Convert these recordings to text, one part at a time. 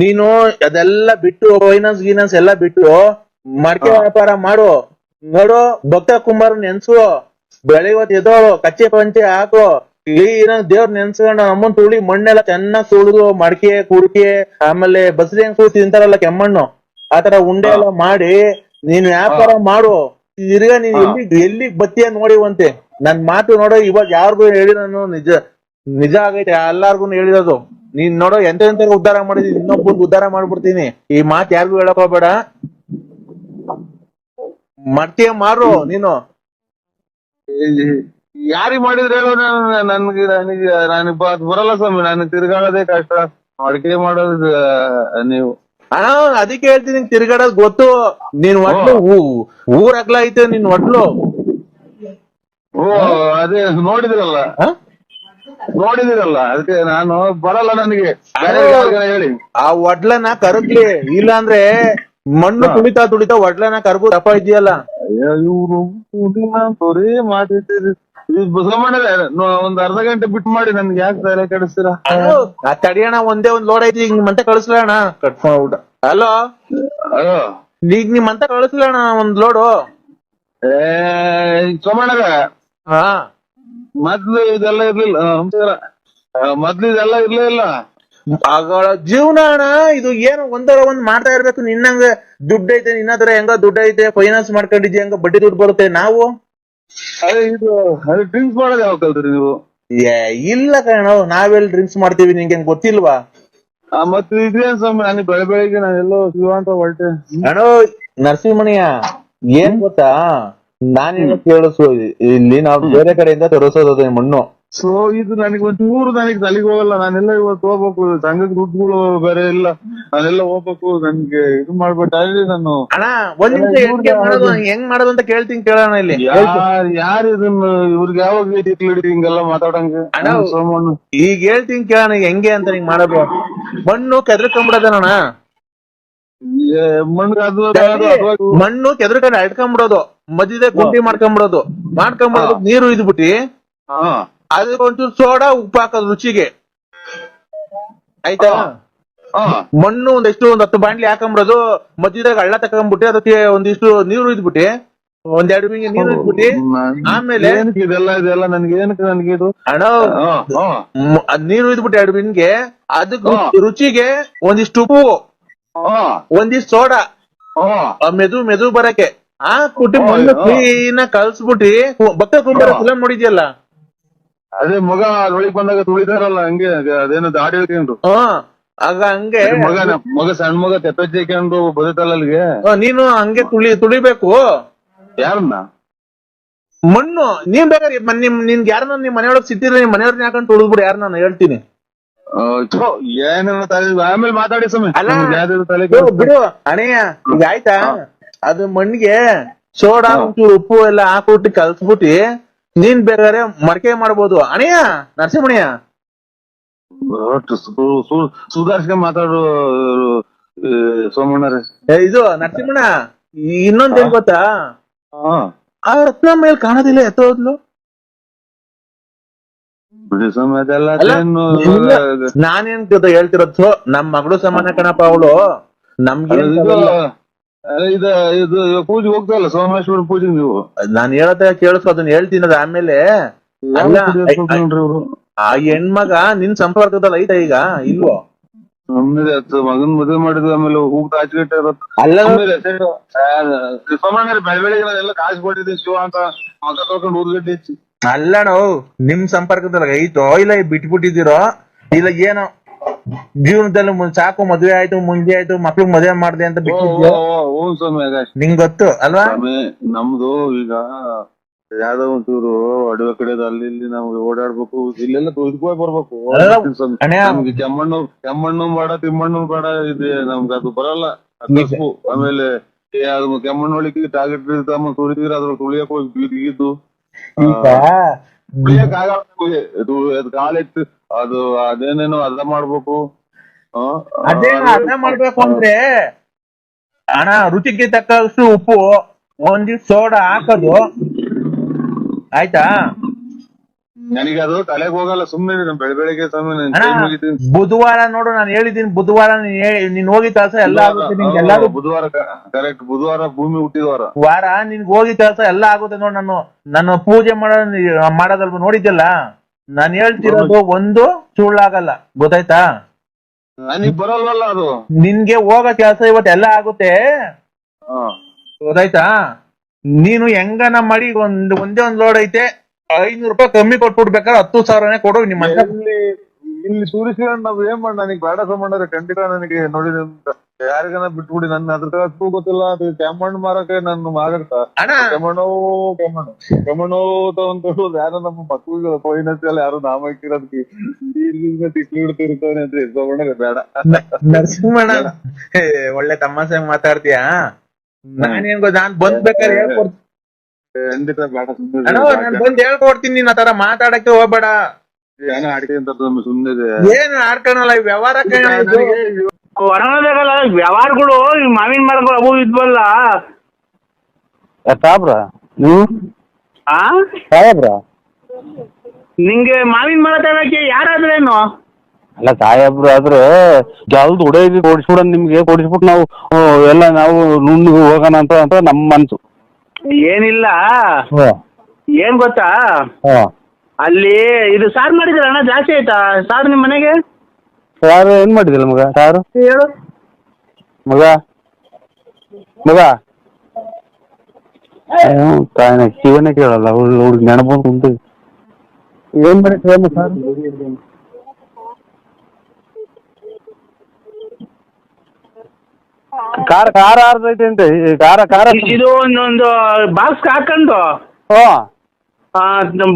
ನೀನು ಅದೆಲ್ಲ ಬಿಟ್ಟು ಫೈನಾನ್ಸ್ ಗೀನಾನ್ಸ್ ಎಲ್ಲ ಬಿಟ್ಟು ಮಡಕೆ ವ್ಯಾಪಾರ ಮಾಡು. ನೋಡು ಭಕ್ತ ಕುಮಾರ್ ನೆನ್ಸು, ಬೆಳಿಗ್ಗೆ ಎದೋಳು ಕಚ್ಚೆ ಪಂಚೆ ಹಾಕು, ಕ್ಲೀನ್ ದೇವ್ರ ನೆನ್ಸ್ಕೊಂಡು ಅಮ್ಮನ್ ತುಳಿ ಮಣ್ಣೆಲ್ಲ ಚೆನ್ನಾಗ್ ತುಳಿದು ಮಡಕೆ ಕುಡ್ಕೆ ಆಮೇಲೆ ಬಸರಿ ಹೆಂಗ್ ತಿಂತಾರಲ್ಲ ಕೆಮ್ಮಣ್ಣು ಆತರ ಉಂಡೆ ಎಲ್ಲ ಮಾಡಿ ನೀನ್ ವ್ಯಾಪಾರ ಮಾಡು. ತಿರ್ಗಾ ನೀನ್ ಎಲ್ಲಿಗ್ ಬತ್ತೀಯ ನೋಡಿವಂತೆ. ನನ್ ಮಾತು ನೋಡೋ ಇವಾಗ ಯಾರಿಗೂ ಹೇಳಿ ನಾನು ನಿಜ ಆಗೈತೆ, ಎಲ್ಲಾರ್ಗು ಹೇಳಿರೋದು. ನೀನ್ ನೋಡೋ ಎಂತ ಉದ್ಧಾರ ಮಾಡಿದೀನಿ, ಇನ್ನೊಬ್ಬರಿಗೆ ಉದ್ಧಾರ ಮಾಡ್ಬಿಡ್ತೀನಿ. ಈ ಮಾತ್ ಯಾರಿಗೂ ಹೇಳಕ್ ಹೋಗ್ಬೇಡ. ಮಾಡ್ತೀಯ ಮಾರು ನೀನು. ಯಾರಿಗ್ ಮಾಡಿದ್ರೆ ಹೇಳೋ, ನನ್ಗೆ ಬರಲ್ಲ ಸ್ವಾಮಿ, ನನಗೆ ತಿರ್ಗಾಡೋದೇ ಕಷ್ಟ. ಅಡಿಕೆ ಮಾಡೋದು ನೀವು ಅಣ್ಣ ಅದಕ್ಕೆ ಹೇಳ್ತೀನಿ, ತಿರ್ಗಾಡೋದ್ ಗೊತ್ತು. ನೀನ್ ಒಟ್ಲು ಊರ್ ಅಗ್ಲ ಐತೆ ನಿನ್ ಒಟ್ಲು. ಓ ಅದೇ ನೋಡಿದಿರಲ್ಲ ಅದಕ್ಕೆ ನಾನು ಬರಲ್ಲ, ನನಗೆ ಹೇಳಿ. ಆ ಒಡ್ಲನ ಕರಗ್ಲಿ, ಇಲ್ಲ ಅಂದ್ರೆ ಮಣ್ಣು ತುಳಿತಾ ಒಡ್ಲನ ಕರ್ಗು ದಪ್ಪ ಇದೆಯಲ್ಲ. ಇವ್ರು ಬರೀ ಮಾತಾಡ್ತೀರಿ. ಬಸವಣ್ಣರೇ ಒಂದ್ ಅರ್ಧ ಗಂಟೆ ಬಿಟ್ಟು ಮಾಡಿ, ನನ್ಗೆ ಯಾಕೆ ತಲೆ ಕೆಡಿಸ್ತೀರಾ? ತಡಿಯಣ, ಒಂದೇ ಒಂದ್ ಲೋಡ್ ಐತಿ, ಹಿಂಗ್ ಮಂತ ಕಳಿಸ್ಲಣ್ಣ. ಹಲೋ ಈಗ ನಿಮ್ ಅಂತ ಕಳಿಸ್ಲಣ್ಣ ಒಂದ್ ಲೋಡು. ಸೋಮಣ್ಣರ ಹಾ ಮೊದ್ಲು ಇದೆಲ್ಲ ಇರ್ಲಿಲ್ಲ, ಮೊದ್ಲು ಇದೆಲ್ಲ ಇರ್ಲೇ ಇಲ್ಲ. ಜೀವನ ಅಣ್ಣ ಇದು, ಏನು ಒಂದರ ಒಂದ್ ಮಾಡ್ತಾ ಇರ್ಬೇಕು. ನಿನ್ನಂಗ ದುಡ್ಡು ಐತೆ, ನಿನ್ನ ಹತ್ರ ಹೆಂಗ ದುಡ್ಡು ಐತೆ, ಫೈನಾನ್ಸ್ ಮಾಡ್ಕೊಂಡಿದ್ಯ, ಹೆಂಗ ಬಡ್ಡಿ ದುಡ್ಡು ಬರುತ್ತೆ. ನಾವು ಇದು ಡ್ರಿಂಕ್ಸ್ ಮಾಡೋದು ಯಾವಾಗ ಕಲ್ತ್ರಿ ನೀವು? ಇಲ್ಲ ಕಣ, ನಾವೆಲ್ಲಿ ಡ್ರಿಂಕ್ಸ್ ಮಾಡ್ತೀವಿ, ನಿಂಗೆ ಹೆಂಗ್ ಗೊತ್ತಿಲ್ವಾ? ಮತ್ತೆ ಇದೇನ್ ಸ್ವಾಮಿ, ನಾನು ಬೆಳಗ್ಗೆ ನಾನೆಲ್ಲೋ ಶಿವ ಅಂತ ಹೊರಟೆ. ಅಣ್ಣ ನರಸಿಂಹಮಣಿಯ ಏನ್ ಗೊತ್ತಾ, ನಾನೇನು ಕೇಳಿಸು, ಇಲ್ಲಿ ನಾವು ಬೇರೆ ಕಡೆಯಿಂದ ತರಿಸೋದು ಮಣ್ಣು. ಸೊ ಇದು ನನಗೆ ಒಂಚೂರು ನನಗೆ ತಲೆಗೆ ಹೋಗಲ್ಲ. ನಾನೆಲ್ಲ ಇವತ್ತು ಹೋಗ್ಬೇಕು, ಸಂಘದ ದುಡ್ಡುಗಳು ಬೇರೆ ಇಲ್ಲ, ನಾನೆಲ್ಲ ಹೋಗ್ಬೇಕು. ನನ್ಗೆ ಇದು ಮಾಡ್ಬಿಟ್ಟು ನಾನು ಅಣ್ಣ ಒಂದ್ ನಿಮಿಷ ಹೆಂಗ್ ಮಾಡೋದು ಅಂತ ಕೇಳ್ತೀನಿ, ಕೇಳೋಣ. ಇಲ್ಲಿ ಯಾರು ಇದನ್ನ ಇವ್ರಿಗೆ ಯಾವಾಗ ಹಿಂಗೆಲ್ಲ ಮಾತಾಡಂಗೆ? ಸೋಮಣ್ಣ ಈಗ ಹೇಳ್ತೀನಿ ಕೇಳೋಣ ಹೆಂಗೆ ಅಂತ ಹಿಂಗ್ ಮಾಡೋದು. ಮಣ್ಣು ಕೆದರ್ಕೊಂಡ್ಬಿಡೋದಣ್ಣ, ಮಣ್ಣು ಕೆದರ್ಕೊಂಡು ಅಡ್ಕೊಂಡ್ಬಿಡೋದು, ಮಧ್ಯದ ಗುಂಡಿ ಮಾಡ್ಕೊಂಡ್ಬಿಡೋದು, ನೀರು ಇದ್ಬಿಟ್ಟು ಅದಕ್ಕೆ ಒಂಚೂರು ಸೋಡಾ ಉಪ್ಪು ಹಾಕೋದು ರುಚಿಗೆ, ಆಯ್ತಾ? ಮಣ್ಣು ಒಂದ್ 10 ಬಾಂಡ್ಲಿ ಹಾಕೊಂಡ್ಬಿಡೋದು, ಮಧ್ಯದಾಗ ಹಳ್ಳ ತಕೊಂಡ್ಬಿಟ್ಟು ಅದಕ್ಕೆ ಒಂದಿಷ್ಟು ನೀರು ಇದ್ಬಿಟ್ಟು, 1-2 ಬಿಂಗೆ ನೀರು ಇದ್ಬಿಟ್ಟು, ಆಮೇಲೆ ಇದೆಲ್ಲ ನನ್ಗೆ ಇದು ಅಣ್ಣ ಅದ್ ನೀರು ಇದ್ಬಿಟ್ಟು 2 ಬಿಂಗೆ, ಅದಕ್ಕೆ ರುಚಿಗೆ ಒಂದಿಷ್ಟು ಉಪ್ಪು, ಒಂದಿಷ್ಟು ಸೋಡಾ, ಮೆದು ಬರಕ್ಕೆ ಹಾಕ್ಬಿಟ್ಟು ಮಣ್ಣು ಕ್ಲೀನ್ ಕಲ್ಸ್ಬಿಟ್ಟಿ. ಭಕ್ತ ಕುಂಬಾರ ಫಿಲಂ ನೋಡಿದ್ಯಲ್ಲ, ಅದೇ ಮಗ ಒಳಗ್ ಬಂದಾಗ ತುಳಿತಾರಲ್ಲ ಹಂಗೆ, ಅದೇನೋ ದಾಡಿ ಹೇಳ್ಕೊಂಡು ಆಗ ಹಂಗೆ ಮಗ ಸಣ್ಣ ಮಗ ತೆಪ್ಪೆಚ್ಕೊಂಡು ಬದುತ್ತಲ್ಲ ಅಲ್ಲಿಗೆ, ನೀನು ಹಂಗೆ ತುಳಿಬೇಕು. ಯಾರನ್ನ? ಮಣ್ಣು. ನೀನ್ ಬೇಕಾದ್ರೆ ನಿನ್ಗೆ ಯಾರನ್ನ ನಿಮ್ ಮನೆಯೊಳಗ್ ಸಿಕ್ತಿದ್ರೆ ನಿಮ್ ಮನೆಯವ್ರನ್ನ ಹಾಕೊಂಡು ತುಳಿದ್ಬಿಡು, ಯಾರು ನಾನು ಹೇಳ್ತೀನಿ. ಏನೇನೋ ಆಮೇಲೆ ಮಾತಾಡಿ ಸಮಯ ಬಿಡು ಅಣಯ್ಯ. ಈಗ ಆಯ್ತಾ, ಅದು ಮಣ್ಣಿಗೆ ಸೋಡಾ ಒಂಚೂರು ಉಪ್ಪು ಎಲ್ಲ ಹಾಕ್ಬಿಟ್ಟು ಕಲ್ಸ್ಬಿಟ್ಟು ನೀನ್ ಬೇಕಾದ್ರೆ ಮಡಕೆ ಮಾಡ್ಬೋದು ಅಣಯ್ಯ. ನರಸಿಂಹಮಣಿಯ ಸುಧಾರಿಸ್ಕೊಂಡ್ ಮಾತಾಡು ಸೋಮಣ್ಣರೇ. ಇದು ನರಸಿಂಹಣ್ಣ, ಇನ್ನೊಂದೇನ್ ಗೊತ್ತಾ, ಆ ರತ್ನ ಮೇಲೆ ಕಾಣೋದಿಲ್ಲ, ಎತ್ತೋದ್ಲು. ನಾನೇನ್ ಹೇಳ್ತಿರೋದು, ನಮ್ ಮಗಳು ಸಮಾನ ಕಣಪ್ಪ ಅವಳು. ನಮ್ಗೆ ಇದು ಪೂಜೆ ಹೋಗ್ತಲ್ಲ, ಸೋಮೇಶ್ವರ ಪೂಜೆಗೆ ನೀವು. ನಾನ್ ಹೇಳತ್ತ ಕೇಳಿಸ್ಕೊ, ಅದನ್ನ ಹೇಳ್ತೀನಿ. ಅದ ಆಮೇಲೆ ಆ ಹೆಣ್ಮಗ ನಿನ್ ಸಂಪರ್ಕದಲ್ಲಿ ಐತ ಈಗ ಇಲ್ವೋ? ಮಗನ್ ಮದುವೆ ಮಾಡಿದ್ವಿ, ಆಮೇಲೆ ಹೋಗ್ತಾ ಆಚೆಗಟ್ಟೆ ಬೆಳಗ್ಗೆ ಕಾಸು ಕೊಟ್ಟಿದ್ದೀನಿ ಶಿವ ಅಂತ ಮಗ ತೊಳ್ಕೊಂಡು ಊರ್ಗಡ್ಡೆ ಹೆಚ್ಚಿ. ಅಲ್ಲಣ ನಿಮ್ ಸಂಪರ್ಕದಲ್ಲಿ ಐತೋ ಇಲ್ಲ ಬಿಟ್ಬಿಟ್ಟಿದ್ದೀರೋ, ಇಲ್ಲ ಏನೋ ಜೀವನದಲ್ಲಿ ಸಾಕು ಮದ್ವೆ ಆಯ್ತು, ಮುಂಜೆ ಆಯ್ತು, ಮಕ್ಳಿಗೆ ಮದ್ವೆ ಮಾಡ್ದೆ ಅಂತ ಬಿಟ್ಟಿದ್ಯೋ? ನಿಂಗ್ ಗೊತ್ತು ಅಲ್ವಾ? ನಮ್ದು ಈಗ ಯಾವ್ದೋ ಒಂಚೂರು ಅಡವೆ ಕಡೆದು ಅಲ್ಲಿ ಇಲ್ಲಿ ನಮ್ಗೆ ಓಡಾಡ್ಬೇಕು, ಇಲ್ಲೆಲ್ಲ ಇದಕ್ಕೆ ಬರ್ಬೇಕು. ನಮ್ಗೆ ಕೆಮ್ಮಣ್ಣು ಬೇಡ, ತಿಮ್ಮಣ್ಣು ಬೇಡ, ಇದೆ ನಮ್ಗೆ ಅದು ಬರಲ್ಲ. ಆಮೇಲೆ ಕೆಮ್ಮಣ್ಣೊಳಿಗೆ ಟಾರ್ಗೆಟ್ ತುಳಿದಿರ ಅದ್ರ ತುಳಿಯಕ್ ಹೋಗಿ ಬಿಗಿದ್ದು ತುಳಿಯಕ್ ಆಗಲ್ಲ. ಕಾಲೆತ್ತು ಅದು ಅದೇನೇನೋ ಅರ್ಧ ಮಾಡ್ಬೇಕು. ಅರ್ಧ ಮಾಡ್ಬೇಕು ಅಂದ್ರೆ ಅಣ್ಣ ರುಚಿಗೆ ತಕ್ಕಷ್ಟು ಉಪ್ಪು, ಒಂದಿಷ್ಟು ಸೋಡಾ ಹಾಕೋದು, ಆಯ್ತಾ? ನನಗೆ ಅದು ತಲೆಗೆ ಹೋಗಲ್ಲ. ಸುಮ್ನೆ ಬೆಳಗ್ಗೆ ಬುಧವಾರ ನೋಡು, ನಾನು ಹೇಳಿದೀನಿ ಬುಧವಾರ ನೀನ್ ಹೋಗಿ ಕೆಲಸ ಎಲ್ಲ ಆಗುತ್ತೆ ನಿನ್ಗೆ. ಎಲ್ಲಾರು ಬುಧವಾರ ಕರೆಕ್ಟ್, ಬುಧವಾರ ಭೂಮಿ ಹುಟ್ಟಿದವಾರ ವಾರ ನಿನ್ಗೆ ಹೋಗಿ ಕೆಲಸ ಎಲ್ಲ ಆಗುತ್ತೆ ನೋಡು. ನಾನು ಪೂಜೆ ಮಾಡೋದಲ್ವ ನೋಡಿದ್ದಲ್ಲ. ನಾನ್ ಹೇಳ್ತಿರೋದು ಒಂದು ಸುಳ್ಳಾಗಲ್ಲ, ಗೊತ್ತಾಯ್ತಾ? ನನಗ್ ಬರಲ್ವಲ್ಲ ಅದು. ನಿನ್ಗೆ ಹೋಗೋ ಕೆಲಸ ಇವತ್ತು ಎಲ್ಲ ಆಗುತ್ತೆ, ಗೊತ್ತಾಯ್ತಾ? ನೀನು ಹೆಂಗನ ಮಾಡಿ ಒಂದೇ ಒಂದ್ ಲೋಡ್ ಐತೆ, 500 ರೂಪಾಯಿ ಕಮ್ಮಿ ಕೊಟ್ಬಿಡ್ಬೇಕಾದ್ರೆ 10,000ನೇ ಕೊಡು. ನಿಮ್ಮ ಇಲ್ಲಿ ಸೂರಿಸ್ಕೊಂಡು ನಾವ್ ಏನ್ ಮಾಡ, ನನಗೆ ಬೇಡ ಸಂಬಂಧ ಖಂಡಿತ ನನಗೆ ನೋಡಿ ಯಾರಿಗಾನ ಬಿಟ್ಬಿಡಿ. ನನ್ನ ಅದ್ರ ಗೊತ್ತಿಲ್ಲ. ಅದು ಕೆಮ್ಮಣ್ಣು ಮಾರಕ್ಕೆ ನನ್ನ ಮಾಗತ್ತ ಕೆಮ್ಮಣ್ಣು ತಗೊಂಡು ಯಾರೋ ನಮ್ಮ ಮಕ್ಳಿಗೆ ಫೈನಾನ್ಸಿಯಲ್ ಯಾರು ನಾಮ ಹಾಕಿರೋದಕ್ಕೆ ತಿರ್ತಾನೆ ಅಂತ ಇಸ್ಕೊಂಡ ಬೇಡ. ನರಸಿಂಹಣ್ಣ ಒಳ್ಳೆ ತಮಾಷೆ ಮಾತಾಡ್ತೀಯಾ? ನಾನ್ ಬಂದ್ಬೇಕಾದ್ರೆ ಹೇಳ್ಕೊಡ್ತೀನಿ, ಖಂಡಿತ ಬೇಡ. ನಾನ್ ಬಂದ್ ಹೇಳ್ಕೊಡ್ತೀನಿ. ನೀನ್ ಆತರ ಮಾತಾಡಕ್ಕೆ ಹೋಗ್ಬೇಡ. ಏನೋ ಆಡ್ತಿ ಅಂತ ಸುಮ್ಮನೆ ಏನ್ ಆಡ್ಕೊಳಲ್ಲ, ವ್ಯವಹಾರ ಹೊರಗಲ್ಲ ವ್ಯವಹಾರಗಳು. ಮಾವಿನ ಮರಗಳು ಅವು ಇದ್ವಲ್ಲ ಸಾಬ್ರ, ನೀವು ಸಾಹೇಬ್ರ, ನಿಂಗೆ ಮಾವಿನ ಮರ ತಗೊಳಕ್ಕೆ ಯಾರಾದ್ರೇನು? ಅಲ್ಲ ಸಾಹೇಬ್ರು ಆದ್ರೆ ಜಲ್ದ್ ಹೊಡೆದಿ ಕೊಡಿಸ್ಬಿಡ, ನಿಮ್ಗೆ ಕೊಡಿಸ್ಬಿಟ್ಟು ನಾವು ಎಲ್ಲ ನಾವು ನುಣ್ಣಿಗೆ ಹೋಗೋಣ ಅಂತ ನಮ್ಮ ಮನ್ಸು. ಏನಿಲ್ಲ, ಏನ್ ಗೊತ್ತಾ, ಅಲ್ಲಿ ಇದು ಸಾರು ಮಾಡಿದ್ರ ಅಣ್ಣ ಜಾಸ್ತಿ ಆಯ್ತಾ ಸಾರು ನಿಮ್ ಮನೆಗೆ? ಸಾರು ಏನ್ ಮಾಡಿದಿಲ್ಲ ಮಗ? ಸಾರು ಹೇಳು ಮಗ. ಮಗ ತಾಯಿನ ಕಿವನೇ ಕೇಳಲ್ಲ, ಹುಡುಗ ನೆನಪು ಕುಂತು ಏನ್ ಮಾಡಿದ್ರಿ ಸಾರು? ಖಾರ ಖಾರ ಆರ್ದೈತೆ ಅಂತೆ. ಖಾರ ಖಾರ ಇದು ಒಂದೊಂದು ಬಾಕ್ಸ್ ಹಾಕೊಂಡು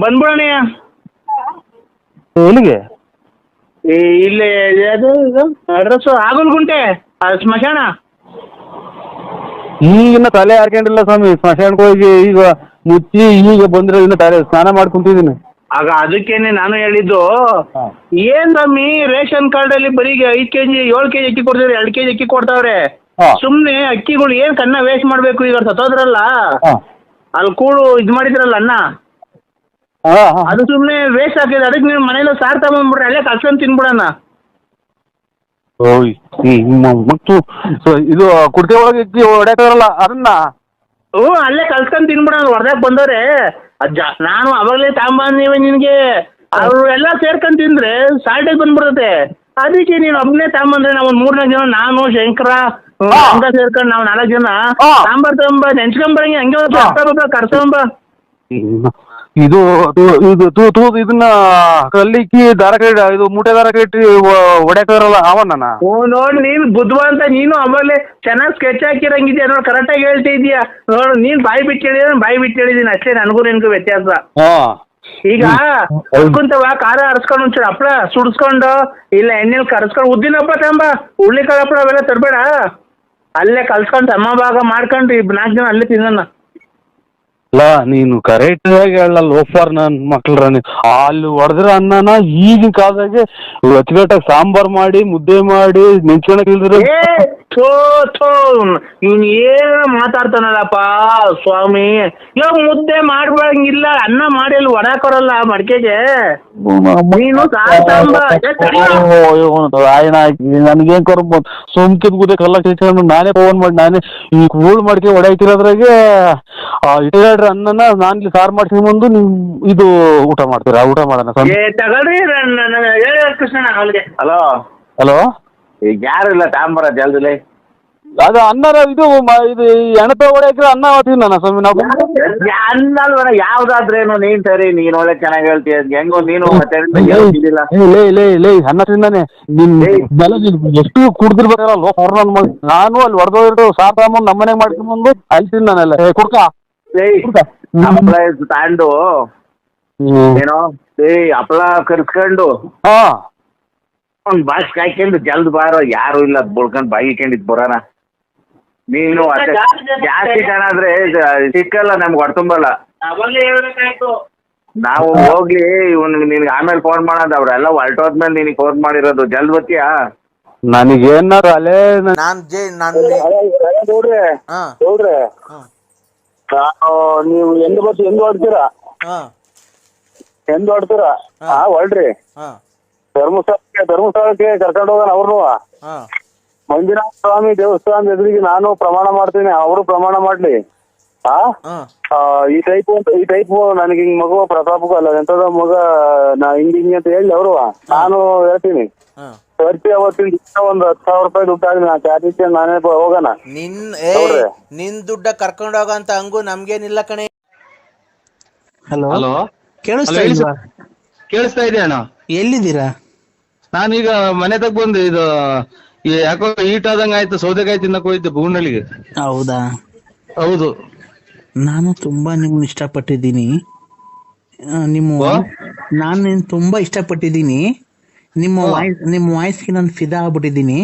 ಬಂದ್ಬಿಡೋಣ. ಎಲ್ಲಿಗೆ? ಇಲ್ಲಿ ಅದು ಅಡ್ರೆಸ್ ಆಗುಲ್ಗುಂಟೆ ಸ್ಮಶಾನ. ಈಗಿನ ತಲೆ ಹಾಕೊಂಡಿಲ್ಲ ಸ್ವಾಮಿ, ಸ್ಮಶಾನಕ್ಕೆ ಹೋಗಿ ಈಗ ಮುಚ್ಚಿ ಈಗ ಬಂದ್ರೆ ಇನ್ನು ತಲೆ ಸ್ನಾನ ಮಾಡ್ಕೊಂತಿದ್ದೀನಿ. ಆಗ ಅದಕ್ಕೇನೆ ನಾನು ಹೇಳಿದ್ದು, ಏನ್ ಸ್ವಾಮಿ ರೇಷನ್ ಕಾರ್ಡ್ ಅಲ್ಲಿ ಬರೀ 5 kg 7 kg ಅಕ್ಕಿ ಕೊಡ್ತಾರೆ, 2 kg ಅಕ್ಕಿ ಕೊಡ್ತಾವ್ರೆ. ಸುಮ್ನೆ ಅಕ್ಕಿಗಳು ಏನ್ ಕನ್ನ ವೇಸ್ಟ್ ಮಾಡ್ಬೇಕು? ಈಗ ಸತ್ತೋದ್ರಲ್ಲ ಅಲ್ಲಿ ಕೂಡು ಇದ್ ಮಾಡಿದ್ರಲ್ಲ ಅನ್ನ, ಅದು ಸುಮ್ನೆ ವೇಸ್ಟ್ ಹಾಕಿದ್ರೆ. ಅದಕ್ಕೆ ನೀವು ಮನೇಲಿ ಸಾರ್ ತಗೊಂಡ್ಬಿಡ್ರಿ, ಅಲ್ಲೇ ಕಲ್ಸ್ಕೊಂಡ್ ತಿನ್ಬಿಡಣ. ಮತ್ತು ಇದು ಕುರ್ತೆ ಒಳಗೆ ಹೊಡ್ಯಾಕಲ್ಲ ಅದನ್ನ ಅಲ್ಲೇ ಕಲ್ಸ್ಕೊಂಡ್ ತಿನ್ಬಿಡೋಣ. ಹೊರದಾಗ ಬಂದವ್ರೆ ನಾನು ಅವಾಗಲೇ ತಗೊಂಬಂದಿವೆ ನಿನ್ಗೆ. ಅವ್ರು ಎಲ್ಲ ಸೇರ್ಕೊಂಡ್ ತಿಂದ್ರೆ ಸಾಲ್ಟೇಜ್ ಬಂದ್ಬಿಡುತ್ತೆ. ಅದಕ್ಕೆ ನೀನು ಒಬ್ಬನೇ ತಗೊಂಬಂದ್ರೆ ನಾವು 3-4 ಜನ, ನಾನು ಶಂಕರ ಹಂಗ ಸೇರ್ಕೊಂಡು ನಾವು 4 ಜನ ಸಾಂಬಾರ್ ತಗೊಂಬ ನೆನ್ಸ್ಕೊಂಬರಂಗೆ ಹಂಗೆ ಕರ್ಸಂಬ. ಇದು ಇದು ಇದನ್ನ ಕಲ್ಲಿಕ್ಕಿ ದಾರ ಕೈ ಇದು ಮೂಟೆ ದಾರ ಕೈ ಇಟ್ಟು ಹೊಡ್ಯಾಕರಲ್ಲ ಅವನ್ನ. ನೋಡ್ ನೀನ್ ಬುದ್ಧ ಅಂತ ನೀನು ಅವಾಗಲೇ ಚೆನ್ನಾಗಿ ಸ್ಕೆಚ್ ಹಾಕಿರಂಗಿದ್ಯಾ ನೋಡ್, ಕರೆಕ್ಟ್ ಆಗಿ ಹೇಳ್ತಾ ಇದೀಯಾ ನೋಡು. ನೀನ್ ಬಾಯಿ ಬಿಟ್ಟು ಹೇಳಿದ್ರೆ ಬಾಯಿ ಬಿಟ್ಟು ಹೇಳಿದೀನಿ ಅಷ್ಟೇ, ನನಗೂ ನಿನ್ಗೂ ವ್ಯತ್ಯಾಸ. ಈಗ ಕುಂತವ ಖಾರ ಹರಿಸ್ಕೊಂಡು ಒಂಚೂರು ಹಪ್ಪಳ ಸುಡಿಸ್ಕೊಂಡು ಇಲ್ಲ ಎಣ್ಣೆಲಿ ಕರ್ಸ್ಕೊಂಡು ಉದ್ದಿನ ಹಪ್ಪಳ ತಗೊಂಬ, ಹುಳ್ಳಿಕಾಳು ಹಪ್ಪಳ ಅವೆಲ್ಲ ತರಬೇಡ. ಅಲ್ಲೇ ಕಲ್ಸ್ಕೊಂಡು ಸಮ ಭಾಗ ಮಾಡ್ಕೊಂಡು 4 ಜನ ಅಲ್ಲೇ ತಿನ್ನೋಣ. ಅಲ್ಲ ನೀನು ಕರೆಕ್ಟ್ ಆಗಿ ಹೇಳಲ್ಲ ಲೋಫರ್ ನನ್ ಮಕ್ಳ್ರ. ಅಲ್ಲಿ ಹೊಡೆದ್ರ ಅನ್ನನ ಈಗಿನ ಕಾಲದಾಗೆ ಅಚ್ಚುಕಟ್ಟಾಗಿ ಸಾಂಬಾರ್ ಮಾಡಿ ಮುದ್ದೆ ಮಾಡಿ ನೆಂಚ್ಕೊಳಕ್ ಇಲ್ದ್ರ ಇವ್ನು ಏನ ಮಾತಾಡ್ತಾನಲ್ಲಪ್ಪ ಸ್ವಾಮಿ. ಇವಾಗ ಮುದ್ದೆ ಮಾಡ್ಬಂಗಿಲ್ಲ, ಅನ್ನ ಮಾಡಿ ಅಲ್ಲಿ ಹೊಡಾಕೊರಲ್ಲ ಮಡಿಕೆಗೆ. ನೀನು ಆಯ್ನ ನನ್ಗೇನ್ ಕರ್ ಸೋಮ್ಕಿದ್ ಗುದ್ದೆ ಕಲ್ಲ ಕೇಳ್ಕೊಂಡು ನಾನೇ ಫೋನ್ ಮಾಡಿ ನಾನೇ ಈ ಕೂಳ್ ಮಾಡ್ಕೆ ಹೊಡ್ಯಾಕ್ತಿರೋದ್ರಾಗೆ ಇಟ್ಟಾಡ್ರಿ ಅನ್ನನ ನಾನ್ ಇಲ್ಲಿ ಸಾರು ಮಾಡ್ಕೊಂಡ್ ಬಂದು ನೀವು ಇದು ಊಟ ಮಾಡ್ತೀರಾ? ಊಟ ಮಾಡೋಣ ತಗೊಳ್ರಿ ಕೃಷ್ಣಣ್ಣ ಅವಳಿಗೆ. ಹಲೋ ಹಲೋ, ಈಗ ಯಾರು ಇಲ್ಲ ತಾಂಬರ ಜಲ್ದಿಲಿ. ಅದು ಅನ್ನ ಇದು ಇದು ಎಣತ ಹೊಡ್ಯಾಕ್ರೆ ಅನ್ನ ತಿನ್ನ ಸ್ವಾಮಿ ನಾವು. ಅನ್ನಲ್ವರ ಯಾವ್ದಾದ್ರೇನು ನೀನ್ ಸರಿ, ನೀನ್ ಒಳ್ಳೆ ಚೆನ್ನಾಗಿ ಹೇಳ್ತೀಯ. ಹೆಂಗೋ ನೀನು ಲೇ ಅನ್ನ ತಿಂದಾನೆ ನಿನ್ ಎಷ್ಟು ಕುಡ್ದಿರ್ಬೇಕಲ್ಲ ಲೋ ಹೊರ ನನ್ ಮಗ. ನಾನು ಅಲ್ಲಿ ಹೊಡೆದೋದ್ರು ಸಾರ್ ತಗೊಂಬಂದು ನಮ್ಮನೆಗೆ ಮಾಡ್ಕೊಂಡ್ಬಂದು ಅಲ್ಲಿ ತಿಂದಾನೆಲ್ಲ ಕುಡ್ಕ ಹಪ್ಪಳ ತಾಂಡು ಏನೋ ಹಪ್ಪಳ ಕರ್ಸ್ಕೊಂಡು ಒಂದ್ ಬಾಕ್ಸ್ ಹಾಕೊಂಡು ಜಲ್ದ್ ಬಾರೋ, ಯಾರು ಇಲ್ಲ ಬುಳ್ಕೊಂಡ್ ಬಾಯಿ ಇಟ್ಕೊಂಡಿದ್ ಬರೋಣ. ನೀನು ಜಾಸ್ತಿ ಜನ ಆದ್ರೆ ಸಿಕ್ಕಲ್ಲ, ನಮ್ಗೆ ಹೊಡ್ತುಂಬಲ್ಲ. ನಾವು ಹೋಗ್ಲಿ ನಿನ್ಗೆ ಆಮೇಲೆ ಫೋನ್ ಮಾಡೋದು, ಅವ್ರೆಲ್ಲ ಹೊರಟೋದ್ಮೇಲೆ ನಿನಗೆ ಫೋನ್ ಮಾಡಿರೋದು. ಜಲ್ದ್ ಬತ್ತೀಯಾ? ನನಗೇನಾರ ಅಲ್ಲೇ ನೀವು ಎಂದು ಹೊಡ್ತೀರಾ? ಎಂದ್ ಹೊಡ್ತೀರ ಹೊಳ್ರಿ ಹಾ ಧರ್ಮಸ್ಥಳಕ್ಕೆ ಕರ್ಕೊಂಡು ಹೋಗೋಣ ಅವ್ರನ್ನು. ಹಾ ಮಂಜುನಾಥ ಸ್ವಾಮಿ ದೇವಸ್ಥಾನದ ಎದುರಿಗೆ ನಾನು ಪ್ರಮಾಣ ಮಾಡ್ತೀನಿ, ಅವರು ಪ್ರಮಾಣ ಮಾಡ್ಲಿ. ಹಾ ಈ ಟೈಪ್ ನನಗೆ ಹಿಂಗ್ ಮಗು ಪ್ರತಾಪಕ್ಕೂ ಅಲ್ಲ ಎಂತದ ಮಗ ಹಿಂಗ್ ಅಂತ ಹೇಳಿ ಅವರು ನಾನು ಹೇಳ್ತೀನಿ. ಹಾ ಖರ್ಚು ಅವತ್ತಿನ ದಿವಸ ಒಂದ್ 10,000 ರೂಪಾಯಿ ದುಡ್ಡು ಆಗಲಿ, ನಾ ಚಾರ್ಜ್ ನಾನೇ ಹೋಗೋಣ. ನಿನ್ ದುಡ್ಡ ಕರ್ಕೊಂಡು ಹೋಗಂತ ಹಂಗು ನಮ್ಗೇನಿಲ್ಲ ಕಣೆ. ಹಲೋ ಹಲೋ ಕೇಳಿಸ್ತಾ ಇಲ್ವಾ? ಕೇಳಿಸ್ತಾ ಇದೆ ಅಣ್ಣ. ಎಲ್ಲಿದ್ದೀರಾ? ನಾನೀಗ ಮನೆ ತಗ ಬಂದೆ. ಇದು ಯಾಕೋ ಈಟ್ ಆದಂಗ ಆಯ್ತು, ಸೌದೆಕಾಯಿ ತಿನ್ನಕ್ ಹೋಗಿದ್ದೆ ಬೂನಳ್ಳಿಗೆ. ಹೌದಾ? ಹೌದು. ನಾನು ತುಂಬಾ ನಿಮ್ಮನ್ನ ಇಷ್ಟಪಟ್ಟಿದ್ದೀನಿ. ನಾನು ನಿನ್ನ ತುಂಬಾ ಇಷ್ಟಪಟ್ಟಿದ್ದೀನಿ. ನಿಮ್ಮ ವಾಯ್ಸ್ಗೆ ನಾನು ಫಿದಾ ಆಗ್ಬಿಟ್ಟಿದ್ದೀನಿ.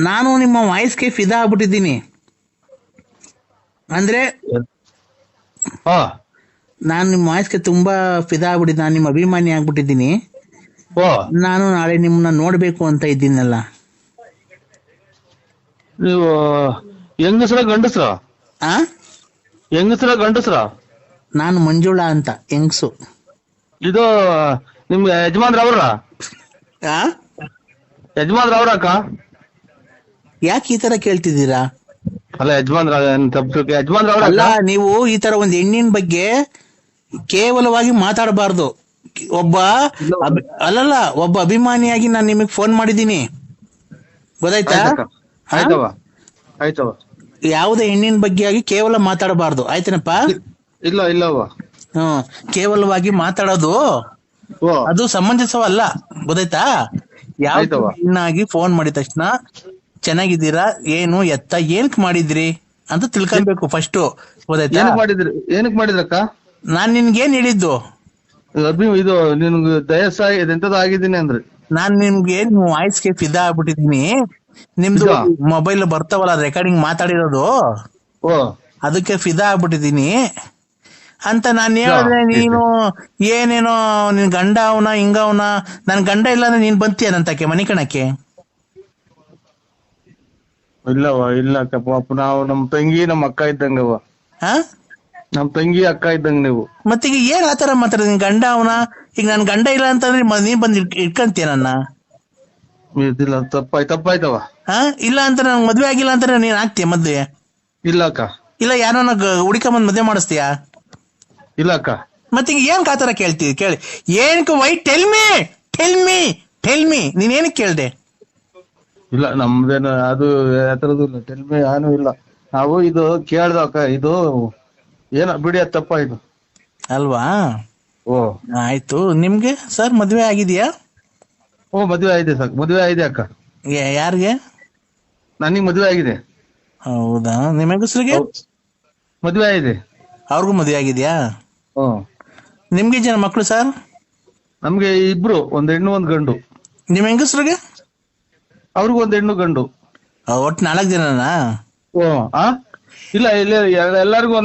ನಾನು ನಿಮ್ಮ ವಾಯ್ಸ್ಗೆ ಫಿದಾ ಆಗ್ಬಿಟ್ಟಿದ್ದೀನಿ. ಅಂದ್ರೆ ನಾನು ನಿಮ್ಮ ವಾಯ್ಸ್ಗೆ ತುಂಬಾ ಫಿದಾ ಆಗ್ಬಿಟ್ಟಿದ್ದೀನಿ. ನಾನು ನಿಮ್ಮ ಅಭಿಮಾನಿ ಆಗ್ಬಿಟ್ಟಿದ್ದೀನಿ. ನಾನು ನಾಳೆ ನಿಮ್ಮನ್ನ ನೋಡ್ಬೇಕು ಅಂತ ಇದ್ದೀನಲ್ಲ. ನೀವು ಹೆಂಗಸ್ರ ಗಂಡಸ್ರ? ಹೆಂಗಸ್ರ ಗಂಡಸ್ರ? ನಾನು ಮಂಜುಳಾ ಅಂತ ಹೆಂಗ್ಸು. ಇದು ನಿಮ್ ಯಜಮಾನ್ರ ಅವ್ರ? ಯಜಮಾನ್ರ ಅವ್ರ ಅಕ್ಕ? ಯಾಕೆ ಈ ತರ ಕೇಳ್ತಿದ್ದೀರಾ? ಅಲ್ಲ ಯಜಮಾನ್ರ ಯಜಮಾನ್ರ ಅವ್ರ? ಅಲ್ಲ, ನೀವು ಈ ತರ ಒಂದ್ ಹೆಣ್ಣಿನ ಬಗ್ಗೆ ಕೇವಲವಾಗಿ ಮಾತಾಡಬಾರ್ದು. ಒಬ್ಬ ಅಭಿಮಾನಿಯಾಗಿ ನಾನು ನಿಮಗ್ ಫೋನ್ ಮಾಡಿದ್ದೀನಿ, ಗೊತ್ತಾಯ್ತಾ? ಆಯ್ತವ. ಯಾವುದೇ ಹೆಣ್ಣಿನ ಬಗ್ಗೆ ಆಗಿ ಕೇವಲ ಮಾತಾಡಬಾರ್ದು, ಆಯ್ತೇನಪ್ಪ? ಇಲ್ಲವ. ಕೇವಲವಾಗಿ ಮಾತಾಡೋದು ಅದು ಸಮಂಜಸವಲ್ಲ, ಗೊತ್ತಾಯ್ತಾ? ಯಾವ ಹೆಣ್ಣಾಗಿ ಫೋನ್ ಮಾಡಿದ ತಕ್ಷಣ ಚೆನ್ನಾಗಿದ್ದೀರಾ, ಏನು ಎತ್ತ, ಏನಕ್ ಮಾಡಿದ್ರಿ ಅಂತ ತಿಳ್ಕೊಬೇಕು ಫಸ್ಟ್, ಗೊತ್ತಾಯ್ತಾ? ಏನಕ್ ಮಾಡಿದ್ರಕ್ಕ? ನಾನ್ ನಿನ್ಗೇನ್ ಹೇಳಿದ್ದು? ಇದು ನಿನ್ಗೆ ದಯಸಾಯಿ ಎಂತದ ಆಗಿದ್ದೀನಿ ಅಂದ್ರೆ ನಾನ್ ನಿಮ್ಗೆ ವಾಯ್ಸ್ಗೆ ಫಿದಾ ಆಗ್ಬಿಟ್ಟಿದೀನಿ. ನಿಮ್ದು ಮೊಬೈಲ್ ಬರ್ತಾವಲ್ಲ ರೆಕಾರ್ಡಿಂಗ್ ಮಾತಾಡಿರೋದು, ಅದಕ್ಕೆ ಫಿದಾ ಆಗ್ಬಿಟ್ಟಿದೀನಿ ಅಂತ ನಾನು ಹೇಳಿದ್ರೆ ನೀನು ಏನೇನೋ ನಿನ್ ಗಂಡ ಅವನ ಹಿಂಗವನ. ನನ್ ಗಂಡ ಇಲ್ಲ ಅಂದ್ರೆ ನೀನ್ ಬಂತೀಯ ನಂತಕ್ಕೆ ಮನೆ ಕಣಕ್ಕೆ? ಇಲ್ಲ ಪಾಪ, ನಾವು ನಮ್ ತಂಗಿ ನಮ್ಮ ಅಕ್ಕ ಇದ್ದಂಗವ. ನಮ್ ತಂಗಿ ಅಕ್ಕ ಇದ್ದಂಗ ನೀವು. ಮತ್ತೀಗ ಏನ್ ಆತರ ಮಾತಾಡ? ನಿನ್ ಗಂಡ ಅವನ? ಈಗ ನನ್ ಗಂಡ ಇಲ್ಲ ಅಂತಂದ್ರೆ ನೀನ್ ಬಂದ್ ಇಟ್ಕಂತೀಯ ನನ್ನ? ತಪ್ಪಾಯ್ತವ. ಇಲ್ಲ ಅಂತ ನಂಗೆ ಮದ್ವೆ ಆಗಿಲ್ಲ ಅಂತ ನೀನ್ ಆಗ್ತೀಯ ಮದ್ವೆ? ಇಲ್ಲ ಅಕ್ಕ. ಇಲ್ಲ ಯಾರನ್ನ ಹುಡುಕೊಂಡ್ ಮದ್ವೆ ಮಾಡಿಸ್ತೀಯಾ? ಇಲ್ಲ ಅಕ್ಕ. ಮತ್ತೀಗ ಏನ್ ಆತರ ಕೇಳ್ತೀವಿ? ಕೇಳಿ ಏನಕ್ಕೆ? ವೈ ಟೆಲ್ ಮೀ ನೀನ್ ಏನಕ್ಕೆ ಕೇಳ್ದೆ? ಇಲ್ಲ ನಮ್ದೇನ ಅದು ಯಾತರದ್ದು ಇಲ್ಲ, ಟೆಲ್ಮಿ ಏನು ಇಲ್ಲ. ನಾವು ಇದು ಕೇಳ್ದ ಅಕ್ಕ, ಇದು ಏನ ಬಿಡಿ, ಅದು ತಪ್ಪಾಯ್ತು ಅಲ್ವಾ? ಆಯ್ತು. ನಿಮ್ಗೆ ಸರ್ ಮದ್ವೆ ಆಗಿದ್ಯಾ? ಮದ್ವೆ ಆಗಿದೆ ಸರ್, ಮದ್ವೆ ಆಗಿದೆ ಅಕ್ಕ. ಯಾರಿಗೆ? ನನಗ್ ಮದ್ವೆ ಆಗಿದೆ. ಹೌದಾ? ನಿಮ್ಮ ಹೆಂಗಸ್ರಿಗೆ ಮದ್ವೆ ಆಗಿದೆ. ಅವ್ರಿಗೂ ಮದ್ವೆ ಆಗಿದ್ಯಾ? ನಿಮ್ಗೆ ಜನ ಮಕ್ಳು ಸರ್? ನಮ್ಗೆ ಇಬ್ರು, ಒಂದ್ ಹೆಣ್ಣು ಒಂದ್ ಗಂಡು. ನಿಮ್ ಹೆಂಗಸ್ರಿಗೆ? ಅವ್ರಿಗೂ ಒಂದ್ ಹೆಣ್ಣು ಗಂಡು. ಒಟ್ಟು 4 ಜನನಾ? ಇಲ್ಲ ಎಲ್ಲರಿಗೂ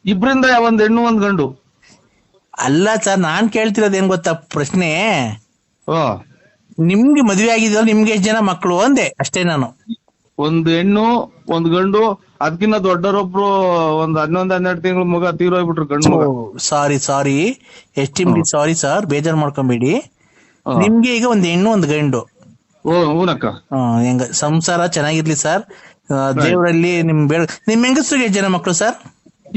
ಇಬ್ರಿಂದ ಒಂದ್ ಹೆಣ್ಣು ಒಂದ್ ಗಂಡು. ಅಲ್ಲ ಸರ್, ನಾನ್ ಕೇಳ್ತಿರೋದು ಏನ್ ಗೊತ್ತಾ ಪ್ರಶ್ನೆ? ನಿಮ್ಗೆ ಮದ್ವೆ ಆಗಿದ್ಯಲ್ಲ, ನಿಮ್ಗೆ ಎಷ್ಟು ಜನ ಮಕ್ಕಳು ಅಂದೆ ಅಷ್ಟೇ ನಾನು. ಒಂದ್ ಹೆಣ್ಣು ಒಂದ್ ಗಂಡು. ಅದಕ್ಕಿಂತ ದೊಡ್ಡರೊಬ್ರು ಒಂದ್ 11-12 ತಿಂಗಳ ಮಗ ತೀರೋಗ್ಬಿಟ್ರು, ಗಂಡು ಮಗ. ಸಾರಿ ಎಸ್ಟಿಮ್ಲಿ ಸಾರಿ ಸರ್, ಬೇಜಾರ್ ಮಾಡ್ಕೊಂಬೇಡಿ. ನಿಮ್ಗೆ ಈಗ ಒಂದ್ ಹೆಣ್ಣು ಒಂದ್ ಗಂಡು. ಹೂನಕ್ಕ. ಹೆಂಗ ಸಂಸಾರ ಚೆನ್ನಾಗಿರ್ಲಿ ಸರ್, ದೇವರಲ್ಲಿ ನಿಮ್ ಹೆಂಗಸ್ರಿಗೆ ಎಷ್ಟು ಜನ ಮಕ್ಕಳು ಸರ್?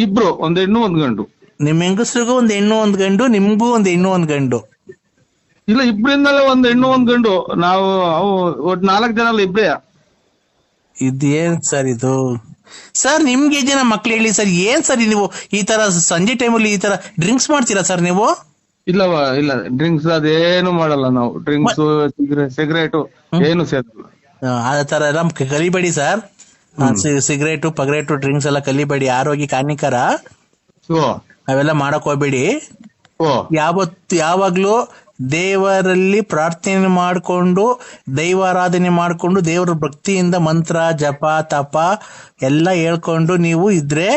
ಇಬ್ರು, ಒಂದ್ ಹೆಣ್ಣು ಒಂದ್ ಗಂಡು. ನಿಮ್ ಹೆಂಗಸ್ರಿಗೂ ಒಂದ್ ಹೆಣ್ಣು ಒಂದ್ ಗಂಡು, ನಿಮ್ಗೂ ಒಂದ್ ಹೆಣ್ಣು ಒಂದ್ ಗಂಡು? ಇಲ್ಲ, ಇಬ್ರಿಂದಲೇ ಒಂದ್ ಹೆಣ್ಣು ಒಂದ್ ಗಂಡು. ನಾವು ಒಟ್ 4 ಜನ ಅಲ್ಲ, ಇಬ್ರೇ. ಇದೇನ್ ಸರ್ ಇದು? ಸರ್ ನಿಮ್ಗೆ ಎಷ್ಟು ಜನ ಮಕ್ಳು ಹೇಳಿ ಸರ್? ಏನ್ ಸರ್ ನೀವು ಈ ತರ ಸಂಜೆ ಟೈಮಲ್ಲಿ ಈ ತರ ಡ್ರಿಂಕ್ಸ್ ಮಾಡ್ತೀರಾ ಸರ್ ನೀವು? ಇಲ್ಲ ಡ್ರಿಂಕ್ಸ್ ಅದೇನು ಮಾಡಲ್ಲ ನಾವು. ಡ್ರಿಂಕ್ಸ್ ಸಿಗರೇಟ್ ಏನು ಸೇರಿಲ್ಲ. ಆ ತರ ಎಲ್ಲ ಕಲಿಬೇಡಿ ಸರ್. ಸಿಗರೇಟು ಪಗರೇಟು ಡ್ರಿಂಕ್ಸ್ ಎಲ್ಲ ಕಲಿಬೇಡಿ, ಆರೋಗ್ಯಕ್ಕೆ ಹಾನಿಕರ. ಅವೆಲ್ಲ ಮಾಡಕ್ ಹೋಗ್ಬೇಡಿ. ಯಾವಾಗ್ಲೂ ದೇವರಲ್ಲಿ ಪ್ರಾರ್ಥನೆ ಮಾಡಿಕೊಂಡು, ದೈವಾರಾಧನೆ ಮಾಡಿಕೊಂಡು, ದೇವರ ಭಕ್ತಿಯಿಂದ ಮಂತ್ರ ಜಪ ತಪ ಎಲ್ಲ ಹೇಳ್ಕೊಂಡು ನೀವು ಇದ್ರೆ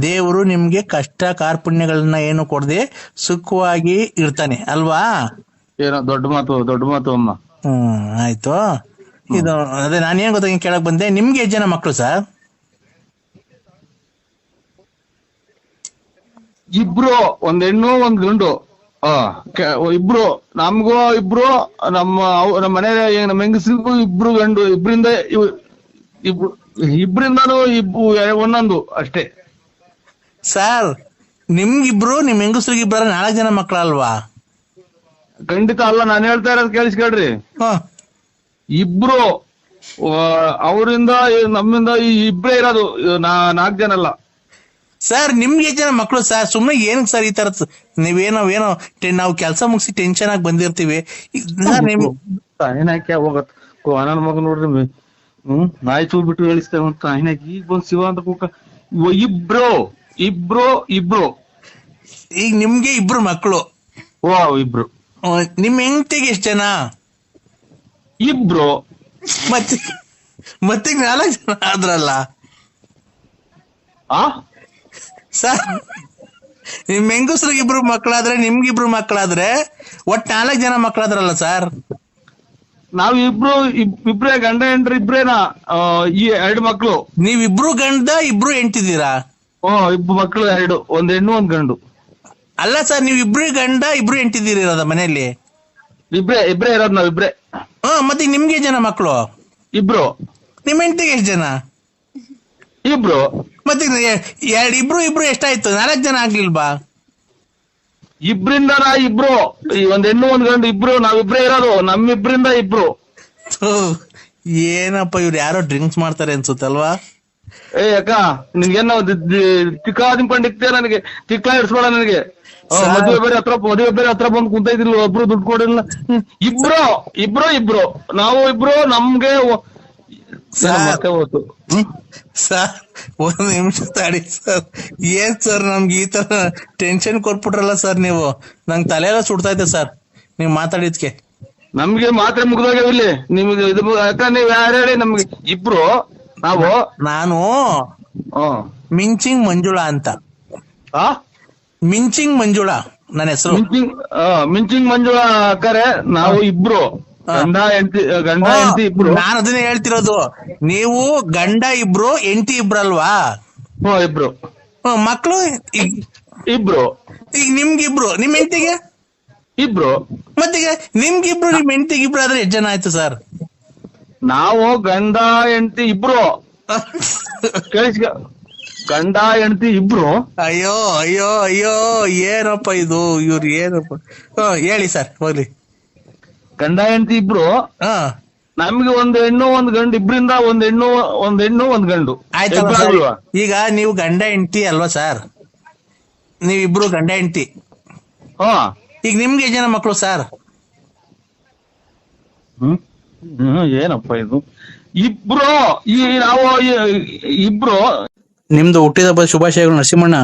ದೇವರು ನಿಮ್ಗೆ ಕಷ್ಟ ಕಾರ್ಪಣ್ಯಗಳನ್ನ ಏನು ಕೊಡದೆ ಸುಖವಾಗಿ ಇರ್ತಾನೆ ಅಲ್ವಾ? ಏನೋ ದೊಡ್ಡ ಮಾತು ಅಮ್ಮ. ಆಯ್ತು. ಇದು ಅದೇ ನಾನೇನ್ ಗೊತ್ತ ಕೇಳಕ್ ಬಂದೆ, ನಿಮ್ಗೆ ಎಷ್ಟು ಜನ ಮಕ್ಕಳು ಸರ್? ಇಬ್ರು, ಒಂದ್ ಹೆಣ್ಣು ಒಂದ್ ಗಂಡು. ಇಬ್ರು ನಮ್ಗೂ ಇಬ್ರು, ನಮ್ಮ ಮನೆ ನಮ್ಮ ಹೆಂಗಸ್ರಿಗೂ ಇಬ್ರು ಗಂಡು, ಇಬ್ರಿಂದಾನು ಒಂದೊಂದು ಅಷ್ಟೇ. ಸರ್ ನಿಮ್ಗಿಬ್ರು ನಿಮ್ ಹೆಂಗಸ್ರಿಗಿಬ್ರ 4 ಜನ ಮಕ್ಕಳಲ್ವಾ? ಖಂಡಿತ ಅಲ್ಲ, ನಾನು ಹೇಳ್ತಾ ಇರೋದು ಕೇಳಿಸ್ಕೊಳ್ರಿ. ಇಬ್ರು ಅವರಿಂದ ನಮ್ಮಿಂದ ಇಬ್ರೇ ಇರೋದು, 4 ಜನ ಅಲ್ಲ. ಸರ್ ನಿಮ್ಗೆ ಎಷ್ಟು ಜನ ಮಕ್ಕಳು ಸರ್? ಸುಮ್ಮನೆ ಏನಕ್ಕೆ ಸರ್ ಈ ತರ ನೀವೇನೋ ನಾವು ಕೆಲಸ ಮುಗಿಸಿ ಟೆನ್ಷನ್ ಆಗಿ ಬಂದಿರ್ತೀವಿ. ತಾಯಿನಾಕಿ ಹೋಗತ್ ನನ್ನ ಮಗ ನೋಡ್ರಿ, ನಾಯಿ ಚೂ ಬಿಟ್ಟು ಹೇಳಿಸ್ತೇವೆ ಅಂತ ತಾಯಿನಾಕಿ ಈಗ ಬಂದ್ ಶಿವ ಅಂತ ಕೂಕ. ಇಬ್ರು ಈಗ ನಿಮ್ಗೆ ಇಬ್ರು ಮಕ್ಕಳು. ಇಬ್ರು. ನಿಮ್ ಹೆಂಡತಿಗೆ ಎಷ್ಟು ಜನ? ಇಬ್ರು. ಮತ್ತೆ 4 ಜನ ಆದ್ರಲ್ಲ ಸರ್. ನಿಮ್ ಹೆಂಗಸ್ರಿಗೆ 2 ಮಕ್ಕಳಾದ್ರೆ ನಿಮ್ಗಿಬ್ರು ಮಕ್ಕಳಾದ್ರೆ ಒಟ್ 4 ಜನ ಮಕ್ಕಳಾದ್ರಲ್ಲ ಸರ್. ನಾವ್ ಇಬ್ರೇ ಗಂಡ ಹೆಂಡ್ರಿ ಇಬ್ರೇನಾ? ಈ 2 ಮಕ್ಳು. ನೀವಿಬ್ರು ಗಂಡ, ಇಬ್ರು ಹೆಂಡ್ತಿದ್ದೀರಾ? ಇಬ್ರು ಮಕ್ಳು 2, ಒಂದ್ ಹೆಣ್ಣು ಒಂದ್ ಗಂಡು. ಅಲ್ಲ ಸರ್, ನೀವ್ ಇಬ್ರು ಗಂಡ ಇಬ್ರು ಹೆಂಡ್ತಿದ್ದೀರಿ ಇರೋದ ಮನೆಯಲ್ಲಿ? ಇಬ್ರೇ ಇರೋದ್ ನಾವ್ ಇಬ್ರೇ. ಮತ್ತೆ ನಿಮ್ಗೆ ಜನ ಮಕ್ಕಳು? ಇಬ್ರು. ನಿಮ್ ಹೆಂಡತಿಗೆ ಎಷ್ಟು ಜನ? ಇಬ್ರು. ಮತ್ತೆ ಇಬ್ರು ಎಷ್ಟಾಯ್ತು? 4 ಜನ ಆಗ್ಲಿಲ್ವಾ? ಇಬ್ರಿಂದ ಇಬ್ರು, ಒಂದ್ ಹೆಣ್ಣು ಒಂದ್ ಗಂಡು ಇಬ್ರು, ನಾವಿಬ್ರೇ ಇರೋದು, ನಮ್ಮಿಬ್ರಿಂದ ಇಬ್ರು. ಏನಪ್ಪ ಇವ್ರು ಯಾರೋ ಡ್ರಿಂಕ್ಸ್ ಮಾಡ್ತಾರೆ ಅನ್ಸುತ್ತಲ್ವಾ? ಅಕ್ಕ ನಿನ್ಗೇನೋ ತಿಕ್ಕಾದಿಂಪಂಡಿಕ್ತೇ, ನನಗೆ ತಿಕ್ಲಾ ಇಡ್ಸ್ಬೇಡ ನನಗೆ. ಮದುವೆ ಬೇರೆ ಹತ್ರ ಬಂದು ಕುಂತ ಇದಿಲ್ಲ, ಒಬ್ರು ದುಡ್ಡು ಕೊಡಿಲ್ಲ. ಇಬ್ರು ನಾವು ಇಬ್ರು, ನಮ್ಗೆ ಮತ್ತೆ ಹೋಯ್ತು. ಸರ್ 1 ನಿಮಿಷ ತಡಿ ಸರ್. ಏನ್ ಸರ್ ನಮ್ಗೆ ಈ ತರ ಟೆನ್ಷನ್ ಕೊಟ್ಬಿಟ್ರಲ್ಲ ಸರ್ ನೀವು. ನಂಗೆ ತಲೆ ಎಲ್ಲ ಸುಡ್ತಾ ಇದೆ ಸರ್ ನೀವ್ ಮಾತಾಡಿದ್ಕೆ. ನಮ್ಗೆ ಮಾತ್ರೆ ಮುಗ್ದೋಗ್ಯಾವ ಇಲ್ಲಿ. ನಿಮ್ಗೆ ಇದು ಯಾಕ ನೀವ್ ಯಾರು ಹೇಳಿ? ನಮ್ಗೆ ಇಬ್ರು ನಾನು ಮಿಂಚಿಂಗ್ ಮಂಜುಳಾ ಅಂತ. ಮಿಂಚಿಂಗ್ ಮಂಜುಳಾ ನನ್ನ ಹೆಸರು. ಮಿಂಚಿಂಗ್ ಮಂಜುಳಾ ಅಕ್ಕರೆ, ನಾವು ಇಬ್ರು ಗಂಡ ಹೆಂಡತಿ ಇಬ್ರು. ನಾನು ಅದನ್ನೇ ಹೇಳ್ತಿರೋದು. ನೀವು ಗಂಡ ಇಬ್ರು ಹೆಂಡತಿ ಇಬ್ರಲ್ವಾ? ಇಬ್ರು. ಮಕ್ಳು ಇಬ್ರು. ಈಗ ನಿಮ್ಗಿಬ್ರು, ನಿಮ್ ಹೆಂಡತಿಗೆ ಇಬ್ರು. ಮತ್ತೀಗ ನಿಮ್ಗಿಬ್ರು ನಿಮ್ ಹೆಂಡತಿಗಿಬ್ರು ಆದ್ರೆ ಎಷ್ಟು ಜನ ಆಯ್ತು ಸರ್? ನಾವು ಗಂಡ ಹೆಂಡತಿ ಇಬ್ರು. ಗಂಡ ಹೆಂಡತಿ ಇಬ್ರು. ಅಯ್ಯೋ ಏನಪ್ಪ ಇದು, ಇವ್ರು ಏನಪ್ಪ. ಹೇಳಿ ಸರ್ ಹೋಗ್ಲಿ. ಗಂಡ ಹೆಂಡತಿ ಇಬ್ರು. ನಮ್ಗೆ ಒಂದ್ ಹೆಣ್ಣು ಒಂದ್ ಗಂಡು, ಇಬ್ರಿಂದ ಒಂದ್ ಹೆಣ್ಣು ಒಂದ್ ಗಂಡು. ಆಯ್ತಲ್ವಾ? ಈಗ ನೀವು ಗಂಡ ಹೆಂಡತಿ ಅಲ್ವಾ ಸರ್? ನೀವಿಬ್ರು ಗಂಡ ಹೆಂಡತಿ. ಈಗ ನಿಮ್ಗೆ ಜನ ಮಕ್ಕಳು ಸರ್? ಏನಪ್ಪ ಇದು? ಇಬ್ರು. ನಾವು ಇಬ್ರು. ನಿಮ್ದು ಹುಟ್ಟಿದ ಹಬ್ಬದ ಶುಭಾಶಯಗಳು ನರಸಿಂಹಣ್ಣ.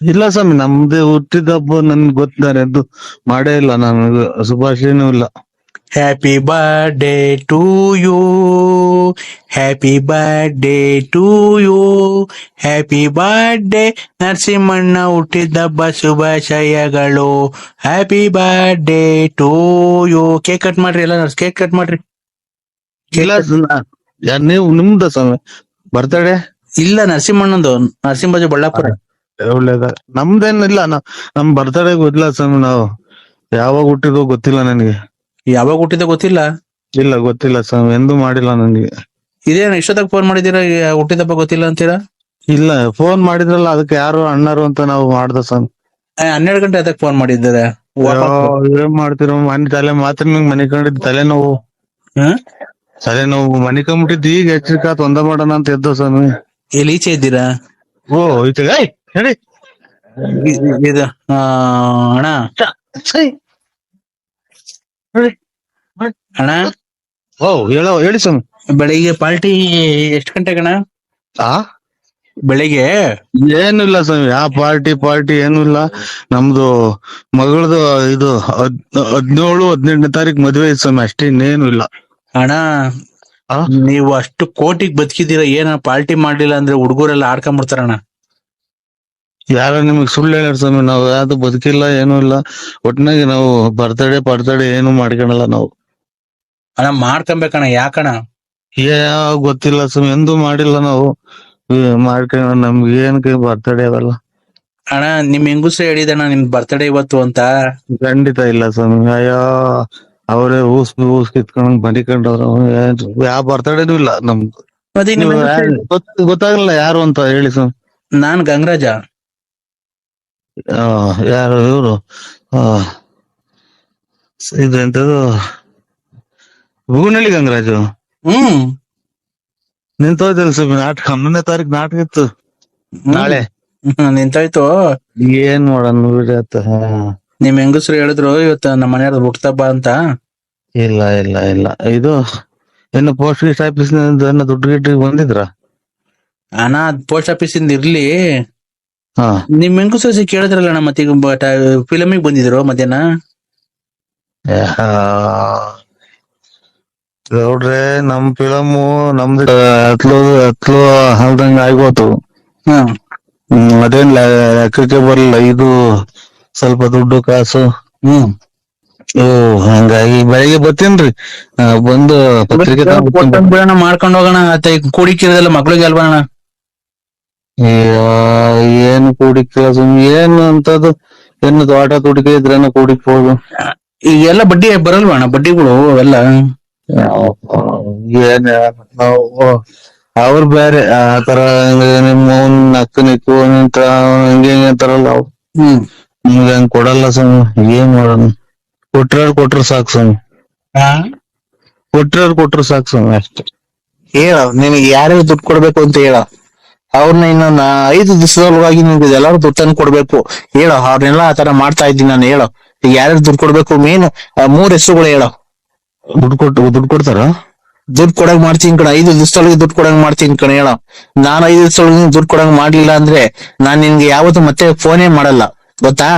ಇಲ್ಲ ಸ್ವಾಮಿ, ನಮ್ದು ಹುಟ್ಟಿದ ಹಬ್ಬ ನನ್ಗೆ ಗೊತ್ತಿದ್ದಾರೆ, ಅದು ಮಾಡೇ ಇಲ್ಲ. ನನಗೆ ಶುಭಾಶಯನೂ ಇಲ್ಲ. Happy birthday to you, happy birthday to you, happy birthday ನರಸಿಂಹಣ್ಣ ಹುಟ್ಟಿದ ಹಬ್ಬ ಶುಭಾಶಯಗಳು. Happy birthday to you. Cake cut ಮಾಡ್ರಿ, ಎಲ್ಲ ಕೇಕ್ ಕಟ್ ಮಾಡ್ರಿ. ನೀವು ನಿಮ್ದ ಸ್ವಾಮಿ ಬರ್ತಡೇ? ಇಲ್ಲ, ನರಸಿಂಹಣ್ಣಂದು, ನರಸಿಂಹಜಿ ಬಳ್ಳಾಪುರ. ಒಳ್ಳೇದ. ನಮ್ದೇನಿಲ್ಲ, ನಮ್ ಬರ್ತಡೇ ಗೊತ್ತಿಲ್ಲ ಸ್ವಾಮಿ. ನಾವು ಯಾವಾಗ ಹುಟ್ಟಿದ್ವು ಗೊತ್ತಿಲ್ಲ ನನಗೆ. ಯಾವಾಗ ಹುಟ್ಟಿದ ಗೊತ್ತಿಲ್ಲ? ಇಲ್ಲ, ಗೊತ್ತಿಲ್ಲ ಸ್ವಾಮಿ, ಎಂದೂ ಮಾಡಿಲ್ಲ ನನಗೆ. ಇದೇನು ಇಷ್ಟೊತ್ತಾಗ ಫೋನ್ ಮಾಡಿದೀರಾ, ಹುಟ್ಟಿದಪ್ಪ ಗೊತ್ತಿಲ್ಲ ಅಂತೀರಾ? ಇಲ್ಲ, ಫೋನ್ ಮಾಡಿದ್ರಲ್ಲ, ಅದಕ್ಕೆ ಯಾರು ಅಣ್ಣರು ಅಂತ ನಾವು ಮಾಡ್ದ ಸ್ವಾಮಿ. 12 ಗಂಟೆ ಅದಕ್ಕೆ ಫೋನ್ ಮಾಡಿದ್ದಾರೆ. ಏನ್ ಮಾಡ್ತಿರೋ ಮನೆ ಮಾತ್ರ ನಂಗೆ ಮನೆ ಕಂಡಿದ್ ತಲೆನೋವು. ಮನೆ ಕಂಬಿಟ್ಟಿದ್ದು ಈಗ ಎಚ್ಚರಿಕಾತ್ ಒಂದ ಮಾಡೋಣ ಅಂತ ಎದ್ದು ಸ್ವಾಮಿ. ಎಲ್ಲಿ ಈಚೆ ಇದ್ದೀರಾ? ಹೇಳಿ ಇದು ಅಣ್ಣ ಅಣ್ಣ ಹೇಳಿ ಸ್ವಾಮಿ. ಬೆಳಿಗ್ಗೆ ಪಾರ್ಟಿ ಎಷ್ಟು ಗಂಟೆಗಣ? ಬೆಳಿಗ್ಗೆ ಏನು ಇಲ್ಲ ಸ್ವಾಮಿ, ಯಾವ ಪಾರ್ಟಿ ಏನು ಇಲ್ಲ. ನಮ್ದು ಮಗಳದು ಇದು 17-18ನೇ ತಾರೀಕು ಮದ್ವೆ ಐತೆ ಸ್ವಾಮಿ, ಅಷ್ಟೇ, ಇನ್ನೇನು ಇಲ್ಲ. ಅಣ್ಣ ನೀವು ಅಷ್ಟು ಕೋಟಿಗೆ ಬದುಕಿದ್ದೀರಾ, ಏನ ಪಾರ್ಟಿ ಮಾಡ್ಲಿಲ್ಲ ಅಂದ್ರೆ ಹುಡುಗರೆಲ್ಲ ಆಡ್ಕೊಂಡ್ಬಿಡ್ತಾರಣ್ಣ. ಯಾರ ನಿಮಗ್ ಸುಳ್ಳು ಹೇಳ್ಯಾರ ಸ್ವಾಮಿ? ನಾವ್ ಯಾವ್ದು ಬದುಕಿಲ್ಲ, ಏನು ಇಲ್ಲ. ಒಟ್ನಾಗಿ ನಾವು ಬರ್ತಡೇ ಏನು ಮಾಡ್ಕೊಳಲ್ಲ ನಾವು. ಅಣ್ಣ ಮಾಡ್ಕೊಬೇಕಣ್ಣ. ಯಾಕಣ್ಣ? ಯಾವ ಗೊತ್ತಿಲ್ಲ ಸ್ವಾಮಿ, ಎಂದೂ ಮಾಡಿಲ್ಲ ನಾವು. ಮಾಡ್ಕೊಂಡ ನಮ್ಗೆ ಏನಕ್ಕೆ ಬರ್ತಡೇ ಅವೆಲ್ಲ. ಅಣ್ಣ ನಿಮ್ ಹೆಂಗುಸ್ರೆ ಹೇಳಿದಣ್ಣ ನಿಮ್ ಬರ್ತಡೇ ಇವತ್ತು ಅಂತ. ಖಂಡಿತ ಇಲ್ಲ ಸ್ವಾಮಿ. ಅಯ್ಯೋ ಅವರೇ ಊಸ್ ಕಿತ್ಕೊಂಡ್ ಮಡಿಕೊಂಡವ್ರು. ಯಾವ ಬರ್ತಡೇನೂ ಇಲ್ಲ ನಮ್ದು. ಮತ್ತೆ ನಿಮ್ ಹೆಂಗುಸ್ರು ಗೊತ್ತಾಗಲ್ಲ ಯಾರು ಅಂತ ಹೇಳಿ ಸ್ವಾಮಿ. ನಾನ್ ಗಂಗರಾಜ. ಯಾರು ಇವ್ರು ಇದು ಎಂತದು ಬೂನಳ್ಳಿ ಗಂಗರಾಜು. ನಿಂತೋಯ್ತಲ್ಲ ಸ್ವಾಮಿ ನಾಟಕ. 11ನೇ ತಾರೀಕು ನಾಟಕ ಇತ್ತು ನಾಳೆ. ನಿಂತಾಯ್ತು. ಏನ್ ಮಾಡೋಣ ಬಿಡತ್ತ. ನಿಮ್ ಹೆಂಗಸ್ರು ಹೇಳಿದ್ರು ಇವತ್ತು ನಮ್ಮ ಮನೆಯವ್ರದ್ದು ಹುಟ್ಟುಹಬ್ಬ ಅಂತ. ಇಲ್ಲ ಇಲ್ಲ ಇಲ್ಲ ಇದು ಏನು ಪೋಸ್ಟ್ ಗೀಸ್ಟ್ ಆಫೀಸ್ ದುಡ್ಡು ಗಿಡ್ಡು ಬಂದಿದ್ರ? ಅಣ್ಣ ಪೋಸ್ಟ್ ಆಫೀಸ್ ಇಂದ ಇರ್ಲಿ. ಹಾ ನಿಮ್ ಹೆಂಗಸ್ರು ಕೇಳಿದ್ರಲ್ಲ ಅಣ್ಣ, ಮತ್ತೆ ಈಗ ಫಿಲಮಿಗೆ ಬಂದಿದ್ರು ಮಧ್ಯಾಹ್ನ. ನೋಡ್ರೆ ನಮ್ ಫಿಲಮು ನಮ್ದು ಹತ್ಲು ಹಲ್ದಂಗ ಆಗೋತು. ಅದೇನ್ ಲೆಕ್ಕಕ್ಕೆ ಬರಲ್ಲ ಇದು. ಸ್ವಲ್ಪ ದುಡ್ಡು ಕಾಸು. ಹಂಗಾಗಿ ಬೆಳಿಗ್ಗೆ ಬರ್ತೀನ್ರಿ. ಬಂದು ಪತ್ರಿಕೆ ಮಾಡ್ಕೊಂಡ್ ಹೋಗೋಣ. ಕೂಡಿಕ್ಕಿರೋದೆಲ್ಲ ಮಕ್ಳಿಗೆ ಅಲ್ವಾ ಅಣ್ಣ? ಏನು ಕೂಡಿಕ್ಕೆ ಏನು ಅಂತದ್ದು ಏನು ತೋಟ ತುಡಿಕೆ ಇದ್ರೇನ ಕೂಡಿಕ್ಬೋದು. ಈಗೆಲ್ಲ ಬಡ್ಡಿ ಬರಲ್ವಾ ಅಣ್ಣ? ಬಡ್ಡಿಗಳು ಅವೆಲ್ಲ ಏನ್ ಅವ್ರು ಬೇರೆ ಆತರ ನಿಮ್ಮ ನಕ್ಕು ನಿಕ್ಕು ಅಂತ ಹಂಗೆ ಅಂತಾರಲ್ಲ ಅವ್ರು. ನಿಮ್ಗೆ ಹಂಗ್ ಕೊಡಲ್ಲ ಸ್ವಾಮಿ. ಏನ್ ಮಾಡೋಣ? ಕೊಟ್ರ ಸಾಕು ಸ್ವಾಮಿ. ಕೊಟ್ರು ಸಾಕು ಸ್ವಾಮಿ ಅಷ್ಟೇ. ಹೇಳ ನಿನಗೆ ಯಾರ್ಯಾರು ದುಡ್ಡು ಕೊಡ್ಬೇಕು ಅಂತ ಹೇಳ. ಅವ್ರನ್ನ ಇನ್ನ 5 ದಿವಸದೊಳಗಾಗಿ ನಿಮ್ಗೆ ಎಲ್ಲಾರು ದುಡ್ಡು ತಂದು ಕೊಡ್ಬೇಕು. ಹೇಳೋ ಅವ್ರನ್ನೆಲ್ಲ ಆ ತರ ಮಾಡ್ತಾ ಇದ್ದೀನಿ ನಾನು. ಹೇಳೋ ಈಗ ಯಾರ್ಯಾರು ದುಡ್ಡು ಕೊಡ್ಬೇಕು. ಮೇನ್ 3 ಹೆಸರುಗಳು ಹೇಳೋ. ದುಡ್ಡು ಕೊಡ್ತಾರ? ದುಡ್ಡು ಕೊಡಂಗ್ ಮಾಡ್ತೀನಿ ಕಣ. 5 ದಿವಸದೊಳಗೆ ದುಡ್ಡು ಕೊಡಂಗ್ ಮಾಡ್ತೀನಿ ಕಣ. ಹೇಳೋ ನಾನು 5 ದಿವಸದೊಳಗೆ ದುಡ್ಡು ಕೊಡಂಗ್ ಮಾಡ್ಲಿಲ್ಲ ಅಂದ್ರೆ ನಾನ್ ನಿನ್ಗೆ ಯಾವತ್ತು ಮತ್ತೆ ಫೋನೇ ಮಾಡಲ್ಲ, ಗೊತ್ತಾ?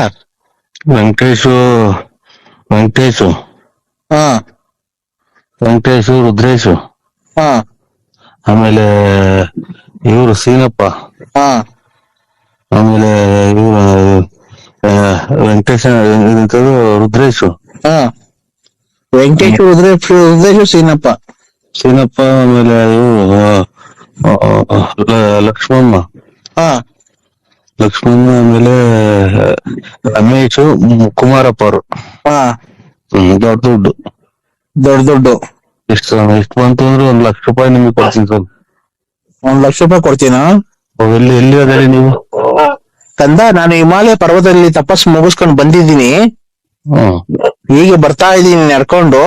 ವೆಂಕಟೇಶು ಹಾ ವೆಂಕಟೇಶು ರುದ್ರೇಶು, ಹಾ ಆಮೇಲೆ ಇವರು ಸೀನಪ್ಪ, ಹಾ ಆಮೇಲೆ ಇವರು ವೆಂಕಟೇಶ ರುದ್ರೇಶು, ಹಾ ವೆಂಕಟೇಶ್ ರುದ್ರೇಶು ಸೀನಪ್ಪ, ಆಮೇಲೆ ಲಕ್ಷ್ಮಮ್ಮ, ಹಾ ಆಮೇಲೆ ರಮೇಶು ಕುಮಾರಪ್ಪ ಅವರು. ಹಾ ದೊಡ್ಡ ಎಷ್ಟು ಬಂತು ಅಂದ್ರೆ 1 ಲಕ್ಷ ರೂಪಾಯಿ ನಿಮ್ಗೆ ಕೊಡ್ತೀನಿ ಸರ್. 1 ಲಕ್ಷ ರೂಪಾಯಿ ಕೊಡ್ತೀನಾ? ಎಲ್ಲಿ ಅದರಿ ನೀವು? ಕಂದ, ನಾನು ಹಿಮಾಲಯ ಪರ್ವತದಲ್ಲಿ ತಪಸ್ಸು ಮುಗಿಸ್ಕೊಂಡು ಬಂದಿದ್ದೀನಿ. ಈಗ ಬರ್ತಾ ಇದ್ದೀನಿ ನಡ್ಕೊಂಡು.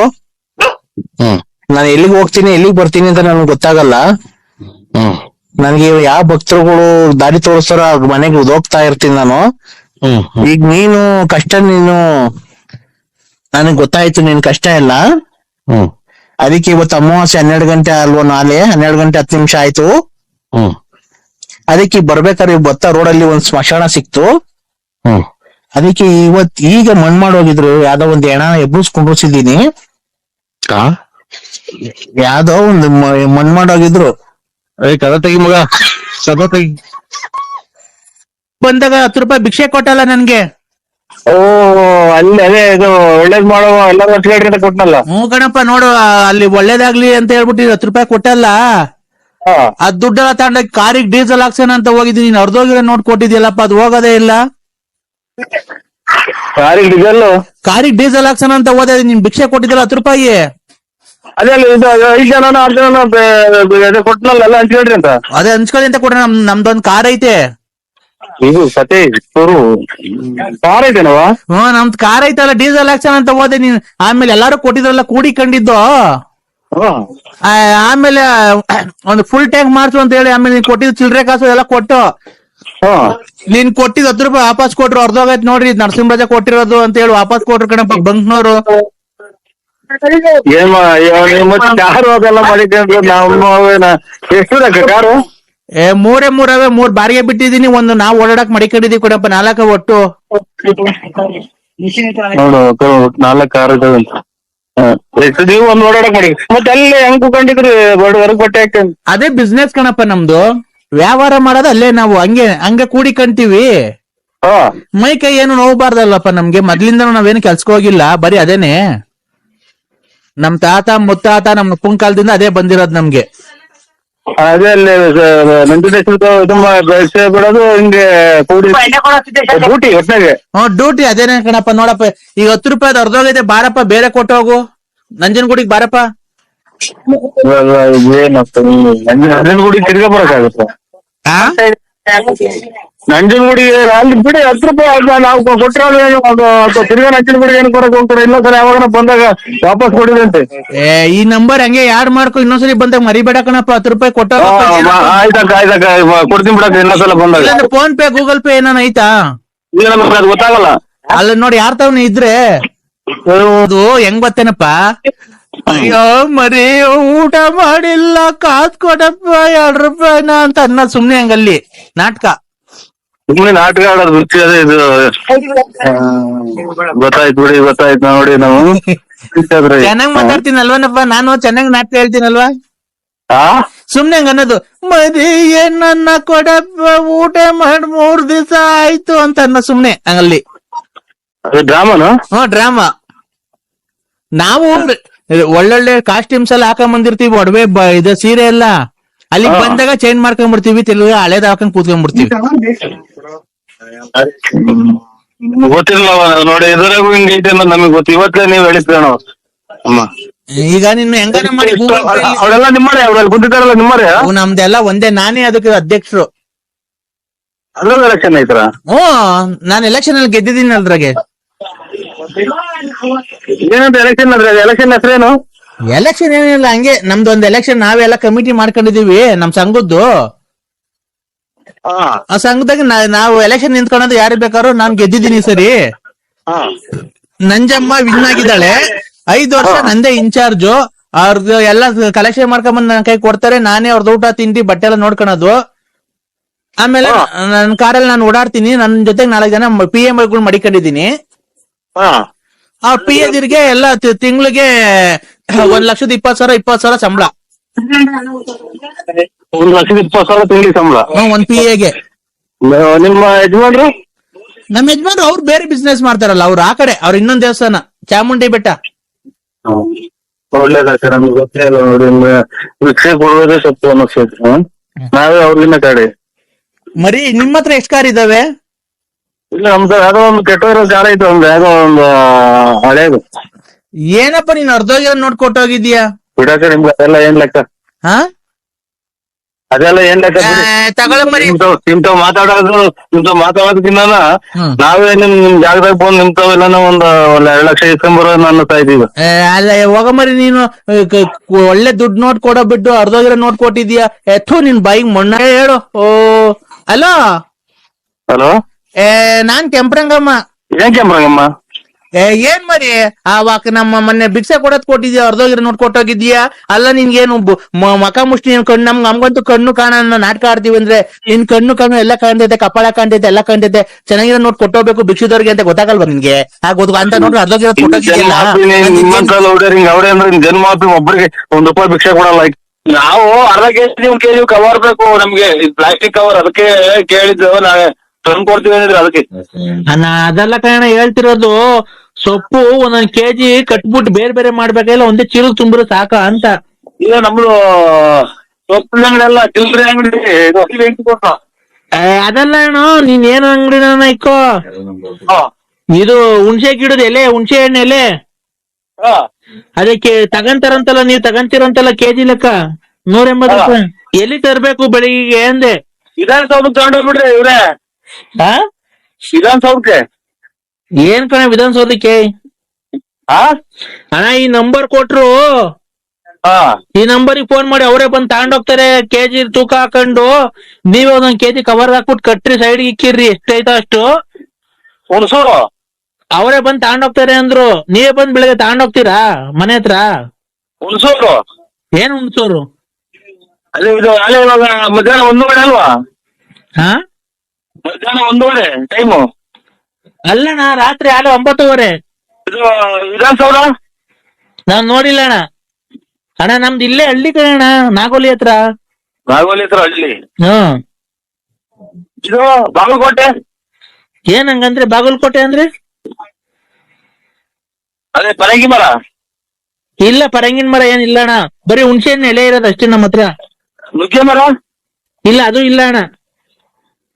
ನಾನು ಎಲ್ಲಿಗೆ ಹೋಗ್ತೀನಿ ಎಲ್ಲಿಗೆ ಬರ್ತೀನಿ ಅಂತ ನನ್ಗೆ ಗೊತ್ತಾಗಲ್ಲ. ನನ್ಗೆ ಯಾವ ಭಕ್ತರುಗಳು ದಾರಿ ತೋರಿಸ್ತಾರ ಅವ್ರ ಮನೆಗೆ ಹೋಗ್ತಾ ಇರ್ತೀನಿ ನಾನು. ಈಗ ನೀನು ಕಷ್ಟ, ನನಗ್ ಗೊತ್ತಾಯ್ತು ನಿನ್ ಕಷ್ಟ ಎಲ್ಲ. ಅದಕ್ಕೆ ಇವತ್ತು ಅಮಾವಾಸ್ಯೆ 12 ಗಂಟೆ ಅಲ್ವಾ? ನಾಳೆ 12 ಗಂಟೆ 10 ನಿಮಿಷ ಆಯ್ತು. ಅದಕ್ಕೆ ಬರ್ಬೇಕಾದ್ರೆ ಭತ್ತ ರೋಡಲ್ಲಿ ಒಂದ್ ಸ್ಮಶಾನ ಸಿಕ್ತು. ಅದಕ್ಕೆ ಈಗ ಮಣ್ ಮಾಡೋಗಿದ್ರು. ಯಾವ್ದೋ ಒಂದ್ ಹೆಣ ಎಬ್ಬಿಸ್ಕೊಂಡಿದ್ದೀನಿ. ಯಾವ್ದೋ ಒಂದು ಮಣ್ ಮಾಡೋಗಿದ್ರು. ಕದ ತೆಗಿ ಮಗ, ಕದ ತೆಗಿ. ಬಂದಾಗ 10 ರೂಪಾಯಿ ಭಿಕ್ಷೆ ಕೊಟ್ಟಲ್ಲ ನನ್ಗೆ. ಓ ಅಲ್ಲಿ ಅದೇ ಇದು ಒಳ್ಳೇದ್ ಮಾಡೋ ಎಲ್ಲರೂ ಅಟ್ಲೇಟ್ ಅಂತ ಕೊಟ್ನಲ್ಲ. ಗಣಪ ನೋಡು, ಅಲ್ಲಿ ಒಳ್ಳೇದಾಗ್ಲಿ ಅಂತ ಹೇಳ್ಬಿಟ್ಟು 10 ರೂಪಾಯಿ ಕೊಟ್ಟಲ್ಲ. ಅದ್ ದುಡ್ಡೆಲ್ಲ ತಗೊಂಡಾಗ ಕಾರಿಗೆ ಡೀಸೆಲ್ ಹಾಕ್ಸೋಣ ಅಂತ ಹೋಗಿದ್ದೀನಿ. ನೀನ್ ಅರ್ಧೋಗಿರೋ ನೋಟ್ ಕೊಟ್ಟಿದ್ಯಲ್ಲಪ್ಪ, ಅದು ಹೋಗೋದೇ ಇಲ್ಲ. ಕಾರಿಗೆ ಡೀಸೆಲ್ ಹಾಕ್ಸೋಣ ಅಂತ ಹೋದ, ನೀನ್ ಭಿಕ್ಷೆ ಕೊಟ್ಟಿದ್ದಲ್ಲ 10 ರೂಪಾಯಿ. ಅದೇ ಇದು 5 ಜನ 6 ಜನ ಕೊಟ್ನಲ್ಲ, ಎಲ್ಲ ಹಂಚ್ಕೊಳ್ರಿ ಅಂತ. ಅದೇ ಹಂಚ್ಕೊಳ್ಳಿ ಅಂತ ಕೊಡ್ರಿ. ನಮ್ದೊಂದ್ ಕಾರ್ ಐತೆ. ಇದು ಸತೀಶ್ ಕಾರ್ ಐತೆನವ? ನಮ್ದು ಕಾರ್ ಐತಲ್ಲ, ಡೀಸೆಲ್ ಹಾಕ್ಸೋಣ ಅಂತ ಹೋದೆ ನೀನ್. ಆಮೇಲೆ ಎಲ್ಲಾರು ಕೊಟ್ಟಿದ್ರಲ್ಲ ಕೂಡಿಕೊಂಡಿದ್ದು. ಆಮೇಲೆ ಒಂದು ಫುಲ್ ಟ್ಯಾಂಕ್ ಮಾಡ್ಸು ಅಂತ ಹೇಳಿ ಆಮೇಲೆ ನೀನ್ ಕೊಟ್ಟಿದ್ ಚಿಲ್ಡ್ರೆ ಕಾಸು ಎಲ್ಲ ಕೊಟ್ಟು ನೀನ್ ಕೊಟ್ಟಿದ್ 10 ರೂಪಾಯಿ ವಾಪಸ್ ಕೊಟ್ರು. ಅರ್ಧೋಗೈತ್ ನೋಡ್ರಿ, ನರಸಿಂಹರಾಜ ಕೊಟ್ಟಿರೋದು ಅಂತ ಹೇಳಿ ವಾಪಸ್ ಕೊಟ್ರು ಕಣಪ್ಪ ಬಂಕ್ನವ್ರು. ಕಾರು ಅದೆಲ್ಲ ಮಾಡಿದ್ದೆ ನಾವು. ಎಷ್ಟು ಕಾರು? 3 ಬಾರಿಗೆ ಬಿಟ್ಟಿದೀನಿ. ಒಂದು ನಾವು ಓಡಾಡಕ್ ಮಡಿಕೊಂಡಿದೀವಿ ಕಣಪ್ಪ, 4 ಒಟ್ಟು. ನೋಡು 4 ಕಾರ್ ಇದಾವೆ. ನೀವು ಒಂದ್ ಓಡಾಡಕ್ ಮಾಡಿ ಮತ್ತೆ ಅಲ್ಲಿ ಹೆಂಗ್ ಕುಕೊಂಡಿದ್ರಿ ಹೊರಗ್ ಬಟ್ಟೆ ಹಾಕ್ತೇನೆ. ಅದೇ ಬಿಸ್ನೆಸ್ ಕಣಪ್ಪ ನಮ್ದು. ವ್ಯವಹಾರ ಮಾಡೋದು ಅಲ್ಲೇ ನಾವು ಹಂಗೆ ಕೂಡಿಕಂತೀವಿ. ಮೈ ಕೈ ಏನು ನೋವಬಾರ್ದಲ್ಲಪ್ಪ ನಮ್ಗೆ. ಮೊದ್ಲಿಂದ ನಾವೇನು ಕೆಲ್ಸಕ್ಕೆ ಹೋಗಿಲ್ಲ, ಬರೀ ಅದೇನೆ. ನಮ್ ತಾತ ಮುತ್ತಾತ ನಮ್ ಕಾಲದಿಂದ ಅದೇ ಬಂದಿರೋದ್ ನಮ್ಗೆ. ಅದೇ ಅಲ್ಲಿ ನಂಜುಂಡೇಶ್ವರದ ಇದು ಬಿಡೋದು ಹಿಂಗೆ ಕೂಡಿ ಡ್ಯೂಟಿ ಒಟ್ಟಾಗೆ. ಡ್ಯೂಟಿ ಅದೇನೇ ಕಣಪ್ಪ. ನೋಡಪ್ಪ ಈಗ 10 ರೂಪಾಯಿ ಅರ್ಧೋಗೈತೆ, ಬಾರಪ್ಪ ಬೇರೆ ಕೊಟ್ಟೋಗು, ನಂಜನಗೂಡಿಗೆ ಬಾರಪ್ಪ. ಏನಪ್ಪ ನಂಜನಗೂಡಿ ತಿರ್ಗಾ ಬರಕಾಗುತ್ತೆ? ನಂಜನಗೂಡಿಗೆ ಅಲ್ಲಿ ಬಿಡಿ 10 ರೂಪಾಯಿ ನಾವು ಕೊಟ್ಟರೆ ತಿರ್ಗಾ ನಂಜನಗೂಡಿಗೆ ಏನು ಕೊಡಕ್ ಹೋಗ್ತಾರೆ? ಇಲ್ಲ ಸರ್, ಯಾವಾಗ ಬಂದಾಗ ವಾಪಸ್ ಕೊಡಿದಂತೆ. ಈ ನಂಬರ್ ಹಂಗೆ ಯಾಡ್ ಮಾಡ್ಕೊ, ಇನ್ನೊಂದ್ಸರಿ ಬಂದಾಗ ಮರಿಬೇಡ ಕಣಪ್ಪ. 10 ರೂಪಾಯಿ ಕೊಟ್ಟ ಆಯ್ತಕ್ಕ ಕೊಡ್ತೀನಿ ಬಿಡಕ್ಕ, ಇನ್ನೊಂದ್ಸಲ ಬಂದಾಗ. ಫೋನ್ ಪೇ ಗೂಗಲ್ ಪೇ ಏನಾನ ಐತಾ? ಇಲ್ಲ ನಮ್ಗೆ ಅದು ಗೊತ್ತಾಗಲ್ಲ. ಅಲ್ಲ ನೋಡಿ, ಯಾರ್ ತವನ ಇದ್ರೆ ಅದು ಹೆಂಗ್ ಬತ್ತೇನಪ್ಪ, ಅಯ್ಯೋ ಮರಿ ಊಟ ಮಾಡಿಲ್ಲ ಕಾಸ್ ಕೊಡಪ್ಪ 2 ರೂಪಾಯಿನ ಅಂತ ಅನ್ನ ಸುಮ್ನೆ ಹಂಗಲ್ಲಿ ನಾಟಕ. ಸುಮ್ನೆ ನಾಟಕ ಆಡೋದು ವೃತ್ತಿ ಅದೇ ಇದು. ಗೊತ್ತಾಯ್ತು ಬಿಡಿ, ಗೊತ್ತಾಯ್ತು ನೋಡಿ. ನಾವು ಚೆನ್ನಾಗ್ ಮಾತಾಡ್ತೀನಲ್ವನಪ್ಪ ನಾನು, ಚೆನ್ನಾಗ್ ನಾಟಕ ಹೇಳ್ತೀನಲ್ವಾ? ಸುಮ್ನೆ ಹಂಗ ಅನ್ನೋದು, ಮರಿ ಏನನ್ನ ಕೊಡಪ್ಪ ಊಟ ಮಾಡಿ 3 ದಿವಸ ಆಯ್ತು ಅಂತ ಅನ್ನ ಸುಮ್ನೆ ಹಂಗಲ್ಲಿ. ಡ್ರಾಮಾನು? ಡ್ರಾಮಾ. ನಾವು ಒಳ್ಳೊಳ್ಳೆ ಕಾಸ್ಟ್ಯೂಮ್ಸ್ ಎಲ್ಲ ಹಾಕೊಂಡ್ ಬಂದಿರ್ತೀವಿ, ಒಡವೆ ಇದು ಸೀರೆ ಎಲ್ಲ. ಅಲ್ಲಿಗೆ ಬಂದಾಗ ಚೇಂಜ್ ಮಾಡ್ಕೊಂಡ್ಬಿಡ್ತೀವಿ, ತೆಲುಗು ಹಳೇದ್ ಹಾಕೊಂಡ್ ಕೂತ್ಕೊಂಡ್ಬಿಡ್ತೀವಿ. ಗೊತ್ತಿಲ್ಲ ನೋಡಿ, ಇದ್ರಾಗೂ ಹಿಂಗೈತೆ ಅನ್ನೋದು ನಮಗ್ ಗೊತ್ತು. ಇವತ್ತೇ ನೀವ್ ಹೇಳಿದ್ರೇನೋ ಅಮ್ಮ. ಈಗ ನಿನ್ನ ಹೆಂಗಾರ ಮಾಡಿ ಅವಳೆಲ್ಲ ನಿಮ್ಮರೇ, ಅವ್ರಲ್ಲಿ ಕುಂತಿದ್ದಾರಲ್ಲ ನಿಮ್ಮರೇ? ನಮ್ದೆಲ್ಲ ಒಂದೇ, ನಾನೇ ಅದಕ್ಕೆ ಅಧ್ಯಕ್ಷರು. ಅದ್ರಲ್ಲಿ ಎಲೆಕ್ಷನ್ ಐತರ? ನಾನು ಎಲೆಕ್ಷನ್ ಅಲ್ಲಿ ಗೆದ್ದಿದ್ದೀನಿ ಅದ್ರಾಗೆ. ಏನಂತ ಎಲೆಕ್ಷನ್ ಅದ್ರ? ಎಲೆಕ್ಷನ್ ಹೆಸರೇನು? ಎಲೆಕ್ಷನ್ ಏನಿಲ್ಲ, ಹಂಗೆ ನಮ್ದು ಒಂದ್ ಎಲೆಕ್ಷನ್ ನಾವೆಲ್ಲ ಕಮಿಟಿ ಮಾಡ್ಕೊಂಡಿದೀವಿ ನಮ್ ಸಂಘದ್ದು. ಆ ಸಂಘದಾಗ ನಾವು ಎಲೆಕ್ಷನ್ ನಿಂತ್ಕೊಳ್ಳೋದು ಯಾರು ಬೇಕಾದ್ರು. ನಾನ್ ಗೆದ್ದಿದ್ದೀನಿ ಸರಿ. ನಂಜಮ್ಮ ವಿನ್ ಆಗಿದ್ದಾಳೆ. 5 ವರ್ಷ ನಂದೇ ಇನ್ಚಾರ್ಜು. ಅವ್ರದ್ದು ಎಲ್ಲ ಕಲೆಕ್ಷನ್ ಮಾಡ್ಕೊಂಬಂದ್ ನನ್ ಕೈ ಕೊಡ್ತಾರೆ. ನಾನೇ ಅವ್ರದ್ದು ಊಟ ತಿಂಡಿ ಬಟ್ಟೆ ಎಲ್ಲ ನೋಡ್ಕೊಳೋದು. ಆಮೇಲೆ ನನ್ ಕಾರಲ್ಲಿ ನಾನು ಓಡಾಡ್ತೀನಿ. ನನ್ ಜೊತೆಗೆ 4 ಜನ PM ಗಳು ಮಡಿಕೊಂಡಿದೀನಿ. ಆ PM ಗೆ ಎಲ್ಲ ತಿಂಗಳಿಗೆ 1,20,000 ಸಂಬಳ. 1,20,000 ತಿಂಗಳಿಗೆ ಸಂಬಳ ಒಂದ್ PA ಗೆ. ನಿಮ್ಮ ಯಜಮಾನ್ರು? ನಮ್ ಯಜಮಾನ್ರು ಅವ್ರು ಬೇರೆ ಬಿಸ್ನೆಸ್ ಮಾಡ್ತಾರಲ್ಲ, ಅವ್ರು ಆ ಕಡೆ. ಅವ್ರ ಇನ್ನೊಂದ್ ದೇವಸ್ಥಾನ ಚಾಮುಂಡಿ ಬೆಟ್ಟ. ಒಳ್ಳೇದಾಗ್ತದೆ, ನಮ್ಗೆ ಗೊತ್ತೇ ಇಲ್ಲ ನೋಡಿ. ಭಿಕ್ಷೆ ಕೊಡುವುದೇ ಸತ್ತು ಅನ್ನೋ ಕ್ಷೇತ್ರ. ನಾವೇ ಅವ್ರಿಗಿನ್ನ ಕಡೆ. ಮರಿ ನಿಮ್ಮ ಹತ್ರ ಎಷ್ಟ್ ಕಾರ್ ಇದಾವೆ? ಇಲ್ಲ ನಮ್ದು ಯಾವ್ದೋ ಒಂದು ಕೆಟ್ಟೋಗಿರೋ ಕಾರ್ ಐತೆ, ಒಂದು ಯಾವ್ದೋ ಒಂದು ಹಳೇದು. ಏನಪ್ಪ ನೀನ್ ಅರ್ಧೋಗಿರೋ ನೋಡ್ಕೊಟ್ಟೋಗಿದ್ಯಾ? ಬಿಡಕ್ಕೆ ನಿಮ್ಗೆ ಅದೆಲ್ಲ ಏನ್ ಲೆಕ್ಕ? ಅದೆಲ್ಲ ಏನ್ ಲೆಕ್ಕ? ತಗೊಳ ಮರಿ. ನಿಮ್ತಾವ್ ಮಾತಾಡೋದಕ್ಕಿನ್ನ ನಾವೇ ನಿಮ್ ಜಾಗದಾಗ ಬಂದು ನಿಮ್ತಾವೆಲ್ಲ ಒಂದು 2 ಲಕ್ಷ ಇಸ್ಕೊಂಬರೋ ಅನ್ನಿಸ್ತಾ ಇದೀವಿ. ಅಲ್ಲ ಹೋಗ ಮರಿ, ನೀನು ಒಳ್ಳೆ ದುಡ್ಡು ನೋಟ್ ಕೊಡೋ ಬಿಟ್ಟು ಅರ್ಧೋಗಿರೋ ನೋಟ್ ಕೊಟ್ಟಿದ್ಯಾ? ಎತ್ತು ನಿನ್ ಬಾಯಿಗೆ ಮೊನ್ನೆ ಹೇಳು. ಹಲೋ ಹಲೋ, ನಾನ್ ಕೆಂಪ್ರಂಗಮ್ಮ. ಏನ್ ಕೆಂಪ್ರಂಗಮ್ಮ? ಏನ್ ಮರಿ, ಆವಾಗ ನಮ್ಮ ಮೊನ್ನೆ ಭಿಕ್ಷೆ ಕೊಡೋದ್ ಕೊಟ್ಟಿದ್ಯಾ, ಅರ್ಧೋಗಿರೋ ನೋಟ್ ಕೊಟ್ಟೋಗಿದ್ಯಾ? ಅಲ್ಲ ನಿನ್ಗೇನು ಮಕ ಮುಷ್ಟಿ ನಮ್ಗಂತೂ ಕಣ್ಣು ಕಾಣ ನಾಟಕ ಆಡ್ತೀವಿ ಅಂದ್ರೆ ನಿನ್ ಕಣ್ಣು ಎಲ್ಲ ಕಾಣ್ತೈತೆ, ಕಪಾಳ ಕಾಣ್ತೈತೆ, ಎಲ್ಲ ಕಾಣ್ತೈತೆ. ಚೆನ್ನಾಗಿರೋ ನೋಟ್ ಕೊಟ್ಟೋಗ್ಬೇಕು ಭಿಕ್ಷುದವ್ರಿಗೆ ಅಂತ ಗೊತ್ತಾಗಲ್ವಾ ನಿನ್ಗೆ? ಅಂತ ನೋಡ್ರಿ ಅರ್ಧೋಗಿರೋ ಕೊಟ್ಟೋಗಿದ್ಯಲ್ಲ. ಅವ್ರೆ ಅಂದ್ರೆ ಜನ್ಮ ಒಬ್ಬರಿಗೆ ₹1 ಭಿಕ್ಷೆ ಕೊಡಲ್ಲ. ನಾವು ಅರ್ಧ ಕೆಜಿ ಕವರ್ ಬೇಕು ನಮ್ಗೆ, ಪ್ಲಾಸ್ಟಿಕ್ ಕವರ್. ಅದಕ್ಕೆ ಕೇಳಿದ್ದು, ನಾವೇ ತಂದು ಕೊಡ್ತೀವಿ ಅಂದ್ರೆ ಅದಕ್ಕೆ. ಅದೆಲ್ಲ ಕಾರಣ ಹೇಳ್ತಿರೋದು. ಸೊಪ್ಪು 1 ಕೆಜಿ ಕಟ್ಬಿಟ್ಟು ಬೇರೆ ಬೇರೆ ಮಾಡ್ಬೇಕಲ್ಲ, ಒಂದೇ ಚೀಲ ತುಂಬಿರೋ ಸಾಕ ಅಂತ. ಈಗ ನಮ್ದು ಸೊಪ್ಪಿನ ಅಂಗಡಿ ಎಲ್ಲ ಚಿಲ್ಲರೆ ಅಂಗಡಿ. ಅದೆಲ್ಲ ನೀನ್ ಏನು ಅಂಗಡಿನ ಇಕ್ಕೋ. ಇದು ಹುಣ್ಸೆ ಗಿಡದ ಎಲೆ, ಹುಣ್ಸೆ ಹಣ್ಣು ಎಲೆ, ಅದಕ್ಕೆ ತಗಂತಾರಂತಲ್ಲ, ನೀವ್ ತಗಂತೀರಂತಲ್ಲ ಕೆಜಿ ಲೆಕ್ಕ 180 ರೂಪಾಯಿ. ಎಲ್ಲಿ ತರ್ಬೇಕು ಬೆಳಿಗ್ಗೆ ಅಂದೆ? ವಿಧಾನಸೌಧಕ್ಕೆ ತಗೊಂಡೋಗ್ಬಿಡ್ರಿ ಇವ್ರೆ. ವಿಧಾನಸೌಧಕ್ಕೆ? ಏನ್ ಕಣ ವಿಧಾನಸೌಧಕ್ಕೆ? ಅಣ್ಣ ಈ ನಂಬರ್ ಕೊಟ್ರು, ಈ ನಂಬರಿಗೆ ಫೋನ್ ಮಾಡಿ ಅವರೇ ಬಂದ್ ತಗೊಂಡೋಗ್ತಾರೆ. ಕೆಜಿ ತೂಕ ಹಾಕೊಂಡು ನೀವೇ 1 ಕೆಜಿ ಕವರ್ ಹಾಕ್ಬಿಟ್ಟು ಕಟ್ರಿ, ಸೈಡ್ಗೆ ಇಕ್ಕಿರ್ರಿ, ಎಷ್ಟೈತ ಅಷ್ಟು. ಹುಣಸೂರು ಅವರೇ ಬಂದ್ ತಗೊಂಡೋಗ್ತಾರೆ ಅಂದ್ರು. ನೀವೇ ಬಂದ್ ಬೆಳಗ್ಗೆ ತಗೊಂಡೋಗ್ತೀರಾ ಮನೆ ಹತ್ರ? ಹುಣಸೂರು ಏನ್ ಹುಣಸೂರು? ಅಲ್ಲಿ ಇದು ಅಲ್ಲೇ ಇವಾಗ ಮಧ್ಯಾಹ್ನ 1 ಗಂಟೆ ಅಲ್ವಾ? ಮಧ್ಯಾಹ್ನ 1 ಗಂಟೆ ಟೈಮು. ಅಲ್ಲಣ್ಣ ರಾತ್ರಿ 9:30. ಇದು ವಿಧಾನಸೌಧ ನಾನ್ ನೋಡಿಲ್ಲ ಅಣ್ಣ. ಅಣ್ಣ ನಮ್ದು ಇಲ್ಲೇ ಹಳ್ಳಿ ಕಣ, ನಾಗೋಲಿ ಹತ್ರ. ನಾಗೋಲಿ ಹತ್ರ ಹಳ್ಳಿ? ಹ್ಮ್. ಇದು ಬಾಗಲಕೋಟೆ? ಏನ್ ಹಂಗಂದ್ರೆ ಬಾಗಲಕೋಟೆ ಅಂದ್ರೆ? ಅದೇ ಪರಂಗಿ ಮರ? ಇಲ್ಲ, ಪರಂಗಿನ ಮರ ಏನಿಲ್ಲ ಅಣ್ಣ, ಬರೀ ಹುಣ್ಸೆ ಹಣ್ಣು ಎಲೆ ಇರೋದು ಅಷ್ಟೇ ನಮ್ಮ ಹತ್ರ. ನುಗ್ಗೆ ಮರ ಇಲ್ಲ ಅದು ಇಲ್ಲ ಅಣ್ಣ.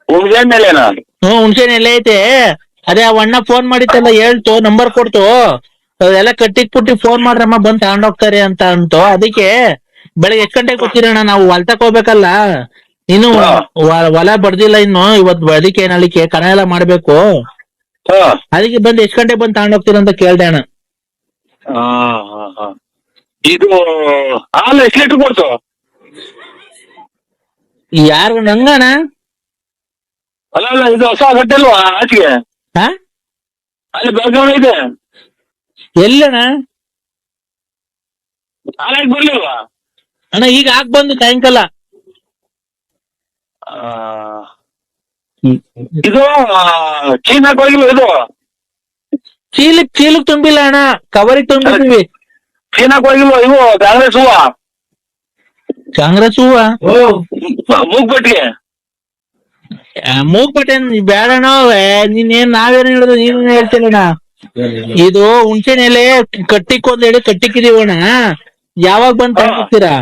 ಹುಣ್ಸೆ ಮೇಲೆನಾ? ಹುಣ್ಸೆನ್ ಎಲೆ ಐತೆ. ಅದೇ ಆ ಅಣ್ಣ ಫೋನ್ ಮಾಡಿತ್ತಲ್ಲ, ಹೇಳ್ತು ನಂಬರ್ ಕೊಡ್ತು, ಎಲ್ಲ ಕಟ್ಟಿಕ್ ಪುಟ್ಟಿ ಫೋನ್ ಮಾಡ್ರಮ್ಮ ಬಂದ್ ತಗೊಂಡೋಗ್ತಾರೆ ಅಂತ ಅಂತು. ಅದಕ್ಕೆ ಬೆಳಗ್ಗೆ ಎಷ್ಟ್ ಗಂಟೆಗೆ ಗೊತ್ತಿರೋಣ, ನಾವು ಹೊಲ್ತಕ್ ಹೋಗ್ಬೇಕಲ್ಲ, ಇನ್ನು ಹೊಲ ಬಡ್ದಿಲ್ಲ ಇನ್ನು, ಇವತ್ ಅದಕ್ಕೆ ನಳಿಕೆ ಕಣ ಎಲ್ಲ ಮಾಡ್ಬೇಕು. ಅದಕ್ಕೆ ಬಂದ್ ಎಷ್ಟ್ ಗಂಟೆಗೆ ಬಂದ್ ತಗೊಂಡೋಗ್ತೀರ ಅಂತ ಕೇಳ್ದೆ ಅಣ್ಣ. ಇದು ಹಾಲು ಎಷ್ಟು ಲೀಟರ್ ಕೊಡ್ತು? ಯಾರು ನಂಗಣ? ಅಲ್ಲ ಅಲ್ಲ, ಇದು ಹೊಸ ಗಟ್ಟೆ ಅಲ್ವಾ ಆಚೆಗೆ? ಹಾ, ಅಲ್ಲಿ ಬೆಳಗಾವಿ ಇದೆ. ಎಲ್ಲಣ್ಣ? ಹಾಲಾಗಿ ಬರ್ಲಿಲ್ವಾ ಅಣ್ಣ? ಈಗ ಹಾಕ್ ಬಂದು ಸಾಯಂಕಾಲ. ಇದು ಚೀನಾಕ್ ಹೋಗಿಲ್ವ? ಇದು ಚೀಲಕ್ ತುಂಬಿಲ್ಲ ಅಣ್ಣ, ಕವರಿಗೆ ತುಂಬಿದ್ವಿ. ಚೀನಾಕ್ ಹೋಗಿಲ್ವ? ಇವು ಕಾಂಗ್ರೆಸ್ ಹೂವ, ಕಾಂಗ್ರೆಸ್ ಹೂವ ಮೂಗ್ಬಟ್ಟಿಗೆ ಮೂಗ್ಪಟ್ಟೆ ಬೇಡಣ. ನೀನೇನ್ ನಾವೇನ್ ಹೇಳುದು, ನೀನು ಹೇಳ್ತಿಲ್ಲಣ್ಣ. ಇದು ಹುಣ್ಸೆನ್ ಎಲೆ ಕಟ್ಟಿಕ್ ಒಂದ್ ಹೇಳಿ ಕಟ್ಟಿಕ್ಕಿದೀವಣ್ಣ, ಯಾವಾಗ ಬಂದ್ ತಗೊಂಡ್ತೀರಾ?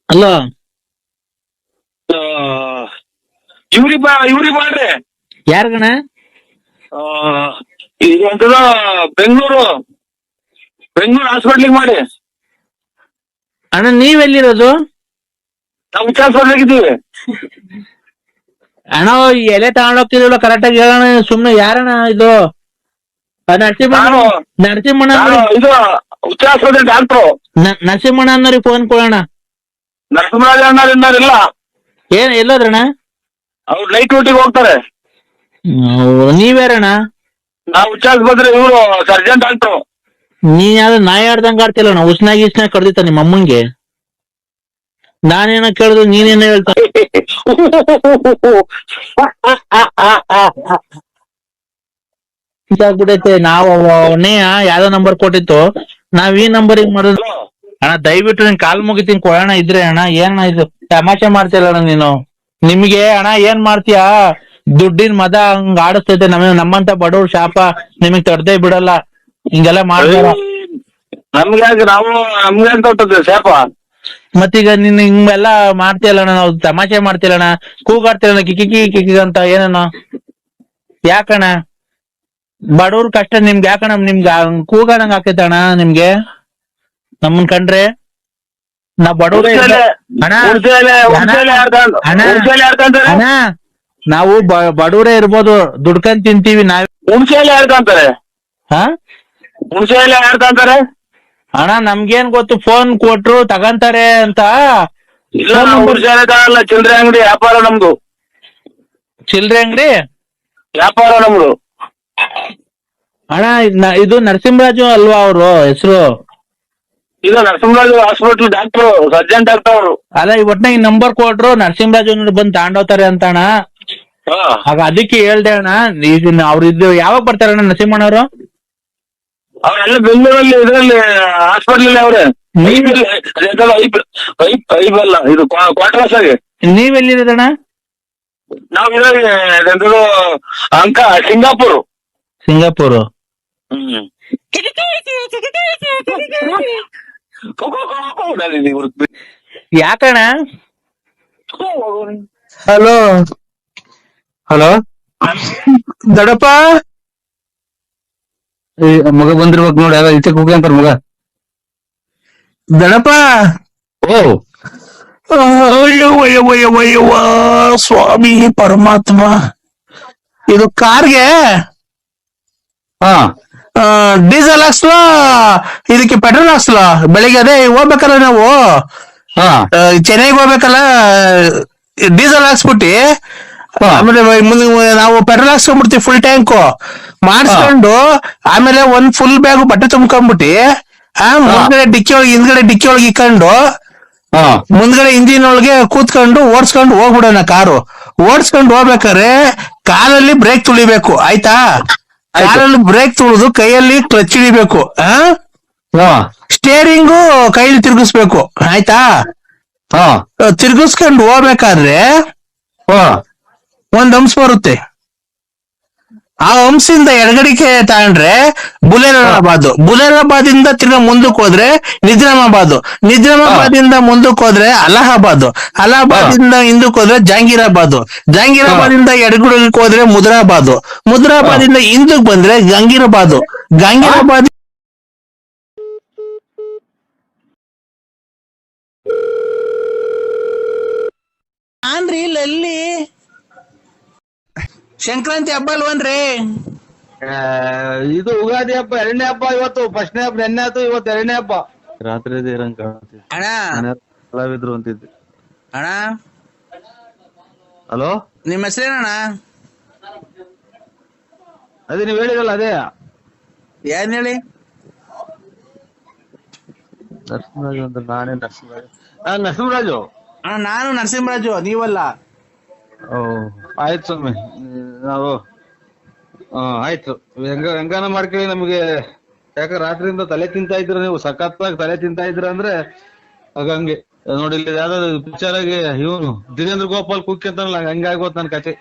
ಅಲ್ಲ ಇವ್ರಿ ಮಾಡ್ರಿ. ಯಾರ್ಗಣ? ಇದು ಅಂತದ ಬೆಂಗಳೂರು ಹಾಸ್ಪಿಟ್ಲಿಗೆ ಮಾಡಿ. ಅಣ್ಣ ನೀವೆಲ್ಲಿರೋದು? ನಾವು ವಿಚಾರಿಸೋದಾಗಿದ್ದೀವಿ. ಅಣ್ಣ ಈ ಎಲೆ ತಗೊಂಡೋಗ್ತಿರಲ್ಲ ಕರೆಕ್ಟ್ ಆಗಿ ಹೇಳೋಣ. ಸುಮ್ನೆ ಯಾರಣ್ಣ ಇದು? ನರಸಿಂಹಣ್ಣ ಇದು ವಿಚಾರಿಸೋದೇ ಡಾಕ್ಟ್ರು ನರಸಿಂಹಣ್ಣ ಅನ್ನೋರಿಗೆ ಫೋನ್ ಕೊಡೋಣ. ನರಸಿಂಹರಾಜ ಅಣ್ಣರಿಲ್ಲ. ಏನ್ ಎಲ್ಲೋದ್ರಣ್ಣ? ಅವ್ರು ನೈಟ್ ಡ್ಯೂಟಿಗೆ ಹೋಗ್ತಾರೆ. ನೀವ್ಯಾರಣ್ಣ? ನಾವು ವಿಚಾರಿಸ್ ಬಂದ್ರೆ ಇವರು ಸರ್ಜನ್ ಡಾಕ್ಟ್ರು. ನೀನ್ ಯಾವ್ದು ನಾಯಿ ಆಡ್ದಂಗ ಆಡ್ತಿಲ್ಲಣ್ಣ. ಉಸ್ನಾಗ ಕಡ್ದಿತ್ತ ನಿಮ್ಮ ಅಮ್ಮಂಗೆ. ನಾನೇನೋ ಕೇಳಿದ್ರು ನೀನೇನೋ ಹೇಳ್ತಾ. ಆಗ್ಬಿಟ್ಟೈತೆ. ನಾವು ಅವನೇ ಯಾವ್ದೋ ನಂಬರ್ ಕೊಟ್ಟಿತ್ತು, ನಾವ್ ಈ ನಂಬರಿಗೆ ಮಾಡೋದು. ಅಣ್ಣ ದಯವಿಟ್ಟು ನೀನ್ ಕಾಲ್ ಮುಗಿತೀನಿ ಕೊಡೋಣ ಇದ್ರೆ. ಅಣ್ಣ ಏನಣ್ಣ ಇದು ತಮಾಷೆ ಮಾಡ್ತಿಲ್ಲ ಅಣ್ಣ ನೀನು? ನಿಮ್ಗೆ ಅಣ್ಣ ಏನ್ ಮಾಡ್ತೀಯಾ, ದುಡ್ಡಿನ ಮದ ಹಂಗ ಆಡಿಸ್ತೈತೆ. ನಮ್ಮಂತ ಬಡವ್ರ ಶಾಪ ನಿಮಗ್ ತಡ್ದೇ ಬಿಡಲ್ಲ. ಹಿಂಗೆಲ್ಲ ಮಾಡ್ತಾರ. ನಮ್ಗೆ ತೊಟ್ಟದ್ದು ಶಾಪ. ಮತ್ತೀಗ ನೀನ್ ಹಿಂಗೆಲ್ಲ ಮಾಡ್ತಿಯಲ್ಲಣ್ಣ, ನಾವು ತಮಾಷೆ ಮಾಡ್ತಿಲ್ಲಣ್ಣ, ಕೂಗಾಡ್ತಿಲ್ಲಣ್ಣ ಕಿಕಿ ಅಂತ ಏನೇನೋ. ಯಾಕಣ್ಣ ಬಡವ್ರ ಕಷ್ಟ ನಿಮ್ಗೆ ಯಾಕಣ್ಣ? ನಿಮ್ಗೆ ಕೂಗಾಡಂಗ್ ಆಕೈತಣ್ಣ ನಿಮ್ಗೆ ನಮ್ಮನ್ ಕಂಡ್ರೆ? ನಾವ್ ಬಡವ್ರೆ ಅಣ್ಣ, ನಾವು ಬಡವ್ರೆ ಇರ್ಬೋದು, ದುಡ್ಕೊಂಡ್ ತಿಂತೀವಿ ನಾವ್. ಹುಣ್ಸೆಲೆ ಯಾರ್ಕಂತಾರೆ? ಹಾ, ಹುಣ್ಸೆಲೆ ಯಾರ್ಕಂತಾರೆ? ಅಣ್ಣ ನಮ್ಗೇನ್ ಗೊತ್ತು, ಫೋನ್ ಕೊಟ್ರು ತಗಂತಾರೆ ಅಂತ. ಇಲ್ಲ, ಹುಣ್ಸೆಲೆ ತಗಲ್ಲ, ಚಿಲ್ಲರೆ ಅಂಗಡಿ ವ್ಯಾಪಾರ ನಮ್ದು. ಚಿಲ್ರೆ ಅಂಗಡಿ ವ್ಯಾಪಾರ ನಮ್ದು. ಅಣ್ಣ ಇದು ನರಸಿಂಹರಾಜು ಅಲ್ವಾ ಅವ್ರು ಹೆಸರು? ಇದು Narasimharaju hospital doctor, surgeon doctor ಅವರು. ಅಲ್ಲ ಈ ಒಟ್ನಾಗ ಈ ನಂಬರ್ ಕೊಟ್ರು ನರಸಿಂಹರಾಜು ಬಂದ್ ತಗೊಂಡೋಗ್ತಾರೆ ಅಂತ ಅಣ್ಣ. ಆಗ ಅದಕ್ಕೆ ಹೇಳ್ದೆ ಅಣ್ಣ. ಈಗ ಅವ್ರು ಇದು ಯಾವಾಗ ಬರ್ತಾರಣ್ಣ ನರಸಿಂಹಣ್ಣವ್ರು? ಅವರೆಲ್ಲ ಬೆಂಗಳೂರಲ್ಲಿ ಇದರಲ್ಲಿ ಹಾಸ್ಪಿಟಲ್ ಅವ್ರೆ. ಐಬಲ್ಲ ಇದು ಕ್ವಾರ್ಟರ್ಸ್ ಆಗಿ. ನೀವೆಲ್ಲಿರೋದಣ್ಣ? ನಾವ್ ಇರೋದು ಅಂಕ ಸಿಂಗಾಪುರ್. ಸಿಂಗಾಪುರ್. ಯಾಕಣ್ಣ? ಹಲೋ ಹಲೋ ದೊಡ್ಡಪ್ಪ, ಮಗ ಬಂದಿರ್ಬೇಕು ನೋಡಿ, ಯಾವ್ದು ಈಚೆಗೆ ಹೋಗಿ ಅಂತಾರ ಮಗ. ದೊಡ್ಡಪ್ಪ, ಓ ಅಯ್ಯವ್ವ ಸ್ವಾಮಿ ಪರಮಾತ್ಮ, ಇದು ಕಾರ್ಗೆ ಹಾ ಡೀಸೆಲ್ ಹಾಕ್ಸ್ಲ, ಇದಕ್ಕೆ ಪೆಟ್ರೋಲ್ ಹಾಕ್ಸ್ಲ? ಬೆಳಿಗ್ಗೆ ಅದೇ ಹೋಗ್ಬೇಕಲ್ಲ ನಾವು, ಚೆನ್ನೈಗೆ ಹೋಗ್ಬೇಕಲ್ಲ, ಡೀಸೆಲ್ ಹಾಕ್ಸ್ಬಿಟ್ಟಿ ಆಮೇಲೆ ಮುಂದೆ ನಾವು ಪೆಟ್ರೋಲ್ ಹಾಕ್ಸ್ಕೊಂಡ್ಬಿಡ್ತೀವಿ ಫುಲ್ ಟ್ಯಾಂಕು ಮಾಡಿಸ್ಕೊಂಡು, ಆಮೇಲೆ ಒಂದ್ ಫುಲ್ ಬ್ಯಾಗ್ ಬಟ್ಟೆ ತುಂಬ್ಕೊಂಡ್ಬಿಟ್ಟಿ, ಮುಂದ್ಗಡೆ ಡಿಕ್ಕಿ ಒಳಗೆ ಹಿಂದ್ಗಡೆ ಡಿಕ್ಕಿ ಒಳಗೆ ಇಕ್ಕೊಂಡು ಮುಂದ್ಗಡೆ ಇಂಜಿನ್ ಒಳಗೆ ಕೂತ್ಕೊಂಡು ಓಡಿಸ್ಕೊಂಡು ಹೋಗ್ಬಿಡೋಣ. ಕಾರು ಓಡಿಸ್ಕೊಂಡು ಹೋಗ್ಬೇಕಾದ್ರೆ ಕಾಲಲ್ಲಿ ಬ್ರೇಕ್ ತುಳಿಬೇಕು, ಆಯ್ತಾ? ಕಾಲಲ್ಲಿ ಬ್ರೇಕ್ ತುಳಿದು ಕೈಯಲ್ಲಿ ಕ್ಲಚ್ ಹಿಡಿಬೇಕು, ಸ್ಟೇರಿಂಗು ಕೈಲಿ ತಿರ್ಗಿಸ್ಬೇಕು, ಆಯ್ತಾ? ತಿರ್ಗಿಸ್ಕೊಂಡು ಹೋಗ್ಬೇಕಾದ್ರೆ ಒಂದ್ ಅಂಶ ಬರುತ್ತೆ. ಆ ಹಂಸಿಂದ ಎಡಗಡಿಕೆ ತಗೊಂಡ್ರೆ ಬುಲೇರಾಬಾದ್ ಇಂದ ತಿರ್ಗಾ ಮುಂದಕ್ಕೆ ಹೋದ್ರೆ ನಿಜಾಮಾಬಾದ್ ಇಂದ ಮುಂದಕ್ಕೆ ಹೋದ್ರೆ ಅಲಹಾಬಾದ್ ಇಂದ ಹಿಂದಕ್ಕೆ ಹೋದ್ರೆ ಜಹಾಂಗೀರಾಬಾದ್ ಇಂದ ಎಡಗಡಿಗೆ ಹೋದ್ರೆ ಮುದ್ರಾಬಾದ್ ಇಂದ ಹಿಂದಕ್ಕೆ ಬಂದ್ರೆ ಗಂಗೀರಾಬಾದ್ ನಾನ್ರಿ ಲಲ್ಲಿ ಸಂಕ್ರಾಂತಿ ಹಬ್ಬ ಅಲ್ವನ್ರಿ? ಇದು ಉಗಾದಿ ಹಬ್ಬ 2ನೇ ಹಬ್ಬ. ಇವತ್ತು 1ನೇ ಹಬ್ಬ ನೆನ್ನೆ ಆಯ್ತು, ಇವತ್ತು 2ನೇ ಹಬ್ಬ. ರಾತ್ರಿ ಇರಂಗ್ ಅಣ್ಣ ಕಲಾವಿದ್ರು ಅಂತಿದ್ದೆ. ಅಣ್ಣ ಹಲೋ, ನಿಮ್ಮ ಹೆಸರೇನಣ್ಣ? ಅದೇ ನೀವ್ ಹೇಳಿರಲ್ಲ ಅದೇ ಏನ್ ಹೇಳಿ? ನರಸಿಂಹರಾಜು ಅಂತ. ನಾನೇ ನರಸಿಂಹರಾಜು. ಅಣ್ಣ ನಾನು ನರಸಿಂಹರಾಜು, ನೀವಲ್ಲ? ಆಯ್ತು ಸ್ವಾಮಿ, ನಾವು ಆಯ್ತು ಹೆಂಗಾನ ಮಾಡ್ಕೊಳ್ಳಿ. ನಮ್ಗೆ ಯಾಕ ರಾತ್ರಿಯಿಂದ ತಲೆ ತಿಂತಾ ಇದ್ರ, ನೀವು ಸಖತ್ತಾಗಿ ತಲೆ ತಿಂತಾ ಇದ್ರ ಅಂದ್ರೆ ಹಂಗೆ ನೋಡಿ. ಇಲ್ಲಿ ಯಾವ್ದಾದ್ರು ಪಿಕ್ಚರ್ ಆಗಿ ಇವನು ದಿನೇಂದ್ರ ಗೋಪಾಲ್ ಕುಕ್ಕಿ ಅಂತ ಹಂಗಾಗೋತ್ ನನ್ ಕತೆ.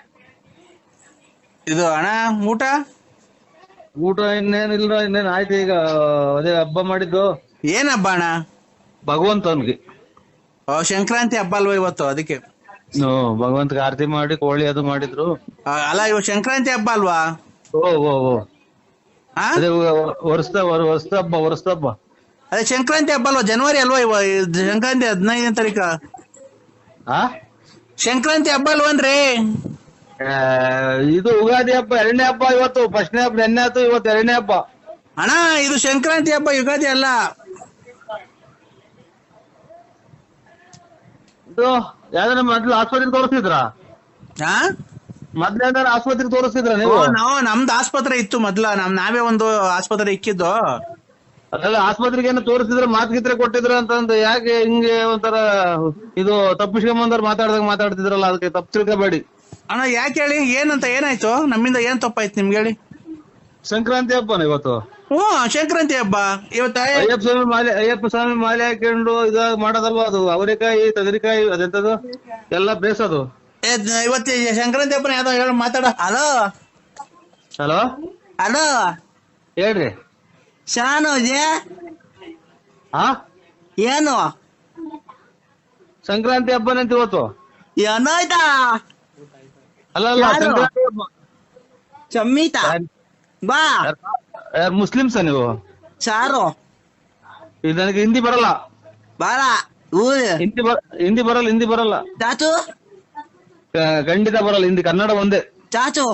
ಇದು ಅಣ್ಣ ಊಟ ಇನ್ನೇನಿಲ್ಲ, ಇನ್ನೇನ್ ಆಯ್ತು. ಈಗ ಅದೇ ಹಬ್ಬ ಮಾಡಿದ್ದು. ಏನ್ ಹಬ್ಬ ಅಣ್ಣ? ಭಗವಂತನ್ಗೆ ಸಂಕ್ರಾಂತಿ ಹಬ್ಬ ಅಲ್ವಾ ಇವತ್ತು? ಅದಕ್ಕೆ ಭಗವಂತಗೆ ಆರತಿ ಮಾಡಿ ಕೋಳಿ ಅದು ಮಾಡಿದ್ರು. ಅಲ್ಲ, ಇವ ಸಂಕ್ರಾಂತಿ ಹಬ್ಬ ಅಲ್ವಾ? ಅದೇ ವರ್ಷದ ಹಬ್ಬ. ಅದೇ ಸಂಕ್ರಾಂತಿ ಹಬ್ಬ ಅಲ್ವಾ? ಜನವರಿ ಅಲ್ವಾ ಇವ? ಸಂಕ್ರಾಂತಿ 15ನೇ ತಾರೀಕ ಸಂಕ್ರಾಂತಿ ಹಬ್ಬ ಅಲ್ವನ್ರಿ? ಇದು ಉಗಾದಿ ಹಬ್ಬ 2ನೇ ಹಬ್ಬ. ಇವತ್ತು 1ನೇ ಹಬ್ಬ ನೆನ್ನೆ ಆಯ್ತು, ಇವತ್ತು 2ನೇ ಹಬ್ಬ. ಅಣ್ಣ ಇದು ಸಂಕ್ರಾಂತಿ ಹಬ್ಬ, ಯುಗಾದಿ ಅಲ್ಲ. ಇದು ಯಾವ್ದಾರ ಮೊದ್ಲು ಆಸ್ಪತ್ರೆಗೆ ತೋರಿಸ್ತಿದ್ರ? ಮೊದ್ಲೇನಾರ ಆಸ್ಪತ್ರೆಗೆ ತೋರಿಸ್ತಿದ್ರ ನೀವು? ನಮ್ದು ಆಸ್ಪತ್ರೆ ಇತ್ತು ಮೊದ್ಲ, ನಾವೇ ಒಂದು ಆಸ್ಪತ್ರೆ ಇಕ್ಕಿದ್ದು. ಅದೆಲ್ಲ ಆಸ್ಪತ್ರೆಗೆ ಏನೋ ತೋರಿಸ್ತಿದ್ರ, ಮಾತ್ಗಿತ್ರೆ ಕೊಟ್ಟಿದ್ರ ಅಂತಂದು. ಯಾಕೆ ಹಿಂಗೆ ಒಂಥರ ಇದು ತಪ್ಪಿಸ್ಕೊಂಬಂದವ್ರು ಮಾತಾಡ್ತಿದ್ರಲ್ಲ, ಅದಕ್ಕೆ ತಪ್ಪು ತಿಳ್ಕೊಬೇಡಿ. ಅಣ್ಣ ಯಾಕೆ ಹೇಳಿ, ಏನಂತ ಏನಾಯ್ತು? ನಮ್ಮಿಂದ ಏನ್ ತಪ್ಪಾಯ್ತು ನಿಮ್ಗೆ ಹೇಳಿ? ಸಂಕ್ರಾಂತಿ ಹಬ್ಬನ ಇವತ್ತು. ಸಂಕ್ರಾಂತಿ ಹಬ್ಬ ಇವತ್ತ. ಅಯ್ಯಪ್ಪ ಸ್ವಾಮಿ ಮಾಲೆ ಹಾಕೊಂಡು ಇದಾಗ ಮಾಡೋದಲ್ವಾ ಅದು? ಅವರೆಕಾಯಿ ತಗರಿಕಾಯಿ ಅದೆಂತದು ಎಲ್ಲ ಬೇಸದು. ಇವತ್ತು ಸಂಕ್ರಾಂತಿ ಹಬ್ಬನ ಯಾವ್ದೋ ಹೇಳ ಮಾತಾಡ. ಹಲೋ ಹೇಳ್ರಿ. ಶಾನು ಏನು ಸಂಕ್ರಾಂತಿ ಹಬ್ಬನಂತ ಇವತ್ತು? ಏನಾಯ್ತಾ? ಅಲ್ಲ ಸಂಕ್ರಾಂತಿ ಹಬ್ಬ. ಚಮ್ಮಿತಾ ಬಾ. ಯಾರು ಮುಸ್ಲಿಮ್ಸ ನೀವು? ಸಾರು ಇದು ನನಗೆ ಹಿಂದಿ ಬರಲ್ಲ. ಬಾರ ಹಿಂದಿ ಬರಲ್ಲ. ಚಾಚು ಖಂಡಿತ ಬರಲ್ಲ ಹಿಂದಿ. ಕನ್ನಡ ಒಂದೇ. ಚಾಚು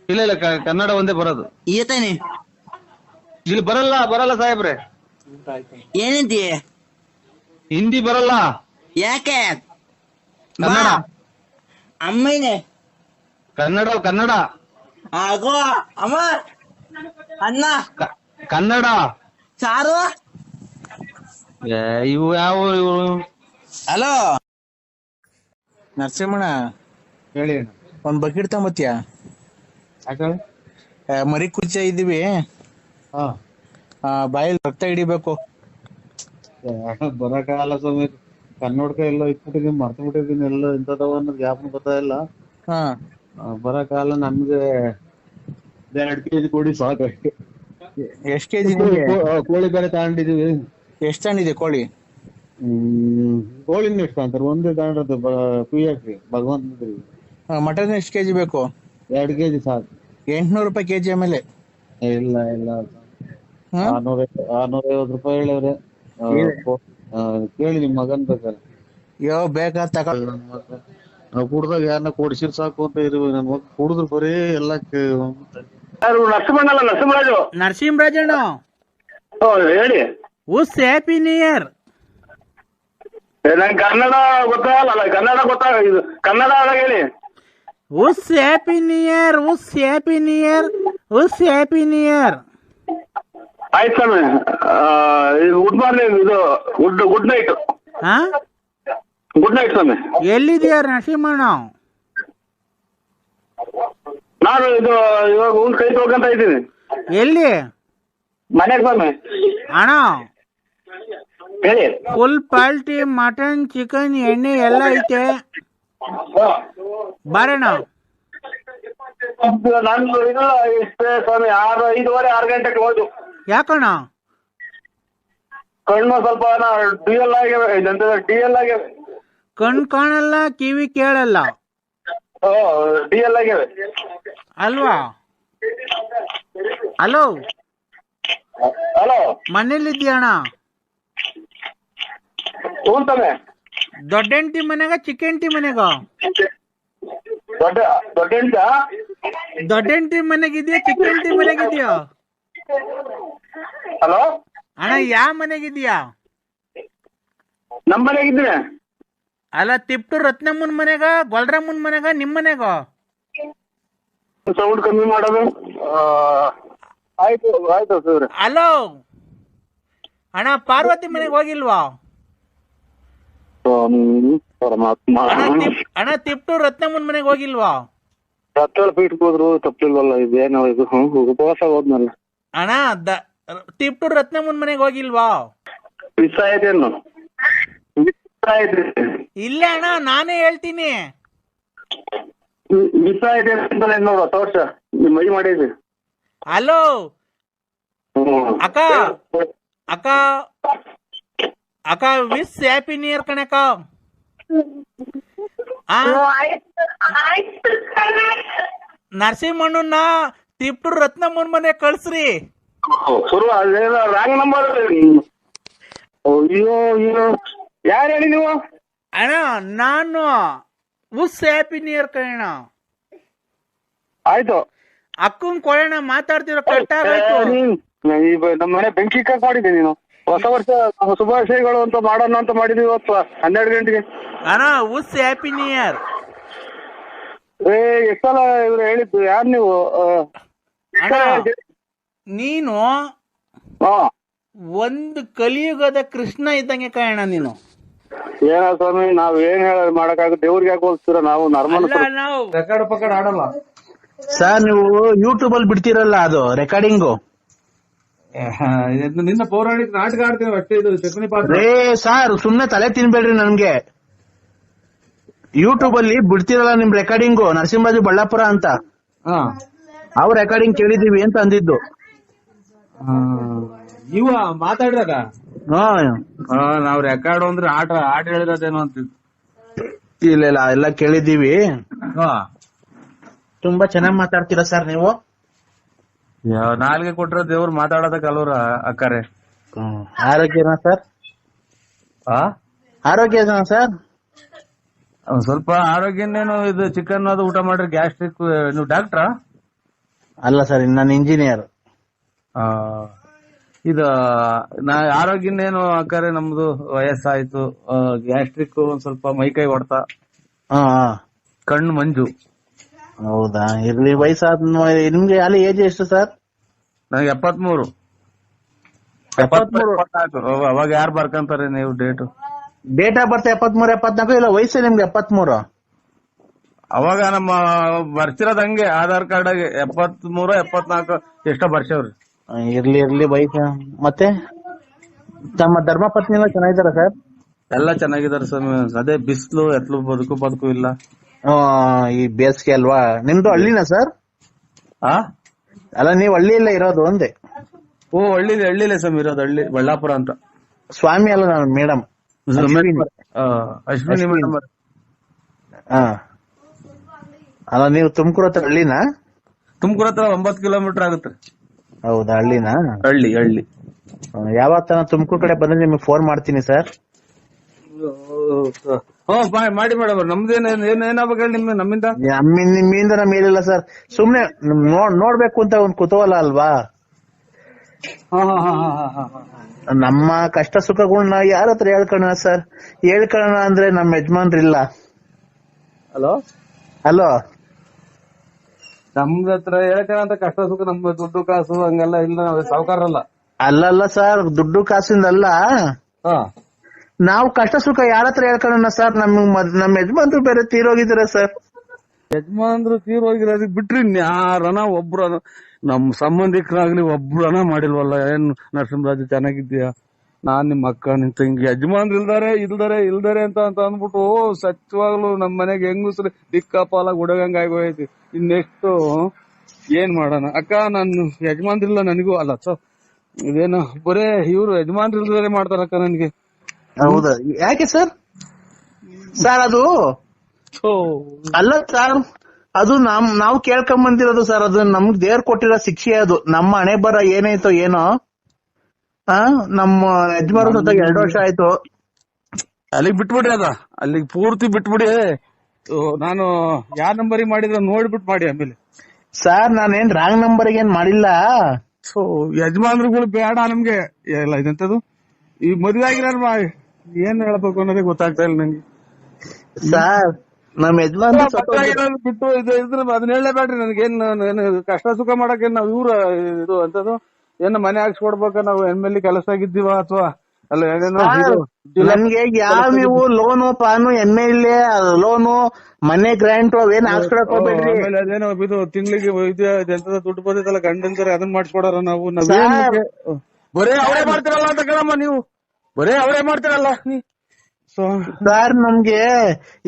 ಇಲ್ಲ ಕನ್ನಡ ಒಂದೇ ಬರೋದು. ಈತೇನೆ ಇಲ್ಲಿ ಬರಲ್ಲ ಸಾಹೇಬ್ರೆ. ಏನಂತಿ? ಹಿಂದಿ ಬರಲ್ಲ. ಯಾಕೆ? ಕನ್ನಡ. ಅಮ್ಮನೇ ಕನ್ನಡ. ಆಗೋ ಅಮ್ಮ ಅನ್ನ ಕನ್ನಡ. ಸಾರು ಇವು ಯಾವ ಇವು? ಹಲೋ ನರಸಿಂಹಣ್ಣ ಹೇಳಿ. ಒಂದ್ ಬಕೆಟ್ ತಗೊಂಬತ್ತೀಯ? ಮರಿ ಕುಚ್ಚ ಇದ್ದೀವಿ, ಬಾಯಲ್ಲಿ ರಕ್ತ ಹಿಡಿಬೇಕು. ಬರಕಾಲ ಸ್ವಾಮಿ, ಕನ್ನಡಕ ಎಲ್ಲ ಇಟ್ಬಿಟ್ಟಿದೀನಿ, ಮರ್ತು ಬಿಟ್ಟಿದೀನಿ. ಎಲ್ಲ ಇಂಥದವ ಅನ್ನೋದು ಜ್ಞಾಪನ ಬರ್ತಾ ಇಲ್ಲ. ಬರಕಾಲ ನಮ್ಗೆ 2 kg ಕೊಡಿ ಸಾಕು. ಎಷ್ಟ್ ಕೆಜಿ? ಕೋಳಿ ಬೇರೆ ತಗೊಂಡಿದೀವಿ. ಎಷ್ಟ್ ತಗೊಂಡಿದೆ ಕೋಳಿ? ಕೋಳಿನ ಎಷ್ಟು ಅಂತಾರೆ? ಒಂದೇ ತಗೊಂಡ್ರದ್ದು ಕುಯ್ಯಾಕ್ರಿ ಭಗವಂತನಿಗೆ. ಮಟನ್ ಎಷ್ಟ್ ಕೆಜಿ ಬೇಕು? 2 kg ಸಾಕು. 800 ರೂಪಾಯಿ ಕೆಜಿ. ಆಮೇಲೆ ಇಲ್ಲ 650 ರೂಪಾಯಿ ಹೇಳಿವ್ರೆ. ಕೇಳಿ ನಿಮ್ ಮಗನ್ ಬೇಕಾದ್ರೆ. ಬೇಕಾದ ತಗೋ. ನಾವು ಕುಡ್ದಾಗ ಯಾರನ್ನ ಕೊಡ್ಸಿರ್ ಸಾಕು ಅಂತ ಇರುವ ನನ್ ಮಗ ಕುಡಿದ್ರು ಬರೀ ಎಲ್ಲ. ನರಸಿಂಹರಾಜಣ್ಣ ಹೇಳಿ. Happy new year. ನಂಗೆ ಕನ್ನಡ ಗೊತ್ತಾಗಲ್ಲ. ಕನ್ನಡ ಗೊತ್ತಾಗ ಕನ್ನಡ ಹೇಳಿ. Happy new year. Happy new year. Happy new year. ಆಯ್ತು ಸ್ವಾಮಿ. Good morning. ಇದು ಗುಡ್ ನೈಟ್. ಗುಡ್ ನೈಟ್ ಸ್ವಾಮಿ. ಎಲ್ಲಿದೆಯಾ ನರಸಿಂಹಣ್ಣ? ನಾನು ಇದು ಇವಾಗ ಕೈ ತೊಳ್ಕೊಂತ ಇದ್ದೀನಿ. ಎಲ್ಲಿ? ಮನೆಗೆ ಸ್ವಾಮಿ. ಅಣ್ಣ ಹೇಳಿ. ಫುಲ್ ಪಾಲ್ಟಿ ಮಟನ್ ಚಿಕನ್ ಎಣ್ಣೆ ಎಲ್ಲ ಐತೆ, ಬರೋಣ. ನಂದು ಇಲ್ಲ ಇಷ್ಟೇ ಸ್ವಾಮಿ, 5:30 ಗಂಟೆಗೆ ಹೋದು. ಯಾಕಣ್ಣ? ಕಣ್ಣು ಸ್ವಲ್ಪ ಡಿಎಲ್ ಆಗ್ಯಾವೆ, ಡಿಎಲ್ ಆಗ್ಯಾವೆ. ಕಣ್ ಕಾಣಲ್ಲ, ಕಿವಿ ಕೇಳಲ್ಲ ಡಿಎಲ್ ಆಗ್ಯಾವೆ ಅಲ್ವಾ? ಹಲೋ, ಹಲೋ, ಮನೇಲಿದ್ಯಣ್ಣ? ಹ್ಞೂ ತಾನೆ. ದೊಡ್ಡ ಹೆಂಡತಿ ಮನೆಗ ಚಿಕ್ಕ ಹೆಂಡತಿ ಮನೆಗ? ದೊಡ್ಡ ಹೆಂಡ ದೊಡ್ಡ ಹೆಂಡತಿ ಮನೆಗಿದ್ಯಾ ಚಿಕ್ಕ ಹೆಂಡತಿ ಮನೆಗಿದ್ಯಾ? ಹಲೋ ಅಣ್ಣ ಯಾವ ಮನೆಗಿದ್ಯಾ? ನಮ್ಮ ಮನೆಗಿದ್ದೀನಿ. ಅಲ್ಲ, ತಿಪ್ಟು ರತ್ನಮ್ಮನ್ ಮನೆಗ, ಗೊಲ್ರಮ್ಮನ್ ಮನೆಗ, ನಿಮ್ ಮನೆಗ? ಸೌಂಡ್ ಕಮ್ಮಿ ಮಾಡೋದು. ಆಯ್ತು ಸರ್. ಹಲೋ ಅಣ್ಣ, ಪಾರ್ವತಿ ಮನೆಗೆ ಹೋಗಿಲ್ವಾ? ಪರಮಾತ್ಮ. ಅಣ್ಣ, ತಿಪ್ಟು ರತ್ನಮ್ಮನ್ ಮನೆಗೆ ಹೋಗಿಲ್ವಾ? ಹತ್ತಳ ಪೀಠಕ್ಕೆ ಹೋದ್ರು ತಪ್ಪಿಲ್ವಲ್ಲ, ಇದೇನೋ ಇದು ಉಪವಾಸ ಹೋದ್ನಲ್ಲ. ಅಣ್ಣ, ತಿಪ್ಟು ರತ್ನಮ್ಮನ್ ಮನೆಗೆ ಹೋಗಿಲ್ವಾ? ಮಿಸ್ ಆಯ್ತೇನು? ಇಲ್ಲ ಅಣ್ಣ, ನಾನೇ ಹೇಳ್ತೀನಿ. ಮಿಸ್ ಆಯ್ತೆ ನೋಡು, ತೋರ್ಸ ನಿಮ್ ಮೈ ಮಾಡಿದ್ವಿ. ಹಲೋ ಅಕ್ಕ, ಅಕ್ಕ ಅಕ್ಕ, ವಿಶ್ ಹ್ಯಾಪಿ ನ್ಯೂ ಇಯರ್ ಕಣಕ್ಕ. ನರಸಿಂಹಣ್ಣನ ತಿಪ್ಟು ರತ್ನಮ್ಮನ್ ಮನೆ ಕಳ್ಸ್ರಿ. ಶುರು ರಾಂಗ್ ನಂಬರ್. ಅಯ್ಯೋ ಅಯ್ಯೋ, ಯಾರು ಹೇಳಿ ನೀವು? ಅಣ್ಣ, ನಾನು ವಿಶ್ ಹ್ಯಾಪಿ ನ್ಯೂ ಇಯರ್ ಕಣ. ಆಯ್ತು, ಅಕ್ಕನ್ ಕೊಡೋಣ, ಮಾತಾಡ್ತಿರೋ ಕಟ್ಟಾಗಾಯ್ತು. ನಮ್ಮ ಮನೆ ಬೆಂಕಿ ಕಾಕ್ ಮಾಡಿದ್ದೆ ನೀನು. ಹೊಸ ವರ್ಷ ಶುಭಾಶಯಗಳು ಅಂತ ಮಾಡೋಣ ಅಂತ ಮಾಡಿದ್ವಿ ಇವತ್ತು 12 ಗಂಟೆಗೆ. ಅಣ್ಣ, ವಿಶ್ ಹ್ಯಾಪಿ ನ್ಯೂ ಇಯರ್. ಎಷ್ಟಲ್ಲ ಇವ್ರು ಹೇಳಿದ್ದು? ಯಾರು ನೀವು? ನೀನು ಒಂದು ಕಲಿಯುಗದ ಕೃಷ್ಣ ಇದ್ದಂಗೆ ಕಾಯಣ ನೀನು. ಏನ ಸ್ವಾಮಿ, ನಾವ್ ಏನ್ ಹೇಳ ಮಾಡಕ್ಕಾಗುತ್ತೆ? ದೇವ್ರಿಗೆ ಯಾಕೆ ಹೋಲ್ಸ್ತೀರ? ನಾವು ನಾರ್ಮಲ್ ನಾವು ರೆಕಾರ್ಡ್ ಪಕ್ಕಡ್ ಆಡಲ್ಲ ಸರ್. ನೀವು ಯೂಟ್ಯೂಬ್ ಅಲ್ಲಿ ಬಿಡ್ತಿರಲ್ಲ ಅದು ರೆಕಾರ್ಡಿಂಗು. ನಿನ್ನ ಪೌರಾಣಿಕ ನಾಟಕ ಆಡ್ತೀವಿ ಅಷ್ಟೇ. ಇದು ಚಕ್ನಿ ಪಾತ್ರ. ಸರ್, ಸುಮ್ನೆ ತಲೆ ತಿನ್ಬೇಡ್ರಿ ನನ್ಗೆ. ಯೂಟ್ಯೂಬ್ ಅಲ್ಲಿ ಬಿಡ್ತಿರಲ್ಲ ನಿಮ್ ರೆಕಾರ್ಡಿಂಗು, ನರಸಿಂಹರಾಜು ಬಳ್ಳಾಪುರ ಅಂತ. ಅವ್ರ ರೆಕಾರ್ಡಿಂಗ್ ಕೇಳಿದೀವಿ ಅಂತ ಅಂದಿದ್ದು. ಇವ ಮಾತಾಡಿದಾಗ ನಾವ್ ರೆಕಾರ್ಡ್ ಅಂದ್ರೆ ಆಟ ಹೇಳಿರೋದೇನೋ ಅಂತಿದ್ದು. ಇಲ್ಲ ಎಲ್ಲ ಕೇಳಿದೀವಿ. ತುಂಬಾ ಚೆನ್ನಾಗ್ ಮಾತಾಡ್ತೀರಾ ಸರ್ ನೀವು. ನಾಲ್ಗೆ ಕೊಟ್ರ ದೇವ್ರು ಮಾತಾಡೋದಕ್ಕೆ ಅಲ್ವರ ಅಕ್ಕಾರೆ. ಆರೋಗ್ಯನಾ ಸರ್? ಆರೋಗ್ಯನಾ ಸರ್? ಸ್ವಲ್ಪ ಆರೋಗ್ಯನೇನು. ಇದು ಚಿಕನ್ ಅದು ಊಟ ಮಾಡ್ರಿ ಗ್ಯಾಸ್ಟ್ರಿಕ್. ನೀವು ಡಾಕ್ಟ್ರಾ? ಅಲ್ಲ ಸರ್, ನಾನು ಇಂಜಿನಿಯರ್. ಇದು ಆರೋಗ್ಯನೇನು ಅಕ್ಕಾರೆ, ನಮ್ದು ವಯಸ್ಸಾಯ್ತು. ಗ್ಯಾಸ್ಟ್ರಿಕ್, ಒಂದ್ ಸ್ವಲ್ಪ ಮೈಕೈ ಹೊಡ್ತಾ, ಕಣ್ಣು ಮಂಜು. ಹೌದಾ? ಇರ್ಲಿ, ವಯಸ್ಸಾದ ನಿಮ್ಗೆ ಅಲ್ಲಿ ಏಜ್ ಎಷ್ಟು ಸರ್? ನನಗೆ 73. ಅವಾಗ ಯಾರು ಬರ್ಕಂತಾರೆ ನೀವು ಡೇಟ್? ಡೇಟ್ ಆಫ್ ಬರ್ತ್ 73, 74 ಇಲ್ಲ ವಯಸ್ಸು ನಿಮ್ಗೆ 73? ಅವಾಗ ನಮ್ಮ ಬರ್ತಿರೋದ್ ಹಂಗೆ ಆಧಾರ್ ಕಾರ್ಡ್ ಆಗಿ 73, 74 ಎಷ್ಟೋ ಬರ್ಸವ್ರಿ. ಇರ್ಲಿ ವಯಸ್ಸು. ಮತ್ತೆ ತಮ್ಮ ಧರ್ಮಪತ್ನಿ ಎಲ್ಲ ಚೆನ್ನಾಗಿದಾರ ಸರ್? ಎಲ್ಲ ಚೆನ್ನಾಗಿದಾರೆ ಸ್ವಾಮಿ. ಅದೇ ಬಿಸಿಲು ಎತ್ಲು ಬದುಕು ಇಲ್ಲ. ಈ ಬೇಸಿಗೆ ಅಲ್ವಾ? ನಿಮ್ದು ಹಳ್ಳಿನಾ ಸರ್? ಅಲ್ಲ, ನೀವು ಹಳ್ಳಿಯಲ್ಲ ಇರೋದು ಒಂದೇ? ಹಳ್ಳಿಲೇ ಸ್ವಾಮಿ ಇರೋದು. ಹಳ್ಳಿ ಬಳ್ಳಾಪುರ ಅಂತ. ಸ್ವಾಮಿ ಅಲ್ಲ, ನಾನು ಮೇಡಮ್ ಅಶ್ವಿನಿ ಮೇಡಮ್. ಅಲ್ಲ, ನೀವು ತುಮಕೂರು ಹತ್ರ ಹಳ್ಳಿನಾ? ತುಮಕೂರು ಹತ್ರ 9 ಕಿಲೋಮೀಟರ್ ಆಗುತ್ತೆ. ಹೌದಾ? ಹಳ್ಳಿನಾ? ಹಳ್ಳಿ. ಯಾವತ್ತ ತುಮಕೂರು ಕಡೆ ಬಂದ್ರೆ ನಿಮ್ಗೆ ಫೋನ್ ಮಾಡ್ತೀನಿ ಸರ್. ಮಾಡಿ ಮೇಡಮ್. ನಮ್ದೇನಾಗ್ಬೇಕು ಹೇಳಿ ನಮ್ಮಿಂದ? ನಿಮ್ಮಿಂದ ನಮ್ಮ ಏನಿಲ್ಲ ಸರ್. ಸುಮ್ನೆ ನೋಡ್ಬೇಕು ಅಂತ ಒಂದ್ ಕುತೂಹಲ ಅಲ್ವಾ? ನಮ್ಮ ಕಷ್ಟ ಸುಖಗಳನ್ನ ಯಾರ ಹತ್ರ ಹೇಳ್ಕೊಳ್ಳೋಣ ಸರ್? ಹೇಳ್ಕೊಳ್ಳೋಣ ಅಂದ್ರೆ ನಮ್ಮ ಯಜಮಾನ್ರಿಲ್ಲ. ಹಲೋ, ನಮ್ದ ಹತ್ರ ಹೇಳ್ಕೊಳ್ಳೋ ಕಷ್ಟ ಸುಖ, ನಮ್ ದುಡ್ಡು ಕಾಸು ಹಂಗೆಲ್ಲ ಇಲ್ಲ. ನಾವ್ ಸಾವುಕಾರಲ್ಲ. ಅಲ್ಲಲ್ಲ ಸರ್, ದುಡ್ಡು ಕಾಸಿಂದಲ್ಲ. ನಾವು ಕಷ್ಟ ಸುಖ ಯಾರ ಹತ್ರ ಹೇಳ್ಕೊಳ್ಳೋಣ ಸರ್? ನಮ್ಮ ಯಜಮಾನ್ರು ಬೇರೆ ತೀರೋಗಿದಾರೆ ಸರ್. ಯಜಮಾನ್ರು ತೀರೋಗಿರೋದಕ್ಕೆ ಬಿಟ್ರಿ ಯಾರನ ಒಬ್ರು ನಮ್ ಸಂಬಂಧಿಕರಾಗ್ಲಿ ಒಬ್ರನ ಮಾಡಿಲ್ವಲ್ಲ. ಏನ್ ನರಸಿಂಹರಾಜು ಚೆನ್ನಾಗಿದ್ದೀಯಾ? ನಾನ್ ನಿಮ್ಮ ಅಕ್ಕ ನಿನ್ ತಂಗಿ ಯಜಮಾನ್ರು ಇಲ್ದಾರೆ ಅಂತ ಅಂದ್ಬಿಟ್ಟು ಸತ್ಯವಾಗ್ಲು ನಮ್ ಮನೆಗೆ ಹೆಂಗಸ್ರು ದಿಕ್ಕಾಪಾಲ ಗುಡಗಂಗ ಆಗೋಯ್ತು. ಇನ್ನೆಷ್ಟು ಏನ್ ಮಾಡೋಣ ಅಕ್ಕ, ನಾನು ಯಜಮಾನ್ರಿಲ್ಲ ನನಗೂ ಅಲ್ಲ ಇದೇನು ಬರೇ ಇವ್ರು ಯಜಮಾನ್ರಿಲ್ದಾರೆ ಮಾಡ್ತಾರಕ್ಕ ನನ್ಗೆ. ಹೌದಾ? ಯಾಕೆ ಸರ್? ಅದು ಅಲ್ಲ ಸರ್, ಅದು ನಾವು ಕೇಳ್ಕೊಂಡ್ ಬಂದಿರೋದು ಸರ್. ಅದು ನಮ್ಗ್ ದೇವ್ರು ಕೊಟ್ಟಿರೋ ಶಿಕ್ಷೆ. ಅದು ನಮ್ಮ ಹಣೆ ಬರ ಏನಾಯ್ತೋ ಏನೋ. ನಮ್ಮ ಯಜಮಾನ್ರು ಸತ್ತಾಗ 2 ವರ್ಷ ಆಯ್ತು. ಅಲ್ಲಿಗೆ ಬಿಟ್ಬಿಡಿ ಅಲ್ಲಿಗೆ ಪೂರ್ತಿ ಬಿಟ್ಬಿಡಿ. ನಾನು ಯಾವ ನಂಬರಿಗೆ ಮಾಡಿದ್ರೆ ನೋಡ್ಬಿಟ್ಟು ಮಾಡಿ ಆಮೇಲೆ. ಸರ್ ನಾನೇನ್ ರಾಂಗ್ ನಂಬರ್ಗೆ ಏನ್ ಮಾಡಿಲ್ಲ. ಯಜಮಾನ್ರುಗಳು ಬೇಡ ನಮ್ಗೆ. ಎಲ್ಲ ಇದಂತದು ಈ ಮದ್ವೆ ಆಗಿರೋ ಏನ್ ಹೇಳ್ಬೇಕು ಅನ್ನೋದೇ ಗೊತ್ತಾಗ್ತಾ ಇಲ್ಲ ನಂಗೆ. ಸರ್ ನಮ್ ಯಜಮಾನ್ರು ಬಿಟ್ಟು ಅದನ್ನ ಹೇಳಲೇಬೇಡ್ರಿ ನನಗೇನು ಕಷ್ಟ ಸುಖ ಮಾಡಕ್ ನಾವ್ ಇವ್ರ ಇದು ಅಂತದು ಏನ ಮನೆ ಹಾಕ್ಸ್ಕೊಡ್ಬೇಕ, ನಾವು ಎಮ್ಮೆಲ್ಲಿ ಕೆಲಸ ಆಗಿದ್ದೀವ ಅಥವಾ ಅಲ್ಲ ಏನೇನೋ ನನ್ಗೆ ಯಾವ ನೀವು ಲೋನು ಪಾನು MLA ಲೋನು ಮನೆ ಗ್ರಾಂಟ್ ಅವೇನ್ ಹಾಕ್ಸ್ಕೊಡಕ್ ಹೋಗ್ಬೇಡ್ರಿ. ಅದೇನೋ ಇದು ತಿಂಗಳಿಗೆ ಎಂತದ ದುಡ್ಡು ಬರ್ತೈತಲ್ಲ ಗಂಡಂತಾರೆ ಅದನ್ನ ಮಾಡ್ಸ್ಕೊಡಾರ ನಾವು. ಬರೇ ಅವರೇ ಮಾಡ್ತಿರಲ್ಲ ಅಂತ ಕಣಮ್ಮ ನೀವು, ಬರೇ ಅವರೇ ಮಾಡ್ತಿರಲ್ಲ. ಸರ್ ನಮ್ಗೆ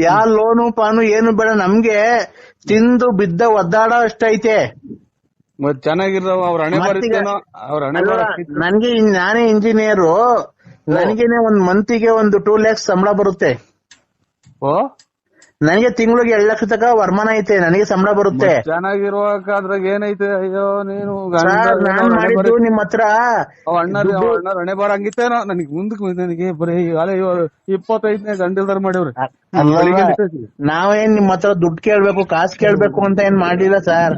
ಯಾವ ಲೋನು ಪಾನು ಏನು ಬೇಡ, ನಮ್ಗೆ ತಿಂದು ಬಿದ್ದ ಒದ್ದಾಡೋ ಅಷ್ಟೈತೆ. ಮತ್ ಚೆನ್ನಾಗಿರೋ ಅವ್ರ ಹಣೆ ನನ್ಗೆ ನಾನೇ ಇಂಜಿನಿಯರು, ನನಗೇನೆ ಒಂದ್ ಮಂತಿಗೆ ಒಂದು 2 lakhs ಸಂಬಳ ಬರುತ್ತೆ. ನನಗೆ ತಿಂಗಳಿಗೆ 2 ಲಕ್ಷ ತನಕ ವರಮಾನ ಐತೆ, ನನಗೆ ಸಂಬಳ ಬರುತ್ತೆ. ಚೆನ್ನಾಗಿರುವಾಗ ಅದ್ರಾಗ ಏನೈತೆ? ಅಯ್ಯೋ ನೀನು ನಾನ್ ಮಾಡಿದ್ದು ನಿಮ್ ಹತ್ರ ಅಣ್ಣ ಹಣೆ ಬಾರ ಹಂಗಿತ್ತೇನೋ. ನನಗೆ ಮುಂದಕ್ಕೆ ನನಗೆ ಬರೀ 25ನೇ ಗಂಟಲ್ದಾರ ಮಾಡಿವ್ರಿ. ನಾವೇನ್ ನಿಮ್ ಹತ್ರ ದುಡ್ಡು ಕೇಳ್ಬೇಕು ಕಾಸು ಕೇಳ್ಬೇಕು ಅಂತ ಏನ್ ಮಾಡಿಲ್ಲ ಸರ್.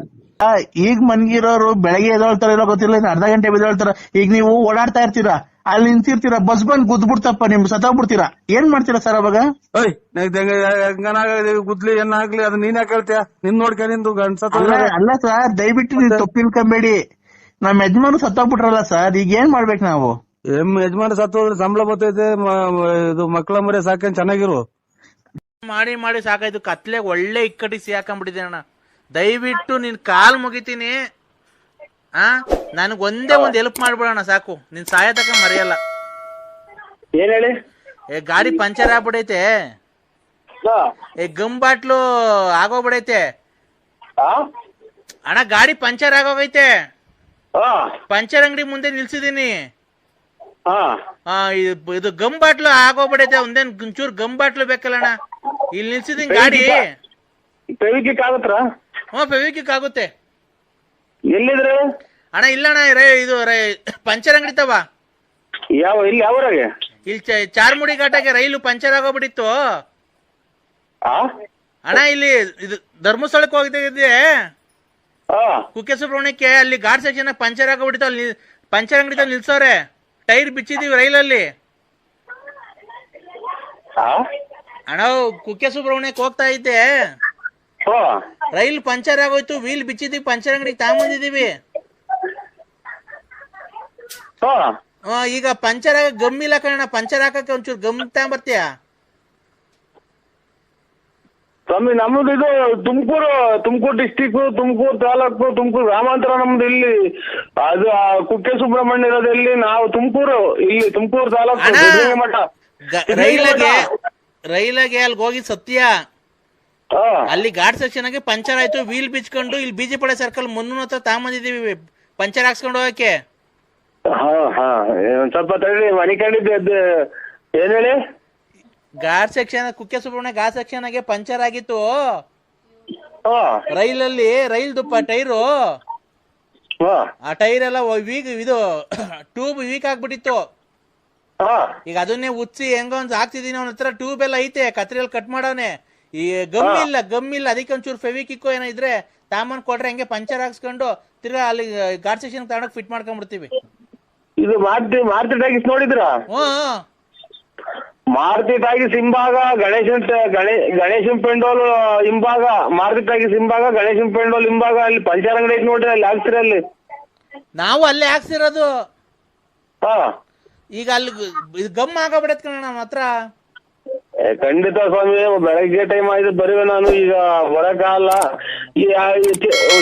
ಈಗ ಮನ್ಗಿರೋರು ಬೆಳಗ್ಗೆ ಎದೊಳ್ತಾರ ಇಲ್ಲ ಗೊತ್ತಿಲ್ಲ, ಅರ್ಧ ಗಂಟೆ ಬಿದ್ದೊಳ್ತಾರ. ಈಗ ನೀವು ಓಡಾಡ್ತಾ ಇರ್ತೀರಾ, ಅಲ್ಲಿ ನಿಂತಿರ್ತೀರಾ, ಬಸ್ ಬಂದ್ ಗುದ್ಬಿಡ್ತಪ್ಪ, ನಿಮ್ ಸತ್ತೋಗ್ಬಿಡ್ತೀರಾ, ಏನ್ ಮಾಡ್ತೀರಾ ಸರ್ ಅವಾಗ? ಗುದ್ಲಿ ಏನಾಗ್ಲಿ ಅದು ನೀನ್ ಯಾಕೆ ಹೇಳ್ತೀಯ? ನಿನ್ ನೋಡ್ಕ ನಿಂದು ಅಲ್ಲ ಸರ್, ದಯವಿಟ್ಟು ನೀವು ತಪ್ಪಿಲ್ಕೊಂಬೇಡಿ. ನಮ್ ಯಜಮಾನು ಸತ್ತೋಗ್ಬಿಟ್ರಲ್ಲ ಸರ್, ಈಗ ಏನ್ ಮಾಡ್ಬೇಕು ನಾವು? ಯಜಮಾನ ಸತ್ತೋದ್ರೆ ಸಂಬಳ ಬರ್ತೈತೆ, ಇದು ಮಕ್ಕಳ ಮರಿ ಸಾಕೇನ್ ಚೆನ್ನಾಗಿರು. ಮಾಡಿ ಮಾಡಿ ಸಾಕಾಯ್ತು, ಕತ್ಲೆಗೆ ಒಳ್ಳೆ ಇಕ್ಕಟ್ಟಿ ಸಿಹಾಕೊಂಡ್ಬಿಟ್ಟಿದೆ ಅಣ್ಣ. ದಯವಿಟ್ಟು ನಿನ್ ಕಾಲ್ ಮುಗಿತೀನಿ, ನನಗ್ ಒಂದೇ ಒಂದ್ ಹೆಲ್ಪ್ ಮಾಡ್ಬಿಡೋಣ ಸಾಕು, ನಿನ್ ಸಹಾಯ ತಕ ಮರೆಯಲ್ಲ. ಏನ್ ಹೇಳಿ? ಗಾಡಿ ಪಂಚರ್ ಆಗ್ಬಿಡೈತೆ, ಗಮ್ ಬಾಟ್ಲು ಆಗೋಗ್ಬಿಡೈತೆ ಅಣ್ಣ. ಗಾಡಿ ಪಂಚರ್ ಆಗೋಗೈತೆ, ಪಂಚರ್ ಅಂಗಡಿ ಮುಂದೆ ನಿಲ್ಸಿದೀನಿ. ಇದು ಗಮ್ ಬಾಟ್ಲು ಆಗೋಗ್ಬಿಡೈತೆ, ಒಂದೇನ್ ಒಂಚೂರು ಗಮ್ ಬಾಟ್ಲು ಬೇಕಲ್ಲ ಅಣ್ಣ. ಇಲ್ಲಿ ನಿಲ್ಸಿದೀನಿ ಗಾಡಿ. ಫೆವಿಕ್ವಿಕ್ ಆಗತ್ತಾ? ಫೆವಿಕ್ವಿಕ್ ಆಗುತ್ತೆ. ಎಲ್ಲಿದ್ರೆ ಅಣ್ಣ? ಇಲ್ಲ ಅಣ್ಣ, ಇದು ಪಂಚರ್ ಅಂಗಡಿ ತವ. ಇಲ್ಲಿ ಯಾವ್ರಾಗೆ? ಇಲ್ಲಿ ಚಾರ್ಮುಡಿ ಘಾಟಕ್ಕೆ ರೈಲು ಪಂಚರ್ ಆಗೋಗ್ಬಿಟ್ಟಿತ್ತು ಅಣ್ಣ. ಇಲ್ಲಿ ಇದು ಧರ್ಮಸ್ಥಳಕ್ಕೆ ಹೋಗ್ತಿದ್ದೆ ಕುಕ್ಕೆ ಸುಬ್ರಹ್ಮಣ್ಯಕ್ಕೆ, ಅಲ್ಲಿ ಘಾಟ್ ಸೆಕ್ಷನ್ ಪಂಚರ್ ಆಗೋಗ್ಬಿಟ್ಟಿತ್ತು. ಅಲ್ಲಿ ಪಂಚರ್ ಅಂಗಡಿ ನಿಲ್ಸವ್ರೆ, ಟೈರ್ ಬಿಚ್ಚಿದೀವಿ ರೈಲಲ್ಲಿ ಅಣ್ಣ. ಕುಕ್ಕೆ ಸುಬ್ರಹ್ಮಣ್ಯಕ್ಕೆ ಹೋಗ್ತಾ ಇದ್ದೆ, ರೈಲ್ ಪಂಚರ್ ಆಗೋಯ್ತು, ವೀಲ್ ಬಿಚ್ಚಿದೀವಿ, ಪಂಚರ್ ಅಂಗಡಿಗೆ ತಗೊಂಬಂದಿದೀವಿ. ಈಗ ಪಂಚರ್ ಆಗ ಗಮ್ ಇಲ್ಲ ಕಣ, ಪಂಚರ್ ಹಾಕಕ್ಕೆ ಒಂಚೂರು ಗಮ್ ತಗೊಂಬರ್ತೀಯ? ಸ್ವಾಮಿ ನಮ್ದು ಇದು ತುಮಕೂರು ಡಿಸ್ಟಿಕ್, ತುಮಕೂರು ತಾಲೂಕು, ತುಮಕೂರು ಗ್ರಾಮಾಂತರ ನಮ್ದು. ಇಲ್ಲಿ ಅದು ಕುಕ್ಕೆ ಸುಬ್ರಹ್ಮಣ್ಯ ಇರೋದಲ್ಲಿ ನಾವು ತುಮಕೂರು, ಇಲ್ಲಿ ತುಮಕೂರು ತಾಲೂಕು ಮಠ. ರೈಲಾಗೆ ಅಲ್ಲಿ ಹೋಗಿ ಸತ್ಯ, ಅಲ್ಲಿ ಘಾಟ್ ಸೆಕ್ಷನ್ ಆಗಿ ಪಂಚರ್ ಆಯ್ತು, ವೀಲ್ ಬಿಚ್ಕೊಂಡು ಇಲ್ಲಿ ಬಿಜಿ ಪಡೆ ಸರ್ಕಲ್ ಮುನ್ನೂರ ಹತ್ರ ತಗೊಂಬಂದಿದೀವಿ ಪಂಚರ್ ಹಾಕ್ಸ್ಕೊಂಡು ಹೋಗಕ್ಕೆ. ಸ್ವಲ್ಪ ತಡಿ, ಮನೆ ಕಂಡಿದ್ದೆ. ಏನ್ ಹೇಳಿ? ಘಾಟ್ ಸೆಕ್ಷನ್, ಕುಕ್ಕೆ ಸುಬ್ರಹ್ಮಣ್ಯ ಘಾಟ್ ಸೆಕ್ಷನ್ ಆಗಿ ಪಂಚರ್ ಆಗಿತ್ತು ರೈಲಲ್ಲಿ. ರೈಲ್ದು ಟೈರು, ಆ ಟೈರ್ ಎಲ್ಲ ಇದು ಟ್ಯೂಬ್ ವೀಕ್ ಆಗ್ಬಿಟ್ಟಿತ್ತು. ಈಗ ಅದನ್ನೇ ಉಚ್ಚಿ ಹೆಂಗೋ ಒಂದ್ ಹಾಕ್ತಿದೀನಿ. ಅವನ ಹತ್ರ ಟ್ಯೂಬ್ ಎಲ್ಲ ಐತೆ, ಕತ್ರಿಯಲ್ಲಿ ಕಟ್ ಮಾಡವನೆ. ಈ ಗಮ್ ಇಲ್ಲ, ಅದಕ್ಕೆ ಒಂಚೂರು ಫೆವಿಕ್ವಿಕ್ ಏನೋ ಇದ್ರೆ ತಾಮನ್ ಕೊಟ್ರೆ ಹಂಗೆ ಪಂಚರ್ ಹಾಕ್ಸ್ಕೊಂಡು ತಿರ್ಗಾ ಅಲ್ಲಿ ಘಾಟ್ ಸೆಕ್ಷನ್ ತಗೊಂಡೋಗಿ ಫಿಟ್ ಮಾಡ್ಕೊಂಡ್ಬಿಡ್ತೀವಿ. ಇದು ಮಾರುತಿ ಟಾಕೀಸ್ ನೋಡಿದ್ರಾ? ಮಾರುತಿ ಟಾಕೀಸ್ ಹಿಂಭಾಗ ಗಣೇಶನ್ ಪೆಂಡೋಲ್ ಹಿಂಭಾಗ, ಮಾರುತಿ ಟಾಕೀಸ್ ಹಿಂಭಾಗ ಗಣೇಶನ್ ಪೆಂಡೋಲ್ ಹಿಂಭಾಗ, ಅಲ್ಲಿ ಪಂಚರ್ ಅಂಗಡಿ ಐತಿ ನೋಡ್ರಿ, ಅಲ್ಲಿ ಹಾಕ್ತಿರ. ಅಲ್ಲಿ ನಾವು ಅಲ್ಲೇ ಹಾಕ್ಸಿರೋದು. ಈಗ ಅಲ್ಲಿ ಗಮ್ ಆಗೋಗ್ಬಿಡತ್ ಕಣ ನಮ್ಮ ಹತ್ರ. ಖಂಡಿತ ಸ್ವಾಮಿ, ಬೆಳಗ್ಗೆ ಟೈಮ್ ಆಯ್ತು ಬರೀ ನಾನು ಈಗ ಬರಕ್ಕಾಗಲ್ಲ. ಈ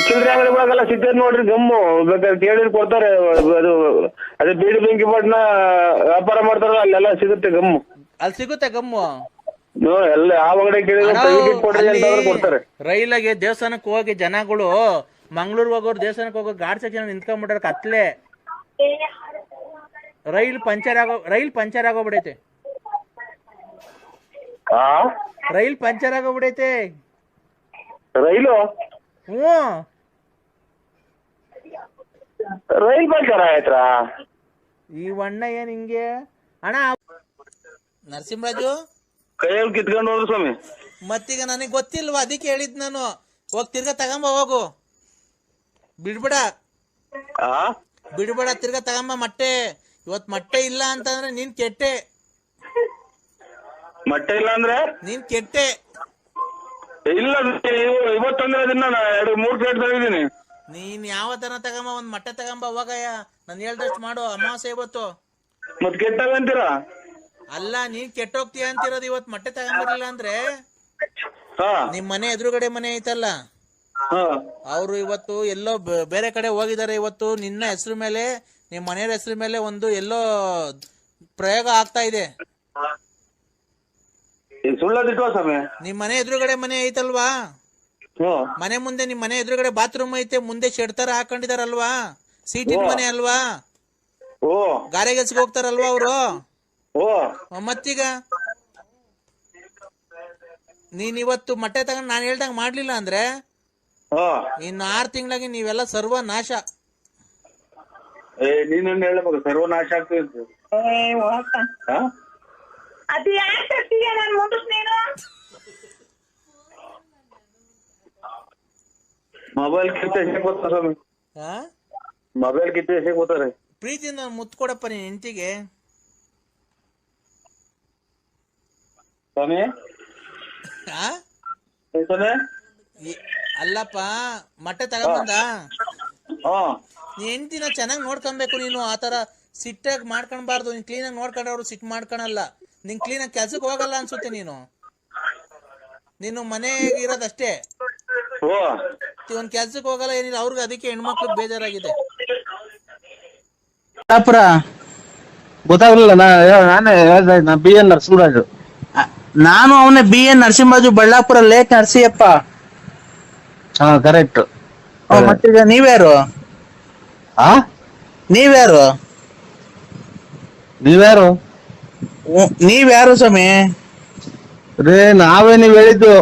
ಚಿಲ್ಲರೆ ಅಂಗಡಿಗಳಾಗೆಲ್ಲ ಸಿಗ್ತದೆ ನೋಡ್ರಿ ಗಮ್ಮು, ಬೇಕಾದ್ರೆ ಕೇಳಿದ್ರೆ ಕೊಡ್ತಾರೆ. ಅದು ಅದೇ ಬೀಡಿ ಬೆಂಕಿ ಪಟ್ನ ವ್ಯಾಪಾರ ಮಾಡ್ತಾರಲ್ಲ ಅಲ್ಲೆಲ್ಲ ಸಿಗುತ್ತೆ ಗಮ್ಮು. ಅಲ್ಲಿ ಸಿಗುತ್ತೆ ಗಮ್ಮು. ಎಲ್ಲ ಯಾವ ಅಂಗಡಿ ಕೇಳಿದ್ರೆ ಕೊಡ್ರಿ ಅಂತ ಕೊಡ್ತಾರೆ. ರೈಲಾಗೆ ದೇವಸ್ಥಾನಕ್ಕೆ ಹೋಗಿ ಜನಗಳು ಮಂಗ್ಳೂರ್ ಹೋಗೋರು ದೇವಸ್ಥಾನಕ್ಕೆ ಹೋಗೋ ಗಾಡ್ ಸೆಕ್ಷನ್ ನಿಂತ್ಕೊಂಡ್ಬಿಟ್ರೆ ಕತ್ಲೆ. ರೈಲ್ ಪಂಚರ್ ಆಗೋಗ್ಬಿಡೈತೆ. ರೈಲ್ ಪಂಚರ್ ಆಗೋಗ್ಬಿಡೈತೆ. ರೈಲು ರೈಲ್ ಪಂಚರ್ ಆಯ್ತಾ? ಈ ವಣ್ಣ ಏನ್ ಹಿಂಗೆ ಅಣ್ಣ? ನರಸಿಂಹರಾಜು ಕೈಯಲ್ಲಿ ಕಿತ್ಕೊಂಡು ಹೋದ್ರು ಸ್ವಾಮಿ. ಮತ್ತೀಗ ನನಗೆ ಗೊತ್ತಿಲ್ವಾ, ಅದಕ್ಕೆ ಹೇಳಿದ್ ನಾನು. ಹೋಗ್ ತಿರ್ಗಾ ತಗೊಂಬ, ಹೋಗು, ಬಿಡ್ಬೇಡ ತಿರ್ಗಾ ತಗೊಂಬ ಮೊಟ್ಟೆ. ಇವತ್ ಮೊಟ್ಟೆ ಇಲ್ಲ ಅಂತಂದ್ರೆ ನೀನ್ ಕೆಟ್ಟೆ. ಮೊಟ್ಟೆ ಇಲ್ಲ ಅಂದ್ರೆ ನೀನ್ ಕೆಟ್ಟೆ. ಇಲ್ಲ ಇವತ್ತಂದ್ರೆ ಅದನ್ನ 2-3 ಪ್ಲೇಟ್ ತಗೊಂಡಿದ್ದೀನಿ. ನೀನ್ ಯಾವ ತರ ತಗೊಂಬ, ಒಂದ್ ಮೊಟ್ಟೆ ತಗೊಂಬ ಹೋಗಯ್ಯ. ನಾನು ಹೇಳ್ದಷ್ಟು ಮಾಡು. ಅಮಾವಾಸ್ಯೆ ಇವತ್ತು. ಮತ್ ಕೆಟ್ಟಂತೀರಾ? ಅಲ್ಲ, ನೀನ್ ಕೆಟ್ಟೋಗ್ತೀಯ ಅಂತಿರೋದು. ಇವತ್ ಮೊಟ್ಟೆ ತಗೊಂಬರ್ಲಿಲ್ಲ ಅಂದ್ರೆ ನಿಮ್ ಮನೆ ಎದುರುಗಡೆ ಮನೆ ಐತಲ್ಲ, ಅವ್ರು ಇವತ್ತು ಎಲ್ಲೋ ಬೇರೆ ಕಡೆ ಹೋಗಿದ್ದಾರೆ. ಇವತ್ತು ನಿನ್ನ ಹೆಸರು ಮೇಲೆ, ನಿಮ್ ಮನೆಯವ್ರ ಹೆಸರು ಮೇಲೆ ಒಂದು ಎಲ್ಲೋ ಪ್ರಯೋಗ ಆಗ್ತಾ ಇದೆ. ನಿಮ್ ಮನೆ ಎದುರುಗಡೆ ಮನೆ ಐತಲ್ವಾ, ಮನೆ ಮುಂದೆ ನಿಮ್ ಮನೆ ಎದುರುಗಡೆ ಬಾತ್ರೂಮ್ ಐತೆ, ಮುಂದೆ ಶೆಡ್ ತರ ಹಾಕೊಂಡಿದಾರಲ್ವಾ, ಸೀಟಿನ ಮನೆ ಅಲ್ವಾ, ಗಾರೆ ಕೆಲ್ಸಕ್ಕೆ ಹೋಗ್ತಾರಲ್ವಾ ಅವರು. ಮತ್ತೀಗ ನೀನ್ ಇವತ್ತು ಮೊಟ್ಟೆ ತಗೊಂಡ್ ನಾನು ಹೇಳ್ದಂಗ ಮಾಡ್ಲಿಲ್ಲ ಅಂದ್ರೆ ಇನ್ನು 6 ತಿಂಗಳಾಗಿ ನೀವೆಲ್ಲ ಸರ್ವನಾಶ. ನೀನ್ ಹೇಳ್ಬೇಕು ಸರ್ವನಾಶ ಆಗ್ತದೆ. ಮೊಬೈಲ್ ಕಿತ್ತು ಎಸೆಕ್ ಹೋಗ್ತಾರೆ ಸ್ವಾಮಿ. ಮೊಬೈಲ್ ಕಿತ್ತು ಎಸೆಕ್ ಹೋಗ್ತಾರೆ. ಪ್ರೀತಿಯಿಂದ ಮುತ್ತು ಕೊಡಪ್ಪ ನೀನ್ ಹೆಂಡತಿಗೆ. ಸ್ವಾಮಿ ಅಲ್ಲಪ್ಪ, ಮೊಟ್ಟೆ ತಗೊಂಬಂದ ನೀ ಹೆಂಡತಿನ ಚೆನ್ನಾಗ್ ನೋಡ್ಕೊಬೇಕು ನೀನು. ಆತರ ಸಿಟ್ಟಾಗಿ ಮಾಡ್ಕೊಳ್ಬಾರ್ದು. ನೀನ್ ಕ್ಲೀನಾಗಿ ನೋಡ್ಕೊಂಡ್ರೆ ಅವ್ರು ಸಿಟ್ ಮಾಡ್ಕೊಳಲ್ಲ. ನಿನ್ ಕ್ಲೀನಾಗಿ ಕೆಲ್ಸಕ್ಕೆ ಹೋಗಲ್ಲ ಅನ್ಸುತ್ತೆ. ನೀನು ಮನೆಗೆ ಇರೋದಷ್ಟೇ, ಒಂದ್ ಕೆಲ್ಸಕ್ಕೆ ಹೋಗಲ್ಲ, ಏನಿಲ್ಲ. ಅವ್ರಿಗೆ ಅದಕ್ಕೆ ಹೆಣ್ಮಕ್ಳು ಬೇಜಾರಾಗಿದೆ. ಗೊತ್ತಾಗ್ಲಿಲ್ಲ. ನಾನೇ ಹೇಳ್ದೆ, BN ನರಸಿಂಹರಾಜು. ನಾನು ಅವನೇ BN Narasimharaju, Ballapura late Narasiyappa. Correct. ಮತ್ತೀಗ ನೀವ್ಯಾರು? ನೀವ್ಯಾರು ಸ್ವಾಮಿ? ರೇ ನಾವೇ ನೀವ್ ಹೇಳಿದ್ದು.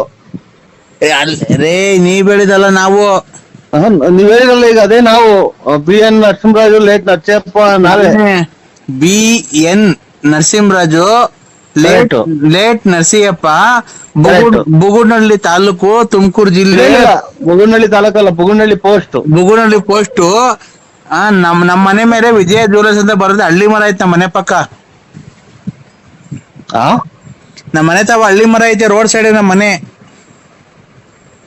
ರೇ ನೀವ್ ಹೇಳಿದಲ್ಲ ನಾವು. ನೀವ್ ಹೇಳಿದಲ್ಲ ಈಗ ಅದೇ ನಾವು. BN ನರಸಿಂಹರಾಜು ಲೇಟ್ ನರಸಿಯಪ್ಪ ನಾವೇ. BN ನರಸಿಂಹರಾಜು ಲೇಟ್ ನರಸಿಯಪ್ಪ, ಬುಗುನಹಳ್ಳಿ ತಾಲೂಕು, ತುಮಕೂರು ಜಿಲ್ಲೆ. ಬುಗುನಹಳ್ಳಿ ತಾಲೂಕಲ್ಲ, ಬುಗುನಹಳ್ಳಿ ಪೋಸ್ಟ್. ನಮ್ಮ ಮನೆ ಮೇಲೆ ವಿಜಯ ಜ್ಯುವೆಲರ್ಸ್ ಅಂತ ಬರೋದು. ಹಳ್ಳಿ ಮರ ಐತೆ ನಮ್ಮ ಮನೆ ಪಕ್ಕ. ನಮ್ಮ ಮನೆ ತಾವ ಹಳ್ಳಿ ಮರ ಐತೆ, ರೋಡ್ ಸೈಡ್ ನಮ್ಮ ಮನೆ.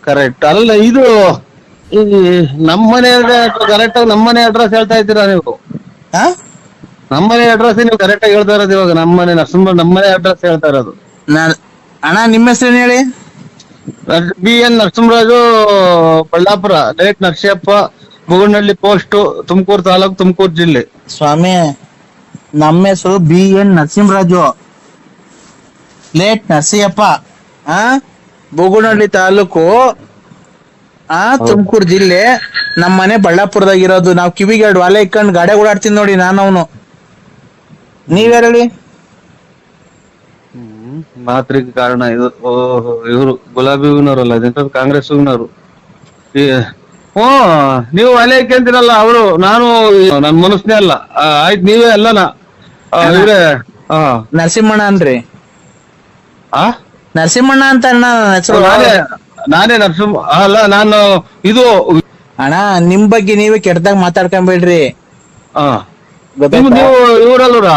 ಕರೆಕ್ಟ್. ಅಲ್ಲ ಇದು ನಮ್ಮನೆ ಕರೆಕ್ಟ್ ಆಗಿ ನಮ್ಮನೆ ಅಡ್ರೆಸ್ ಹೇಳ್ತಾ ಇದ್ದೀರಾ ನೀವು? ನಮ್ಮನೆ ಅಡ್ರೆಸ್ ನೀವು ಕರೆಕ್ಟ್ ಆಗಿ ಹೇಳ್ತಾ ಇರೋದು ಇವಾಗ. ನಮ್ಮನೆ ನಮ್ಮನೆ ಅಡ್ರೆಸ್ ಹೇಳ್ತಾ ಇರೋದು. ಅಣ್ಣ ನಿಮ್ಮ ಹೆಸರೇನು ಹೇಳಿ? BN Narasimharaju, Ballapura late Narasiyappa, Bugunahalli post, Tumakuru taluk, Tumakuru ಜಿಲ್ಲೆ. ಸ್ವಾಮಿ ನಮ್ಮ ಹೆಸರು BN ನರಸಿಂಹರಾಜು, ಲೇಟ್ ನರಸಿಯಪ್ಪ, ಬುಗುನಹಳ್ಳಿ ತಾಲೂಕು, ತುಮಕೂರು ಜಿಲ್ಲೆ. ನಮ್ಮ ಮನೆ ಬಳ್ಳಾಪುರದಾಗ ಇರೋದು. ನಾವ್ ಕಿವಿಗೆ 2 ವಾಲೆ ಇಕ್ಕೊಂಡು ಗಾಡಿ ಓಡಾಡ್ತೀನಿ ನೋಡಿ ನಾನು ಅವನು. ನೀವ್ಯಾರು ಹೇಳಿ? ಮಾತ್ರಿಗೆ ಕಾರಣ ಇದು. ಇವರು ಗುಲಾಬಿ ಹೂವಿನವರಲ್ಲ, ಅದಂತ ಕಾಂಗ್ರೆಸ್ ಹೂವಿನವರು. ನೀವು ಅಲೆ ಕೇಳ್ತೀರಲ್ಲ ಅವರು. ನಾನು ನನ್ ಮನಸ್ನೇ ಅಲ್ಲ. ಆಯ್ತು ನೀವೇ ಅಲ್ಲನಾ ಇವ್ರೆ? ನರಸಿಂಹಣ್ಣ ಅನ್ರಿ. ನರಸಿಂಹಣ್ಣ ಅಂತ ಅಣ್ಣ ಹೆಸರು. ನಾನೇ ನರಸಿಂಹ ಅಲ್ಲ, ನಾನು ಇದು ಅಣ್ಣ. ನಿಮ್ ಬಗ್ಗೆ ನೀವೇ ಕೆಟ್ಟದಾಗ ಮಾತಾಡ್ಕೊಂಬೇಡ್ರಿ. ನೀವು ಇವರಲ್ವರ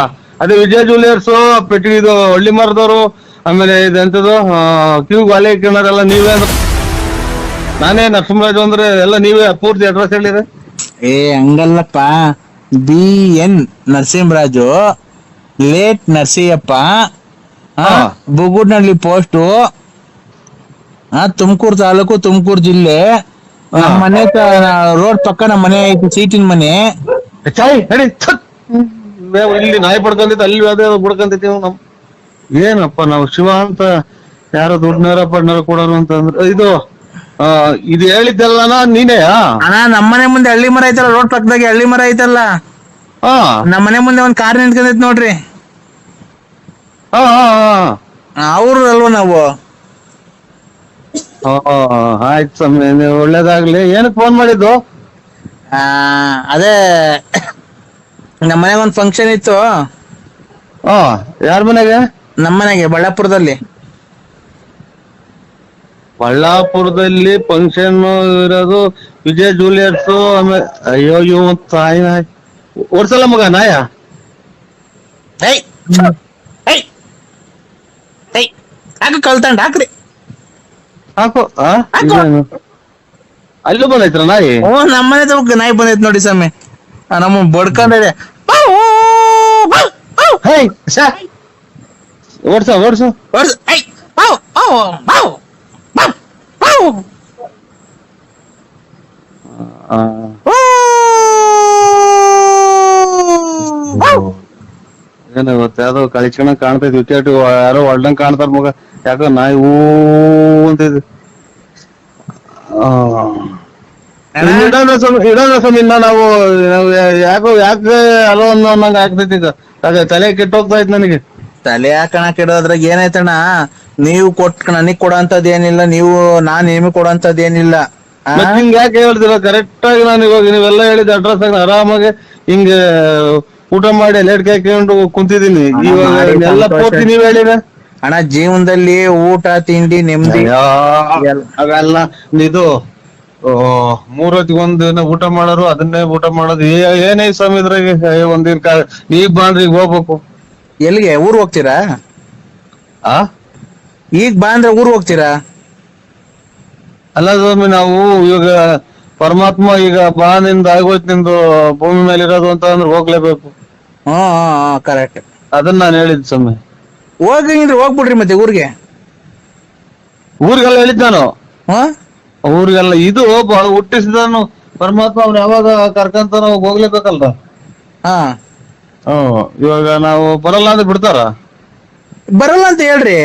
ಅದೇ ವಿಜಯ ಜ್ಯುವೆಲರ್ಸ್, ಪೆಟ್ಟಿ ಇದು ಹಳ್ಳಿ ಮರದವರು, ಆಮೇಲೆ ಇದೆಂತದ್ದು ಕ್ಯೂ ವಾಲೆ ಕೇಳೋರೆಲ್ಲ ನೀವೇ. ನಾನೇ ನರಸಿಂಹರಾಜು ಅಂದ್ರೆ ಎಲ್ಲ ನೀವೇ. ಪೂರ್ತಿ ಅಡ್ರೆಸ್ ಹೇಳಿದ್ರೆ? ಹಂಗಲ್ಲಪ್ಪ. BN Narasimharaju, late Narasiyappa, Bugudnalli post, Tumakuru taluk, Tumakuru ಜಿಲ್ಲೆ. ನಮ್ಮ ಮನೆ ರೋಡ್ ಪಕ್ಕ ನಮ್ಮ ಮನೆ ಐತಿ, ಸೀಟಿನ ಮನೆ. ಇಲ್ಲಿ ನಾಯಿ ಪಡ್ಕೊಂತೈತಿ, ಅಲ್ಲಿ ಅದೇ ಬಿಡ್ಕೊಂತೈತಿ. ಏನಪ್ಪ ನಾವು ಶಿವ ಅಂತ ಯಾರೋ ದುಡ್ಡನಾರ ಪಡ್ನಾರ ಕೊಡೋರು ಅಂತಂದ್ರೆ ಇದು ಹೇಳಿದ್ದೆಲ್ಲನ ನೀನೇ? ಅಣ್ಣ ನಮ್ಮನೆ ಮುಂದೆ ಹಳ್ಳಿ ಮರ ಐತಲ್ಲ, ರೋಡ್ ಪಕ್ಕದಾಗೆ ಹಳ್ಳಿ ಮರ ಐತಲ್ಲ, ನಮ್ಮನೆ ಮುಂದೆ ಒಂದ್ ಕಾರ್ ನಿಂತ್ಕೊಂಡೈತಿ ನೋಡ್ರಿ. ಅವ್ರು ಅಲ್ವಾ ನಾವು? ಆಯ್ತು ಸ್ವಾಮಿ, ಒಳ್ಳೇದಾಗ್ಲಿ. ಏನಕ್ಕೆ ಫೋನ್ ಮಾಡಿದ್ದು? ಅದೇ ನಮ್ಮ ಮನೆಗೆ ಒಂದ್ ಫಂಕ್ಷನ್ ಇತ್ತು. ಯಾರ ಮನೆಗೆ? ನಮ್ಮ ಮನೆಗೆ, ಬಳ್ಳಾಪುರದಲ್ಲಿ. ಬಳ್ಳಾಪುರದಲ್ಲಿ ಫಂಕ್ಷನ್ ಇರೋದು ವಿಜಯ್ ಜೂಲಿಯರ್ಸ್. ಆಮೇಲೆ ಅಯ್ಯೋ ತಾಯಿ ನಾಯಿ ಓಡ್ಸಲ್ಲ ಮಗ ನಾಯ. ಕಲ್ತಂಡ್ ಹಾಕ್ರಿ, ಹಾಕು. ಅಲ್ಲೂ ಬಂದೈತ್ರ ನಾಯಿ? ನಮ್ಮನೆ ತಗ ನಾಯಿ ಬಂದೈತ್ ನೋಡಿ ಸ್ವಾಮಿ, ನಮ್ಮ ಬಡ್ಕೊಂಡೆ. Odds odds. ಏನ ಇವತ್ತು ಯಾವ್ದೋ ಕಳಿಸ್ಕೊಂಡ ಕಾಣ್ತೈತಿ, ವಿಕೆಟ್ ಯಾರೋ ಹೊಲ್ದಂಗ್ ಕಾಣ್ತಾರ ಮಗ. ಯಾಕೋ ನಾಯಿ ಹೂ ಅಂತಿದ್. ಇಡೋಣ ಸ್ವಾಮಿ, ನಾವು ಯಾಕೆ ಅಲೋ ಅನ್ನಂಗ ಆಗ್ತೈತಿ. ಈಗ ಅದೇ ತಲೆ ಕೆಟ್ಟೋಗ್ತಾ ಇತ್ತು ನನಗೆ. ತಲೆ ಹಾಕಣ ಕೆಡೋದ್ರಾಗ ಏನಾಯ್ತಣ್ಣ, ನೀವು ನನಗ್ ಕೊಡೋಂಥದ್ದು ಏನಿಲ್ಲ, ನಾನ್ ನಿಮಗ್ ಕೊಡೋಂಥದ್ದು ಏನಿಲ್ಲ. ಹಿಂಗ ಯಾಕೆ ಹೇಳ್ತೀರ? ಕರೆಕ್ಟ್ ಆಗಿ ನಾನು ಇವಾಗ ನೀವೆಲ್ಲ ಹೇಳಿದ ಅಡ್ರೆಸ್ ಆಗಿ ಆರಾಮಾಗಿ ಹಿಂಗ ಊಟ ಮಾಡಿ ಲೇಟ್ ಹಾಕೊಂಡು ಕುಂತಿದೀನಿ. ಇವಾಗ ಎಲ್ಲ ಪೂರ್ತಿ ನೀವ್ ಹೇಳಿರ ಅಣ್ಣ. ಜೀವನದಲ್ಲಿ ಊಟ ತಿಂಡಿ ನೆಮ್ಮದಿ ಅವೆಲ್ಲ ಇದು 3 ಹೊತ್ತಿಗೆ ಒಂದಿನ ಊಟ ಮಾಡೋರು, ಅದನ್ನೇ ಊಟ ಮಾಡೋದು. ಏನೇ ಸ್ವಾಮಿ ಇದ್ರಾಗ ಒಂದಿನ ನೀವ್ ಬಾಂಡ್ರಿ ಈಗ ಹೋಗ್ಬೇಕು. ಎಲ್ಲಿಗೆ? ಊರ್ ಹೋಗ್ತೀರಾ? ಈಗ ಬಾ ಅಂದ್ರೆ ಊರ್ ಹೋಗ್ತೀರಾ? ಅಲ್ಲ ಸ್ವಾಮಿ, ನಾವು ಇವಾಗ ಪರಮಾತ್ಮ ಈಗ ಬಾ ನಿಂದ ಆಗೋಯ್ತು, ನಿಂದು ಭೂಮಿ ಮೇಲೆ ಇರೋದು ಅಂತ ಅಂದ್ರೆ ಹೋಗ್ಲೇಬೇಕು. ಕರೆಕ್ಟ್. ಅದನ್ನ ನಾನು ಹೇಳಿದ್ ಸ್ವಾಮಿ. ಹೋಗಿದ್ರೆ ಹೋಗ್ಬಿಡ್ರಿ ಮತ್ತೆ ಊರಿಗೆ. ಊರಿಗೆಲ್ಲ ಹೇಳಿದ್ ನಾನು. ಊರಿಗೆಲ್ಲ ಇದು ಬಹಳ ಹುಟ್ಟಿಸಿದನು ಪರಮಾತ್ಮ. ಅವ್ನು ಯಾವಾಗ ಕರ್ಕಂತ ನಾವು ಹೋಗ್ಲೇಬೇಕಲ್ರ. ಇವಾಗ ನಾವು ಬರಲ್ಲ ಅಂದ್ರೆ ಬಿಡ್ತಾರ? ಬರಲ್ಲ ಅಂತ ಹೇಳ್ರಿ.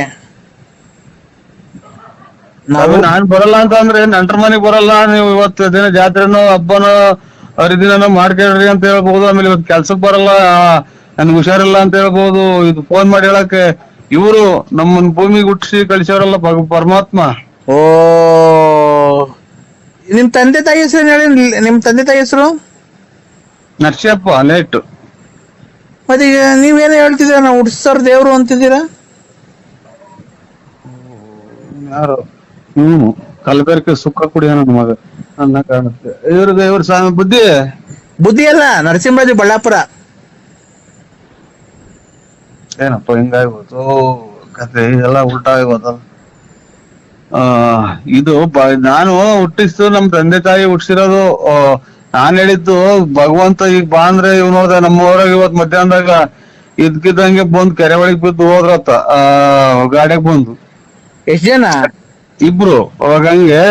ನಾನ್ ಬರಲ್ಲ ಅಂತ ಅಂದ್ರೆ ನೆಂಟ್ರ ಮನೆಗ್ ಬರಲ್ಲ, ನೀವು ಇವತ್ತು ದಿನ ಜಾತ್ರೆನೋ ಹಬ್ಬನೋ ಹರಿದಿನನೋ ಮಾಡ್ಕೊಳ್ರಿ ಅಂತ ಹೇಳ್ಬಹುದು. ಆಮೇಲೆ ಇವತ್ತು ಕೆಲ್ಸಕ್ ಬರಲ್ಲ, ನನ್ಗೆ ಹುಷಾರಿಲ್ಲ ಅಂತ ಹೇಳ್ಬಹುದು. ಇದು ಫೋನ್ ಮಾಡಿ ಹೇಳಕ್ಕೆ ಇವರು ನಮ್ಮನ್ ಭೂಮಿಗೆ ಹುಟ್ಟಿಸಿ ಕಳಿಸೋರಲ್ಲ ಪರಮಾತ್ಮ. ನಿಮ್ ತಂದೆ ತಾಯಿ ಹೆಸರು ಹೇಳಿ. ನಿಮ್ ತಂದೆ ತಾಯಿ ಹೆಸರು? ನರ್ಸಿಯಪ್ಪ ಲೇಟ್. ಮತ್ತೀಗ ನೀವೇನೋ ಹೇಳ್ತಿದ್ದೀರಾ, ನಾವು ಹುಟ್ಟಿಸೋರ್ ದೇವ್ರು ಅಂತಿದ್ದೀರಾ. ಯಾರು? ಕಲಬೆರಕೆ ಸುಖ ಕುಡಿಯ ನನ್ನ ಮಗ ಅನ್ನ ಕಾಣುತ್ತೆ. ಇವ್ರ ಸ್ವಾಮಿ ಬುದ್ಧಿ ಅಲ್ಲ, ನರಸಿಂಹರಾಜು, ಬಳ್ಳಾಪುರ. ಏನಪ್ಪ ಹಿಂಗಾಗ್ಬೋದು ಕತೆ, ಇದೆಲ್ಲ ಉಲ್ಟಾ ಆಗೋದಲ್ಲ. ಇದು ನಾನು ಹುಟ್ಟಿಸ್ತು ನಮ್ ತಂದೆ ತಾಯಿ ಹುಟ್ಟಿಸಿರೋದು. ನಾನ್ ಹೇಳಿದ್ದು ಭಗವಂತ ಈಗ ಬಾ ಅಂದ್ರೆ ಇವ್ ನೋಡ್ದ ನಮ್ಮ ಊರಾಗ ಇವತ್ ಮಧ್ಯಾಹ್ನದಾಗ ಇದ್ಕಿದ್ದಂಗೆ ಬಂದ್ ಕೆರೆ ಒಳಗ್ ಬಿದ್ದು ಹೋದ್ರತ್ತ, ಗಾಡಿಯಾಗ ಬಂದು. ಎಷ್ಟ್ ಜನ? ಇಬ್ರು. ಅವಾಗ ಹಂಗೆ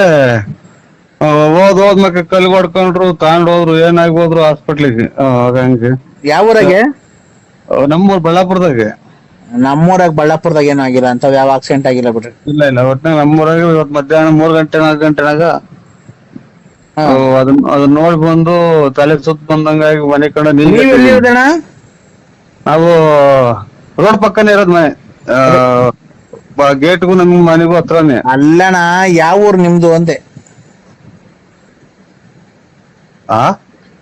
ಹೋದ್ಮಕ್ಕ ಕಲ್ಗೆ ಹೊಡ್ಕೊಂಡ್ರು, ತಗೊಂಡೋದ್ರು, ಏನಾಗ್ಬೋದ್ರು ಹಾಸ್ಪಿಟ್ಲಿಗೆ. ಅವಾಗ ಹಂಗೆ. ಯಾವ ಊರಾಗೆ? ನಮ್ಮೂರ್ ಬಳ್ಳಾಪುರದಾಗೆ. ನಮ್ಮೂರಾಗ ಬಳ್ಳಾಪುರದಾಗ ಏನೂ ಆಗಿಲ್ಲ ಅಂತ, ಯಾವ ಆಕ್ಸಿಡೆಂಟ್ ಆಗಿಲ್ಲ ಬಿಡ್ರಿ. ಇಲ್ಲ ಒಟ್ನಾಗ ನಮ್ಮೂರಾಗ ಇವತ್ ಮಧ್ಯಾಹ್ನ 3 ಗಂಟೆ 4 ಗಂಟೆನಾಗ ಅದನ್ನ ನೋಡಿ ಬಂದು ತಲೆ ಸುತ್ತ ಬಂದಂಗಾಗಿ ಮನೆ ಕಡೆ ನಾವು ರೋಡ್ ಪಕ್ಕನೇ ಇರೋದ್ ಮನೆ. ಗೇಟ್ಗೂ ನಮ್ ಮನೆಗೂ ಹತ್ರನೇ. ಅಲ್ಲಣ್ಣ, ಯಾವ ಊರ್ ನಿಮ್ದು ಅಂದೆ?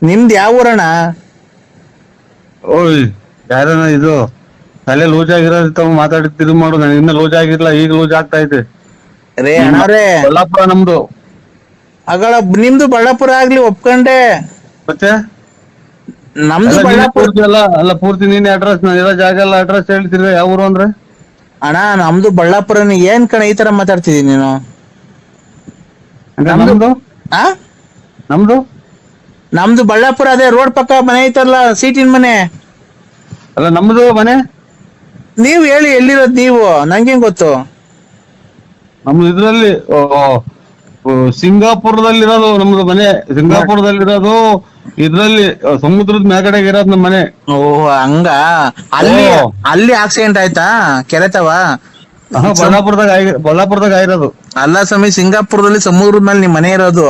ನಿಮ್ದು ಯಾವ ಊರಣ್ಣ? ಓಯ್ ಯಾರನ ಇದು ತಲೆ ಲೂಸ್ ಆಗಿರೋದು ಮಾತಾಡಿದ್ದು ಮಾಡು. ನನಗೆ ಇನ್ನ ಲೂಸ್ ಆಗಿರ್ಲ, ಈಗ ಲೂಸ್ ಆಗ್ತಾ ಐತೆ. ಬಳ್ಳಾಪುರ ನಮ್ದು. ಅಗಳ ನಿಮ್ದು ಬಳ್ಳಾಪುರ ಆಗ್ಲಿ ಒಪ್ಕೊಂಡೆ, ಮತ್ತೆ ನಮ್ದು ಬಳ್ಳಾಪುರ ಅಲ್ಲ. ಪೂರ್ತಿ ನೀನ್ ಅಡ್ರೆಸ್, ನಾನು ಇರೋ ಜಾಗ ಎಲ್ಲ ಅಡ್ರೆಸ್ ಹೇಳ್ತಿರ. ಯಾವ ಊರು ಅಂದ್ರೆ? ಅಣ್ಣ ನಮ್ದು ಬಳ್ಳಾಪುರನ. ಏನ್ ಕಣ ಈ ತರ ಮಾತಾಡ್ತಿದೀನಿ ನೀನು? ನಮ್ದು ಬಳ್ಳಾಪುರ, ಅದೇ ರೋಡ್ ಪಕ್ಕ ಮನೆ ಐತಲ್ಲ, ಸೀಟಿನ ಮನೆ. ಅಲ್ಲ ನಮ್ದು ಮನೆ ನೀವ್ ಹೇಳಿ ಎಲ್ಲಿರೋದ್ ನೀವು, ನಂಗೇನ್ ಗೊತ್ತು? ನಮ್ದು ಇದ್ರಲ್ಲಿ ಸಿಂಗಾಪುರದಲ್ಲಿರೋದು ನಮ್ದು ಮನೆ. ಸಿಂಗಾಪುರದಲ್ಲಿರೋದು ಇದ್ರಲ್ಲಿ ಸಮುದ್ರದ ಮ್ಯಾಗಡೆಗೆ ಇರೋದು ನಮ್ಮ ಮನೆ. ಓಹ್ ಹಂಗ. ಅಲ್ಲಿ ಆಕ್ಸಿಡೆಂಟ್ ಆಯ್ತಾ ಕೆರೆತವ? ಬಳ್ಳಾಪುರದಾಗ ಆಗಿರೋದು. ಅಲ್ಲ ಸ್ವಾಮಿ, ಸಿಂಗಾಪುರದಲ್ಲಿ ಸಮುದ್ರದ ಮೇಲೆ ನಿಮ್ ಮನೆ ಇರೋದು.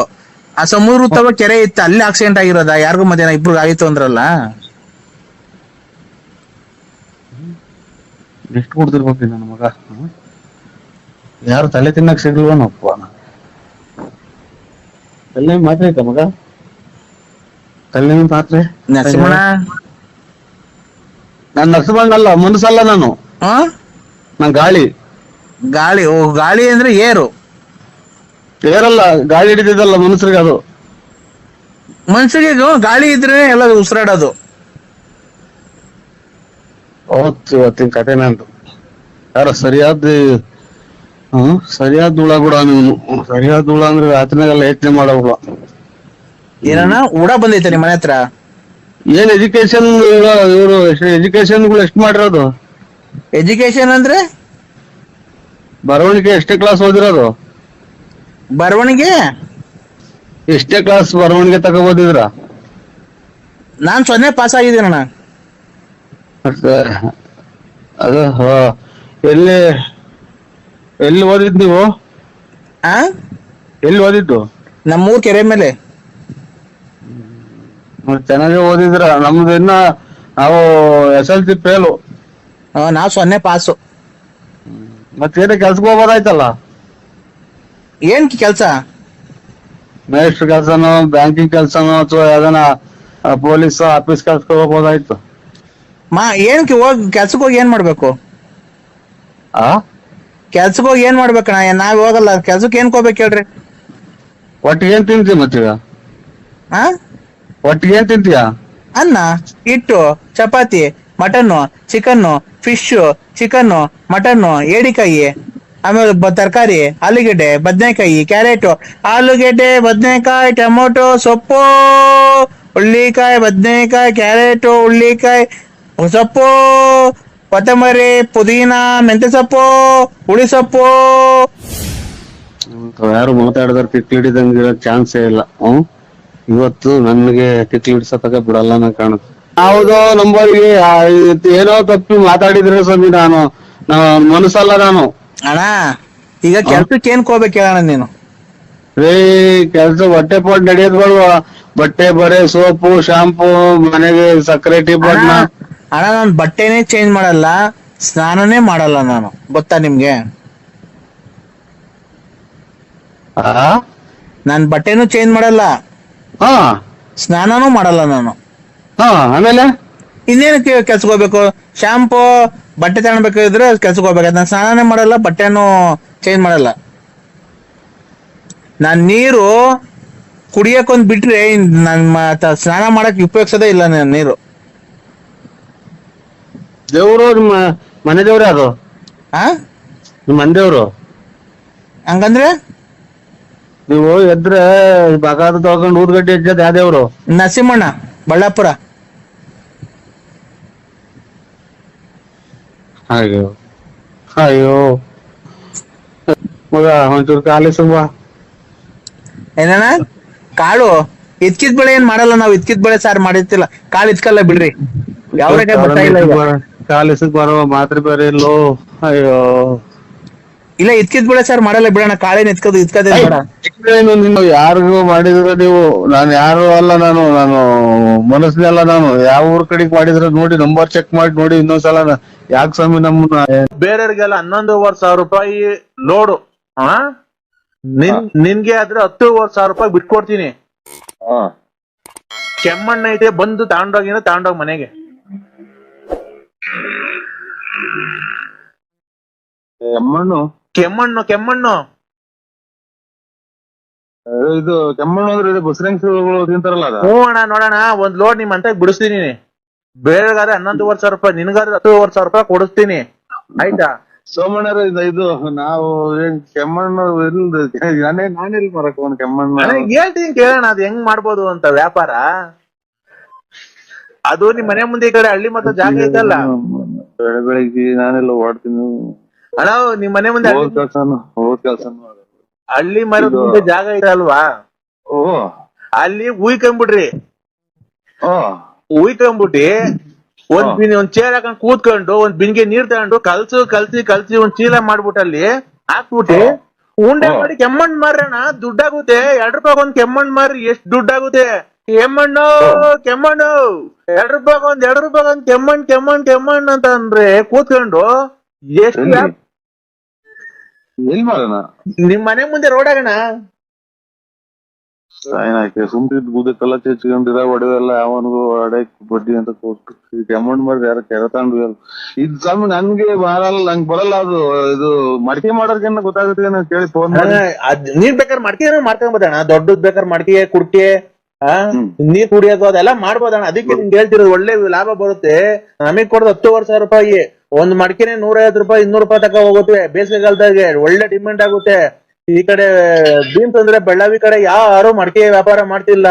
ಆ ಸಮುದ್ರ ತವ ಕೆರೆ ಇತ್ತು, ಅಲ್ಲಿ ಆಕ್ಸಿಡೆಂಟ್ ಆಗಿರೋದ? ಯಾರಿಗೂ ಮಧ್ಯಾಹ್ನ ಇಬ್ರು ಆಯ್ತು ಅಂದ್ರಲ್ಲ. ಎಷ್ಟು ಕೊಡ್ತಿರ್ಬೇಕು ನನ್ನ ಮಗ? ಯಾರು ತಲೆ ತಿನ್ನಕ್ ಸಿಗ್ಲ್ವನಪ್ಪ. ತಲೆ ಮಾತ್ರ ಐತ ಮಗ? ತಲೆ ಮಾತ್ರೆ ನರಸಿಂಹಣ್ಣ, ನಾನ್ ನರಸಿಂಹಣ್ಣಲ್ಲ, ಮನಸ್ಸಲ್ಲ ನಾನು. ನಾನ್ ಗಾಳಿ. ಗಾಳಿ? ಓ, ಗಾಳಿ ಅಂದ್ರೆ ಏರು. ಏರಲ್ಲ, ಗಾಳಿ ಹಿಡಿದಿದ್ದಲ್ಲ ಮನುಷ್ಯರಿಗೆ ಅದು. ಮನುಷ್ಯರಿಗೆ ಗಾಳಿ ಇದ್ರೆ ಎಲ್ಲ ಉಸಿರಾಡೋದು. ಇವತ್ತಿನ ಕತೆ ನಂದು. ಯಾರ ಸರಿಯಾದ ಹುಳ ಕೂಡ ನೀನು. ಸರಿಯಾದ ಹುಳ ಅಂದ್ರೆ ರಾತ್ರಿನಾಗೆಲ್ಲ ಯೋಚನೆ ಮಾಡೋಲ್ಲ. ಏನಣ್ಣ ಉಡ ಬಂದೈತೆ ನಿಮ್ ಮನೆ ಹತ್ರ? ಏನ್ ಎಜುಕೇಶನ್ ಇವರು ಎಜುಕೇಶನ್ಗಳು ಎಷ್ಟು ಮಾಡಿರೋದು? ಎಜುಕೇಶನ್ ಅಂದ್ರೆ ಬರವಣಿಗೆ ಎಷ್ಟೇ ಕ್ಲಾಸ್ ಓದಿರೋದು? ಬರವಣಿಗೆ ಎಷ್ಟೇ ಕ್ಲಾಸ್ ಬರವಣಿಗೆ ತಗೋಬೋದಿದ್ರ? ನಾನ್ 0 ಪಾಸ್ ಆಗಿದ್ದೀನಣ್ಣ. ಅದು ಎಲ್ಲಿ ಓದಿದ್ ನೀವು? ಎಲ್ಲಿ ಓದಿದ್ದು? ನಮ್ಮೂರ್ ಕೆರೆ ಮೇಲೆ. ಚೆನ್ನಾಗಿ ಓದಿದ್ರ. ನಮ್ದು ಇನ್ನ ನಾವು SLC ಫೇಲು. ನಾವ್ 0 ಪಾಸು. ಮತ್ತೇನ ಕೆಲ್ಸಕ್ಕೆ ಹೋಗ್ಬೋದಾಯ್ತಲ್ಲ? ಏನ್ ಕೆಲ್ಸ? ಮೇಸ್ಟ್ರ್ ಕೆಲ್ಸನೋ, ಬ್ಯಾಂಕಿಂಗ್ ಕೆಲ್ಸನೋ, ಅಥವಾ ಯಾವ್ದಾನ ಪೊಲೀಸ್ ಆಫೀಸ್ ಕೆಲ್ಸಕ್ಕೆ ಹೋಗ್ಬೋದಾಯ್ತು. ಏನ್ ಹೋಗಿ ಕೆಲ್ಸಕ್ಕೆ ಹೋಗಿ ಏನ್ ಮಾಡ್ಬೇಕು? ಕೆಲ್ಸಕ್ಕೆ ಹೋಗಿ ಏನ್ ಮಾಡ್ಬೇಕಣ್ಣ? ನಾವ್ ಹೋಗಲ್ಲ ಕೆಲ್ಸಕ್ಕೆ. ಏನ್ ಹೋಗ್ಬೇಕು ಹೇಳ್ರಿ? ಒಟ್ಟಿಗೆ ಏನ್ ತಿಂತೀಯ ಮತ್ತೀಗ? ಒಟ್ಟಿಗೆ ಏನ್ ತಿಂತೀಯ? ಅನ್ನ, ಹಿಟ್ಟು, chapati, mutton, chicken, fish, chicken, mutton, ಏಡಿಕಾಯಿ, ಆಮೇಲೆ ತರಕಾರಿ, ಆಲೂಗೆಡ್ಡೆ, ಬದನೆಕಾಯಿ, ಕ್ಯಾರೆಟ್, ಆಲೂಗೆಡ್ಡೆ, ಬದನೆಕಾಯಿ, ಟೊಮೊಟೊ, ಸೊಪ್ಪು, ಹುಳ್ಳಿಕಾಯಿ, ಬದನೆಕಾಯಿ, ಕ್ಯಾರೆಟ್, ಹುಳ್ಳಿಕಾಯಿ, ಸೊಪ್ಪು, ಕೊತ್ತಂಬರಿ, ಪುದೀನ, ಮೆಂತ್ಯ ಸೊಪ್ಪು, ಹುಳಿ ಸೊಪ್ಪು. ಯಾರು ಮಾತಾಡಿದ್ರೆ ತಿಕ್ಲಿ ಹಿಡಿದಂಗಿರೋ ಚಾನ್ಸೇ ಇಲ್ಲ. ಇವತ್ತು ನನ್ಗೆ ತಿಕ್ಲಿ ಹಿಡ್ಸತಕ ಬಿಡಲ್ಲ ನಾ ಕಾಣುತ್ತೆ. ಯಾವುದೋ ನಂಬರ್ಗೆ ಏನೋ ತಪ್ಪಿ ಮಾತಾಡಿದ್ರೆ ಸ್ವಾಮಿ, ನಾನು ಮನಸ್ಸಲ್ಲ ನಾನು. ಅಣ್ಣ ಈಗ ಕೆಲ್ಸಕ್ಕೆ ಏನ್ ಹೋಗ್ಬೇಕು ಹೇಳೋಣ ನೀನು? ಕೆಲ್ಸ ಹೊಟ್ಟೆ ಪಾಟ್ ನಡೆಯೋದ್ ಬೇಡವಾ? ಬಟ್ಟೆ, ಬರೆ, ಸೋಪು, ಶಾಂಪೂ, ಮನೆಗೆ ಸಕ್ಕರೆ, ಟೀ ಬಣ್ಣ. ಅಣ್ಣ ನಾನು ಬಟ್ಟೆನೇ ಚೇಂಜ್ ಮಾಡಲ್ಲ, ಸ್ನಾನನೇ ಮಾಡಲ್ಲ ನಾನು, ಗೊತ್ತಾ ನಿಮ್ಗೆ? ನಾನ್ ಬಟ್ಟೆನೂ ಚೇಂಜ್ ಮಾಡಲ್ಲ, ಸ್ನಾನನೂ ಮಾಡಲ್ಲ ನಾನು. ಆಮೇಲೆ ಇನ್ನೇನಕ್ಕೆ ಕೆಲ್ಸಕ್ಕೆ ಹೋಗ್ಬೇಕು? ಶಾಂಪೂ, ಬಟ್ಟೆ ತಗೊಳ್ಬೇಕಾದ್ರೆ ಕೆಲ್ಸಕ್ಕೆ ಹೋಗ್ಬೇಕು. ನಾನು ಸ್ನಾನನೇ ಮಾಡಲ್ಲ, ಬಟ್ಟೆನೂ ಚೇಂಜ್ ಮಾಡಲ್ಲ. ನಾನ್ ನೀರು ಕುಡಿಯಕ್ಕೊಂದ್ ಬಿಟ್ರೆ ನನ್ ಸ್ನಾನ ಮಾಡಕ್ ಉಪಯೋಗಿಸೋದೇ ಇಲ್ಲ ನಾನು ನೀರು. ದೇವ್ರು ನಿಮ್ಮ ಮನೆ ದೇವ್ರ ಅದು? ನಿಮ್ಮ ಮನೆ ದೇವ್ರು? ಹಂಗಂದ್ರೆ ನೀವು ಎದ್ರೆ ಬಗಾದ ತಗೊಂಡು ಊದ್ಗಡ್ಡೆ ಹೆಚ್ಚದ ಯಾವ ದೇವ್ರು? ನರಸಿಂಹಣ್ಣ, ಬಳ್ಳಾಪುರ. ಅಯ್ಯೋ ಅಯ್ಯೋ ಮಗ, ಒಂಚೂರು ಕಾಲಿ ಸುಮ್ಮ. ಏನಣ್ಣ? ಕಾಳು ಇದ್ಕಿದ್ ಬೆಳೆ ಏನ್ ಮಾಡಲ್ಲ ನಾವು. ಇದ್ಕಿದ್ ಬೆಳೆ ಸಾರು ಮಾಡಿರ್ತಿಲ್ಲ, ಕಾಳು ಇದ್ಕಲ್ಲ ಬಿಡ್ರಿ. ಯಾವ್ರೆ ಬರ್ತಾ ಇಲ್ಲ ಕಾಲಿಸಕ್ ಬರುವ ಮಾತ್ರ ಬೇರೆ ಇಲ್ಲೋ. ಅಯ್ಯೋ ಇಲ್ಲ, ಇದ್ಕಿದ್ ಬೆಳೆ ಸಾರು ಮಾಡಲ್ಲ ಬಿಡೋಣ. ಕಾಳೇನ್ ಇದ್ಕದೇ ಬೇಡ. ನೀವು ಯಾರಿಗೂ ಮಾಡಿದ್ರೆ ನೀವು, ನಾನು ಯಾರು ಅಲ್ಲ, ನಾನು ಮನಸ್ಸಿನ ಅಲ್ಲ. ನಾನು ಯಾವ ಊರ್ ಕಡೆಗೆ ಮಾಡಿದ್ರೆ ನೋಡಿ, ನಂಬರ್ ಚೆಕ್ ಮಾಡಿ ನೋಡಿ ಇನ್ನೊಂದ್ಸಲ. ಯಾಕೆ ಸ್ವಾಮಿ ನಮ್ಮನ್ನ ಬೇರೆಯವ್ರಿಗೆಲ್ಲ 11,500 ರೂಪಾಯಿ ಲೋಡು, ನಿನ್ಗೆ ಆದ್ರೆ 10,500 ರೂಪಾಯಿ ಬಿಟ್ಕೊಡ್ತೀನಿ. ಕೆಮ್ಮಣ್ಣ ಐತೆ, ಬಂದು ತಗೊಂಡೋಗ್ ಮನೆಗೆ. ಕೆಮ್ಮಣ್ಣು ಇದು ಕೆಮ್ಮಣ್ಣು ಅಂದ್ರೆ ಬಸರಂಗಗಳು ತಿಂತಾರಲ್ಲ ಅದ? ಹ್ಞೂ ಅಣ್ಣ, ನೋಡೋಣ ಒಂದ್ ಲೋಡ್ ನಿಮ್ ಅಂತ ಬಿಡಿಸ್ತೀನಿ. ಬೇರೆಗಾದ್ರೆ 11,500 ರೂಪಾಯಿ, ನಿನ್ಗಾದ್ರೆ 10,500 ರೂಪಾಯಿ ಕೊಡಿಸ್ತೀನಿ, ಆಯ್ತಾ? ಸೋಮಣ್ಣರ ಇದು ನಾವು ಏನ್ ಕೆಮ್ಮಣ್ಣು ನಾನೆಲ್ಲಿ ಬರಕ್ ಒಂದ್ ಕೆಮ್ಮಣ್ಣು ಹೇಳ್ತೀನಿ ಕೇಳೋಣ, ಅದ್ ಹೆಂಗ್ ಮಾಡ್ಬೋದು ಅಂತ ವ್ಯಾಪಾರ. ಅದು ನಿಮ್ ಮನೆ ಮುಂದೆ ಈ ಕಡೆ ಹಳ್ಳಿ ಮತ್ತೆ ಜಾಗ ಐತಲ್ಲ, ಬೆಳಿಗ್ಗೆ ನಾನೆಲ್ಲ ಓಡ್ತೀನಿ. ಅಣ್ಣ ನಿಮ್ ಮನೆ ಮುಂದೆ ಹೋದ್ ಕೆಲ್ಸನು ಹಳ್ಳಿ ಮರದ ಮುಂದೆ ಜಾಗ ಇದೆ ಅಲ್ವಾ, ಓ ಅಲ್ಲಿ ಉಯ್ಕೊಂಡ್ಬಿಡ್ರಿ. ಓ ಉಯ್ಕೊಂಡ್ಬಿಟ್ಟಿ ಒಂದ್ ಚೇರ್ ಹಾಕೊಂಡ್ ಕೂತ್ಕೊಂಡು ಒಂದ್ ಬಿನ್ಗೆ ನೀರ್ ತಗೊಂಡು ಕಲ್ಸಿ ಒಂದ್ ಚೀಲ ಮಾಡ್ಬಿಟ್ಟು ಅಲ್ಲಿ ಹಾಕ್ಬಿಟ್ಟು ಉಂಡೆ ಮಾಡಿ ಕೆಮ್ಮಣ್ಣ್ ಮಾರೋಣ, ದುಡ್ಡಾಗುತ್ತೆ. 2 ರೂಪಾಯಿ ಒಂದ್ ಕೆಮ್ಮಣ್ಣ್ ಮಾರಿ ಎಷ್ಟ್ ದುಡ್ಡಾಗುತ್ತೆ? ಕೆಮ್ಮಣ್ಣು 2 ರೂಪಾಯಿ ಒಂದ್ ಕೆಮ್ಮಣ್ಣ್ ಅಂತ ಅಂದ್ರೆ ಕೂತ್ಕೊಂಡು ಎಷ್ಟು ಎಲ್ಲಿ ಮಾಡೋಣ? ನಿಮ್ ಮನೆ ಮುಂದೆ ರೋಡ್ ಆಗಣ. ಏನಾಯ್ತು ಸುಮ್ಕಿದ್ ಬೂದೆ ಕಲ್ಲ ಚೆಚ್ಕೊಂಡಿರ ಒಡವೆಲ್ಲ ಅವನಿಗೂ ಅಡಕ್ ಬಡ್ಡಿ ಅಂತ ಕೊಟ್ಟು ಅಮೌಂಟ್ ಮಾಡಿದ್ರೆ ಯಾರ ಕೆರ ತಗೊಂಡು ಇದ್ ಸ್ವಾಮಿ ನನ್ಗೆ ನಂಗೆ ಬರಲ್ಲ ಅದು. ಇದು ಮಡಿಕೆ ಮಾಡೋರ್ಗೇನ ಗೊತ್ತಾಗುತ್ತೆ ನಾನು ಕೇಳಿ ಫೋನ್ ಮಾಡಿ. ನೀರ್ ಬೇಕಾದ್ರೆ ಮಡ್ಕೆ ಮಾಡ್ಕೊಂಬೋದಣ್ಣ, ದೊಡ್ಡದ್ ಬೇಕಾದ್ರೆ ಮಡ್ಕೆ ಕುಡ್ಕೆ ನೀರ್ ಕುಡಿಯೋದು ಅದೆಲ್ಲ ಮಾಡ್ಬೋದಣ್ಣ. ಅದಕ್ಕೆ ನಿಮ್ಗೆ ಹೇಳ್ತಿರೋದು ಒಳ್ಳೆ ಲಾಭ ಬರುತ್ತೆ. ನಮಗ್ ಕೊಡೋದು 10,000 ರೂಪಾಯಿ ಒಂದ್ ಮಡ್ಕೆನೆ 150 ರೂಪಾಯಿ 200 ರೂಪಾಯಿ ತಕ ಹೋಗುತ್ತೆ. ಬೇಸಿಗೆಗಾಲದಾಗೆ ಒಳ್ಳೆ ಡಿಮ್ಯಾಂಡ್ ಆಗುತ್ತೆ. ಈ ಕಡೆ ಬೀಮ್ಸ್ ಅಂದ್ರೆ ಬೆಳ್ಳಾವಿ ಕಡೆ ಯಾರು ಮಡಿಕೆ ವ್ಯಾಪಾರ ಮಾಡ್ತಿಲ್ಲ.